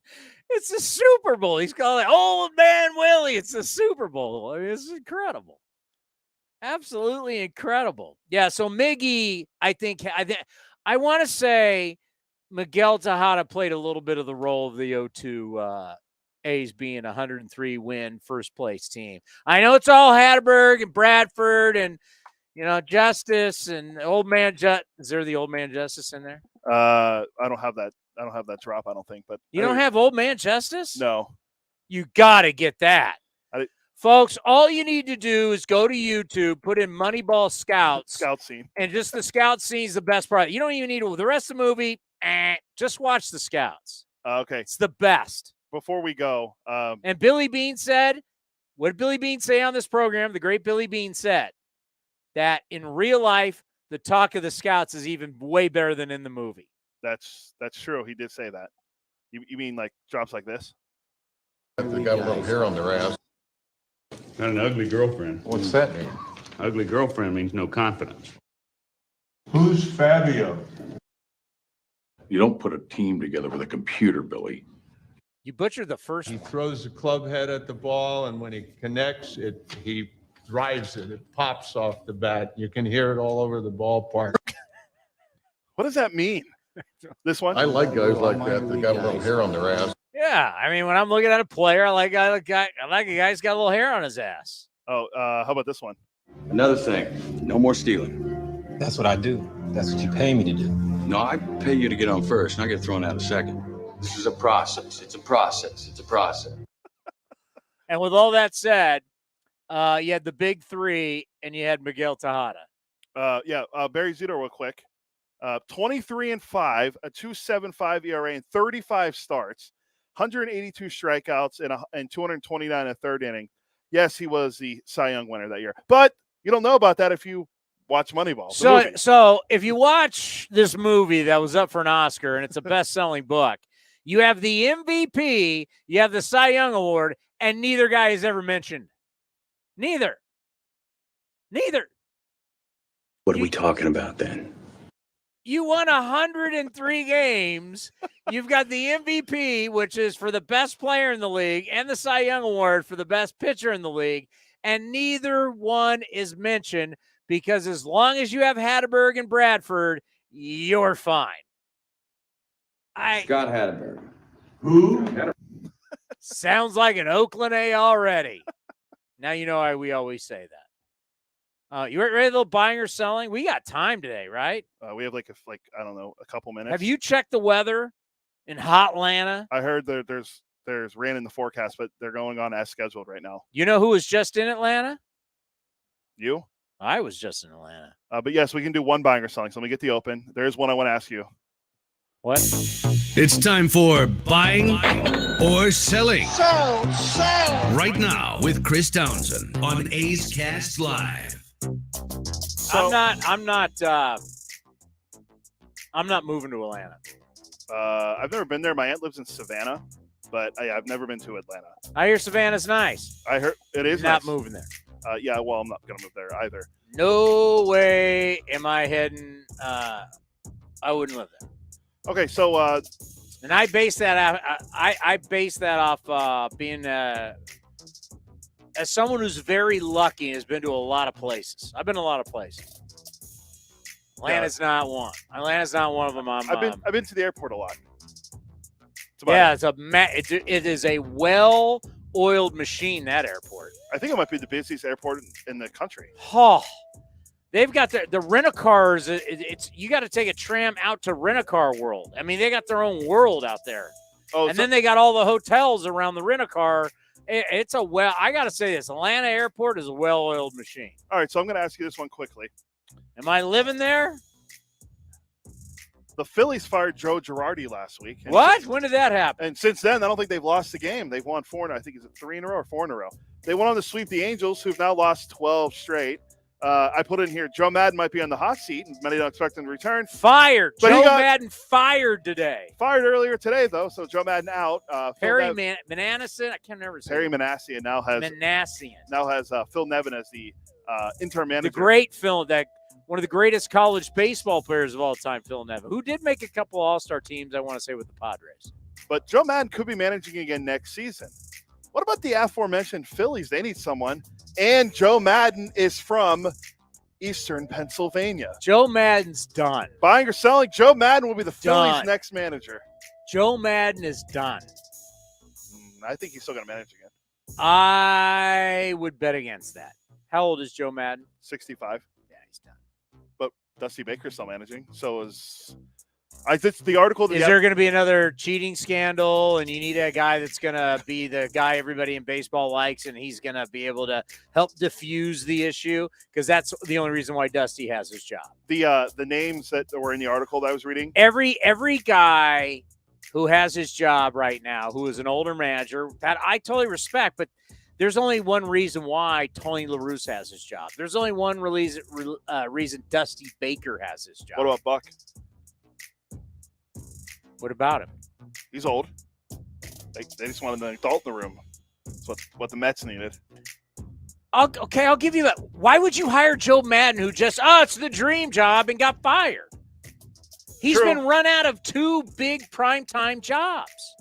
It's the Super Bowl. He's calling it Old Man Willie. It's the Super Bowl. I mean, it's incredible. Absolutely incredible. Yeah, so Miggy, I want to say Miguel Tejada played a little bit of the role of the 0-2 A's being a 103-win first-place team. I know it's all Hatterberg and Bradford and, Justice and Old Man Is there the Old Man Justice in there?
I don't have that. I don't have that drop, I don't think. But
you don't have Old Man Justice?
No.
You got to get that. Folks, all you need to do is go to YouTube, put in Moneyball Scouts.
Scout scene.
And just the scout scene is the best part. You don't even need the rest of the movie. Just watch the Scouts.
Okay.
It's the best.
Before we go.
And Billy Bean said, what did Billy Bean say on this program? The great Billy Bean said that in real life, the talk of the Scouts is even way better than in the movie.
That's true. He did say that. You mean like drops like this?
They got a little hair on their ass.
Got an ugly girlfriend.
What's that mean?
Ugly girlfriend means no confidence.
Who's Fabio? You don't put a team together with a computer, Billy.
You butchered the first.
He throws the club head at the ball, and when he connects, he drives it. It pops off the bat. You can hear it all over the ballpark.
What does that mean? This one?
I like guys like that. They got a little hair on their ass.
Yeah, I mean, when I'm looking at a player, I like a guy who's got a little hair on his ass.
Oh, how about this one?
Another thing, no more stealing. That's what I do. That's what you pay me to do. No, I pay you to get on first, and I get thrown out a second. This is a process. It's a process. It's a process.
And with all that said, you had the big three, and you had Miguel Tejada.
Barry Zito real quick. 23-5, a 2.75 ERA, and 35 starts, 182 strikeouts, and 229 in the third inning. Yes, he was the Cy Young winner that year. But you don't know about that if you watch Moneyball.
So if you watch this movie that was up for an Oscar, and it's a best-selling book, you have the MVP, you have the Cy Young Award, and neither guy is ever mentioned. Neither.
What are we talking about then?
You won 103 games. You've got the MVP, which is for the best player in the league, and the Cy Young Award for the best pitcher in the league, and neither one is mentioned because as long as you have Hatterberg and Bradford, you're fine.
Scott Hatterberg.
Who?
Sounds like an Oakland A already. Now you know why we always say that. You ready a little buying or selling? We got time today, right?
We have I don't know, a couple minutes.
Have you checked the weather in hot Atlanta?
I heard there's rain in the forecast, but they're going on as scheduled right now.
You know who was just in Atlanta?
You?
I was just in Atlanta.
But yes, we can do one buying or selling. So let me get the open. There is one I want to ask you.
What?
It's time for buying or selling.
Sell.
Right now with Chris Townsend on A's Cast Live.
I'm not moving to Atlanta.
I've never been there. My aunt lives in Savannah, but I've never been to Atlanta.
I hear Savannah's nice.
I heard it is.
Not
nice.
moving there.
Yeah, well, I'm not going to move there either.
No way am I heading. I wouldn't live there.
Okay, so
and I base that off. I base that off being as someone who's very lucky and has been to a lot of places. I've been to a lot of places. Atlanta's not one. Atlanta's not one of them.
I've been to the airport a lot.
It is a well-oiled machine, that airport.
I think it might be the busiest airport in the country.
Oh, they've got the rent-a-cars. It's you got to take a tram out to rent-a-car world. I mean, they got their own world out there.
Oh,
and then they got all the hotels around the rent-a-car. I got to say this, Atlanta airport is a well-oiled machine.
All right, so I'm going to ask you this one quickly.
Am I living there?
The Phillies fired Joe Girardi last week.
What? When did that happen?
And since then, I don't think they've lost the game. They've won 4. I think it's 3 in a row or 4 in a row. They went on to sweep the Angels, who've now lost 12 straight. I put in here, Joe Madden might be on the hot seat, and many don't expect him to return.
Fired. Joe Madden fired today.
Fired earlier today, though, so Joe Madden out.
Perry Manassian, I can't remember his
Perry
name.
Manassian now has Phil Nevin as the interim manager.
The great Phil, one of the greatest college baseball players of all time, Phil Nevin, who did make a couple All-Star teams, I want to say, with the Padres.
But Joe Madden could be managing again next season. What about the aforementioned Phillies? They need someone. And Joe Madden is from Eastern Pennsylvania.
Joe Madden's done.
Buying or selling, Joe Madden will be the Phillies' next manager.
Joe Madden is done.
I think he's still going to manage again.
I would bet against that. How old is Joe Madden?
65.
Yeah, he's done.
But Dusty Baker's still managing. So is the article.
Is there going to be another cheating scandal, and you need a guy that's going to be the guy everybody in baseball likes, and he's going to be able to help diffuse the issue? Because that's the only reason why Dusty has his job.
The names that were in the article that I was reading.
Every guy who has his job right now, who is an older manager, that I totally respect, but there's only one reason why Tony La Russa has his job. There's only one reason Dusty Baker has his job.
What about Buck?
What about him?
He's old. They just wanted an adult in the room. That's what the Mets needed.
I'll give you that. Why would you hire Joe Madden, who just, it's the dream job, and got fired? He's been run out of 2 big primetime jobs.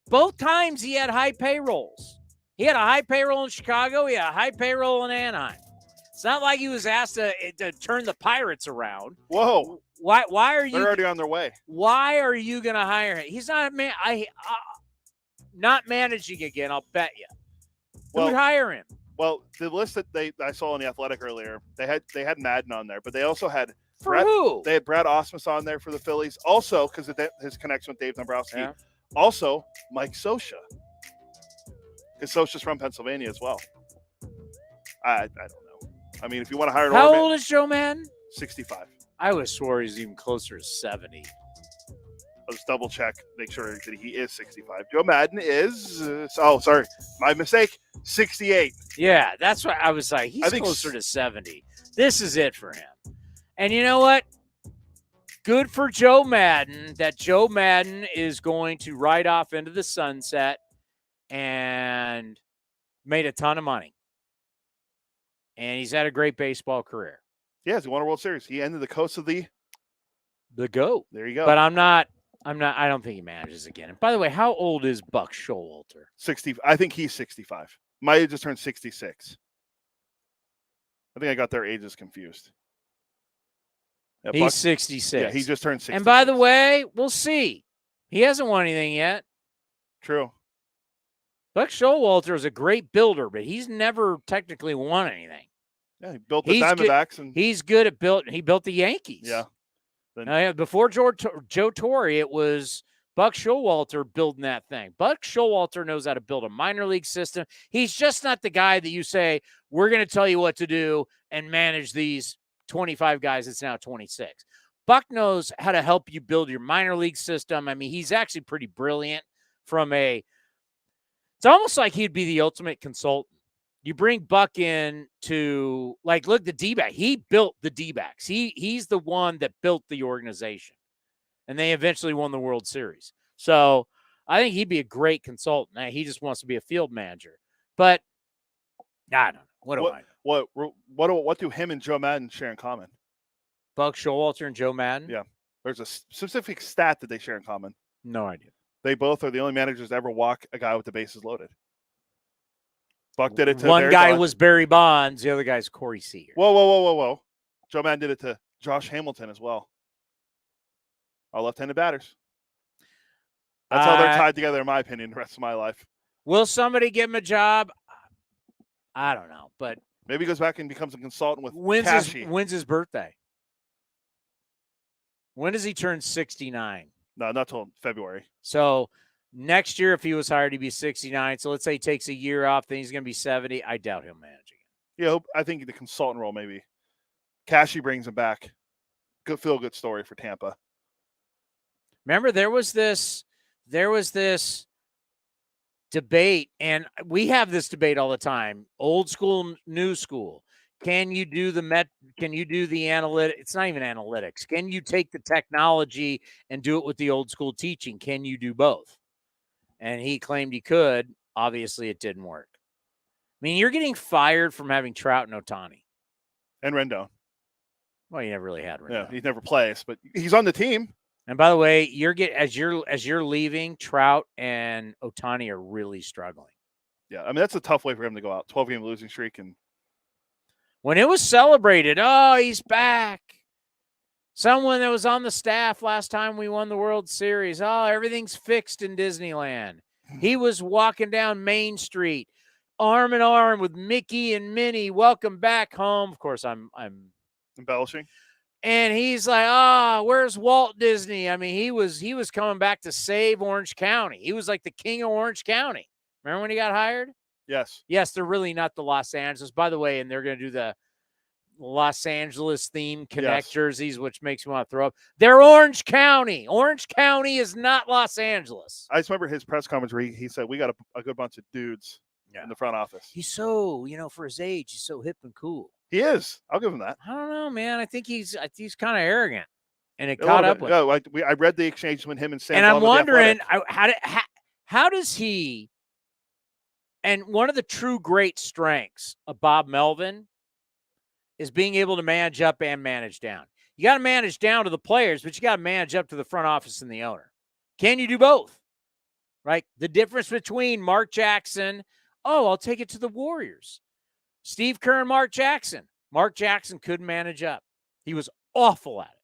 Both times he had high payrolls. He had a high payroll in Chicago. He had a high payroll in Anaheim. It's not like he was asked to turn the Pirates around.
Whoa.
Why are you?
They're already on their way.
Why are you going to hire him? He's not not managing again, I'll bet you. Who would hire him?
Well, the list that I saw on The Athletic earlier, they had Madden on there, but they also had
who?
They had Brad Ausmus on there for the Phillies, also because of his connection with Dave Dombrowski.
Yeah.
Also, Mike Scioscia, because Scioscia's from Pennsylvania as well. I don't know. I mean, if you want to hire,
How old is Joe Madden?
65.
I would have swore he's even closer to 70.
I'll just double check, make sure that he is 65. Joe Madden is, sorry, my mistake, 68.
Yeah, that's what I was like. He's closer to 70. This is it for him. And you know what? Good for Joe Madden that Joe Madden is going to ride off into the sunset and made a ton of money. And he's had a great baseball career.
Yes, he won a World Series. He ended the coast of the
GOAT.
There you go.
But I don't think he manages again. And by the way, how old is Buck Showalter?
60. I think he's 65. My age just turned 66. I think I got their ages confused. Yeah,
He's 66.
Yeah, he just turned 66.
And by the way, we'll see. He hasn't won anything yet.
True.
Buck Showalter is a great builder, but he's never technically won anything.
Yeah, he built the Diamondbacks. And
he's good at he built the Yankees.
Yeah.
Before Joe Torre, it was Buck Showalter building that thing. Buck Showalter knows how to build a minor league system. He's just not the guy that you say, we're going to tell you what to do and manage these 25 guys. It's now 26. Buck knows how to help you build your minor league system. I mean, he's actually pretty brilliant it's almost like he'd be the ultimate consultant. You bring Buck in to, look, the D-back. He built the D-backs. He's the one that built the organization. And they eventually won the World Series. So I think he'd be a great consultant. Now, he just wants to be a field manager. But I don't know.
What do him and Joe Madden share in common?
Buck Showalter and Joe Madden?
Yeah. There's a specific stat that they share in common.
No idea.
They both are the only managers to ever walk a guy with the bases loaded. Buck did it to
one
Barry
guy
Bonds.
was Barry Bonds, the other guy's Corey Seager.
Whoa. Joe Madden did it to Josh Hamilton as well. Our left-handed batters. That's how they're tied together, in my opinion, the rest of my life.
Will somebody give him a job? I don't know, but
maybe he goes back and becomes a consultant with
when's his birthday? When does he turn 69?
No, not till February.
So next year, if he was hired, he'd be 69. So let's say he takes a year off, then he's going to be 70. I doubt he'll manage again.
Yeah, I think the consultant role maybe. Cashy brings him back. Good feel-good story for Tampa.
Remember, there was this debate, and we have this debate all the time. Old school, new school. Can you do the analytics? It's not even analytics. Can you take the technology and do it with the old school teaching? Can you do both? And he claimed he could. Obviously, it didn't work. I mean, you're getting fired from having Trout and Ohtani.
And Rendon.
Well, you never really had Rendon.
Yeah, he never plays, but he's on the team.
And by the way, as you're leaving, Trout and Ohtani are really struggling.
Yeah, I mean, that's a tough way for him to go out. 12-game losing streak. And
when it was celebrated, oh, he's back. Someone that was on the staff last time we won the World Series. Oh, everything's fixed in Disneyland. He was walking down Main Street, arm in arm with Mickey and Minnie. Welcome back home. Of course, I'm
embellishing.
And he's like, where's Walt Disney? I mean, he was coming back to save Orange County. He was like the king of Orange County. Remember when he got hired?
Yes.
Yes, they're really not the Los Angeles. By the way, and they're going to do the Los Angeles theme Connect jerseys, which makes me want to throw up. They're Orange County. Orange County is not Los Angeles.
I just remember his press conference where he said, we got a good bunch of dudes in the front office.
He's so, for his age, he's so hip and cool.
He is. I'll give him that.
I don't know, man. I think he's kind of arrogant, and it caught up with him.
No, I read the exchange when him and Sam.
And I'm wondering how does he? And one of the true great strengths of Bob Melvin is being able to manage up and manage down. You got to manage down to the players, but you got to manage up to the front office and the owner. Can you do both? Right? The difference between Mark Jackson. Oh, I'll take it to the Warriors. Steve Kerr and Mark Jackson. Mark Jackson couldn't manage up. He was awful at it.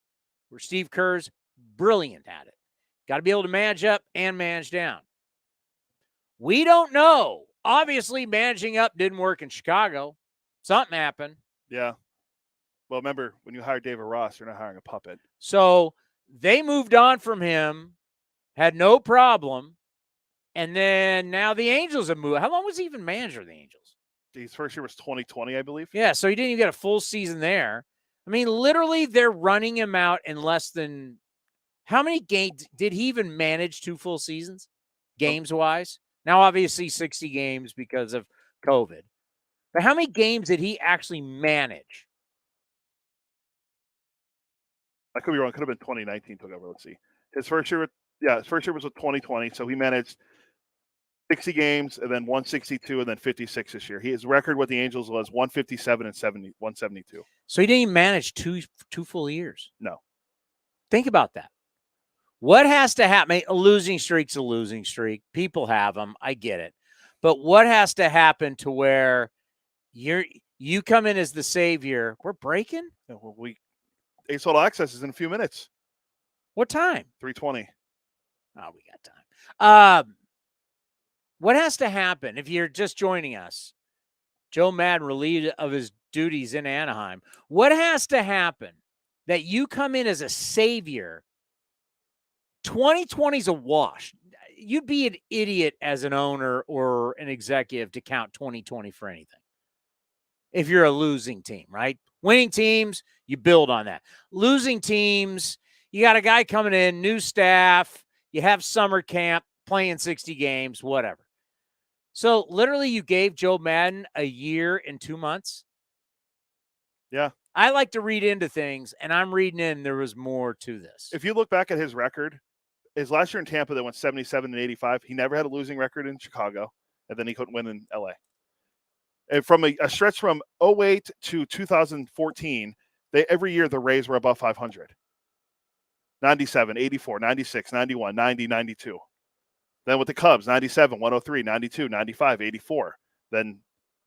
Where Steve Kerr's brilliant at it. Got to be able to manage up and manage down. We don't know. Obviously, managing up didn't work in Chicago. Something happened.
Yeah. Well, remember, when you hire David Ross, you're not hiring a puppet.
So they moved on from him, had no problem, and then now the Angels have moved. How long was he even manager of the Angels?
His first year was 2020, I believe.
Yeah, so he didn't even get a full season there. I mean, literally, they're running him out in less than – how many games – did he even manage 2 full seasons, games-wise? Now, obviously, 60 games because of COVID. But how many games did he actually manage?
I could be wrong. It could have been 2019 took over. Let's see. His first year was with 2020, so he managed 60 games and then 162 and then 56 this year. His record with the Angels was 157 and 172.
So he didn't even manage two full years.
No.
Think about that. What has to happen? A losing streak's a losing streak. People have them. I get it. But what has to happen to where you come in as the savior? We're breaking?
Yeah, well, Ace Total Access is in a few minutes.
What time?
3:20.
Oh, we got time. What has to happen if you're just joining us? Joe Madden relieved of his duties in Anaheim. What has to happen that you come in as a savior? 2020 is a wash. You'd be an idiot as an owner or an executive to count 2020 for anything. If you're a losing team, right? Winning teams, you build on that. Losing teams, you got a guy coming in, new staff, you have summer camp, playing 60 games, whatever. So literally you gave Joe Madden a year and 2 months.
Yeah.
I like to read into things, and I'm reading in there was more to this.
If you look back at his record, his last year in Tampa that went 77 and 85, he never had a losing record in Chicago, and then he couldn't win in LA. And from a stretch from 08 to 2014, every year the Rays were above 500. 97, 84, 96, 91, 90, 92. Then with the Cubs, 97, 103, 92, 95, 84. Then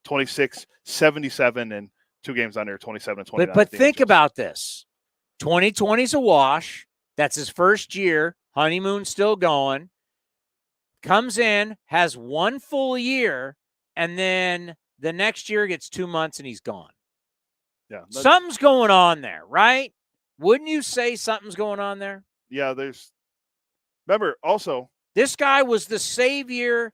26, 77, and 2 games under 27 and 29.
But think about this. 2020 is a wash. That's his first year. Honeymoon still going. Comes in, has 1 full year, and then the next year gets 2 months and he's gone.
Yeah.
Something's going on there, right? Wouldn't you say something's going on there?
Yeah, remember also,
this guy was the savior.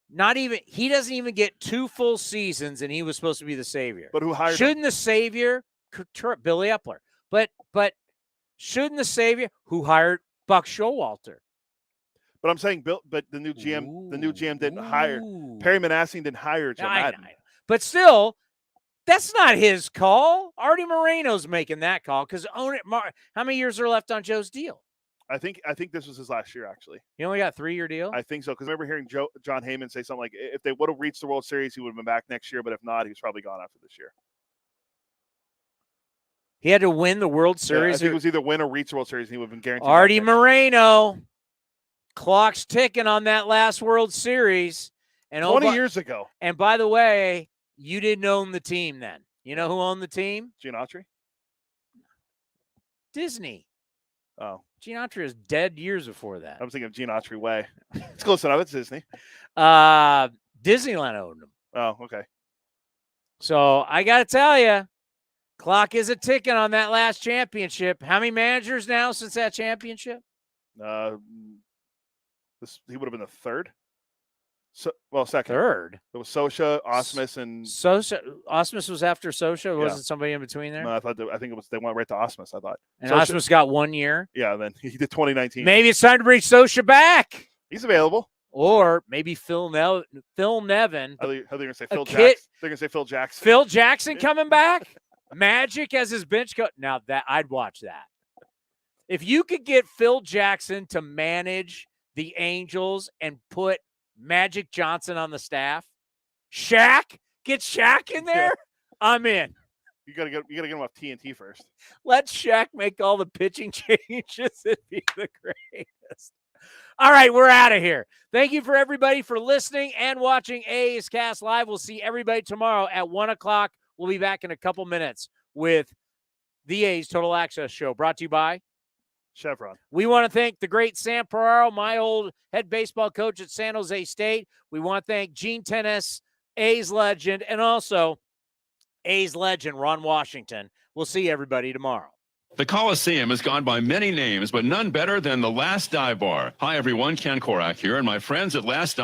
He doesn't even get 2 full seasons, and he was supposed to be the savior.
But who hired him?
Shouldn't the savior, Billy Epler, but shouldn't the savior, who hired Buck Showalter?
But I'm saying, but the new GM didn't hire Perry Manassing, didn't hire Joe Madden.
But still, that's not his call. Artie Moreno's making that call because how many years are left on Joe's deal?
I think this was his last year, actually.
He only got a 3-year deal?
I think so, because I remember hearing John Heyman say something like, if they would have reached the World Series, he would have been back next year, but if not, he was probably gone after this year.
He had to win the World Series?
I think it was either win or reach the World Series, and he would have been guaranteed.
Artie Moreno, clock's ticking on that last World Series. And
20 years ago.
And by the way, you didn't own the team then. You know who owned the team?
Gene Autry?
Disney.
Oh.
Gene Autry was dead years before that.
I was thinking of Gene Autry Way. It's close enough. It's Disney.
Disneyland owned them.
Oh, okay.
So I got to tell you, clock is a ticking on that last championship. How many managers now since that championship?
He would have been the third. Second.
Third.
It was Sosha, Osmus, and
Osmus was after Sosha. Wasn't somebody in between there?
No, I think it was. They went right to Osmus. I thought.
And Osmus got 1 year.
Yeah, then he did 2019.
Maybe it's time to bring Sosha back.
He's available.
Or maybe Phil Nevin.
How are they going to say Phil Jackson? They're going to say Phil Jackson.
Phil Jackson coming back. Magic as his bench coach. Now that I'd watch that. If you could get Phil Jackson to manage the Angels and put Magic Johnson on the staff, get Shaq in there. I'm in.
You gotta get him off TNT first.
Let Shaq make all the pitching changes. It'd be the greatest. All right, we're out of here. Thank you for everybody for listening and watching A's Cast Live. We'll see everybody tomorrow at 1:00. We'll be back in a couple minutes with the A's Total Access Show, brought to you by
Chevron.
We want to thank the great Sam Ferraro, my old head baseball coach at San Jose State. We want to thank Gene Tenace, A's legend, and also A's legend Ron Washington. We'll see everybody tomorrow.
The Coliseum has gone by many names, but none better than the Last Dive Bar. Hi, everyone. Ken Korak here, and my friends at Last Dive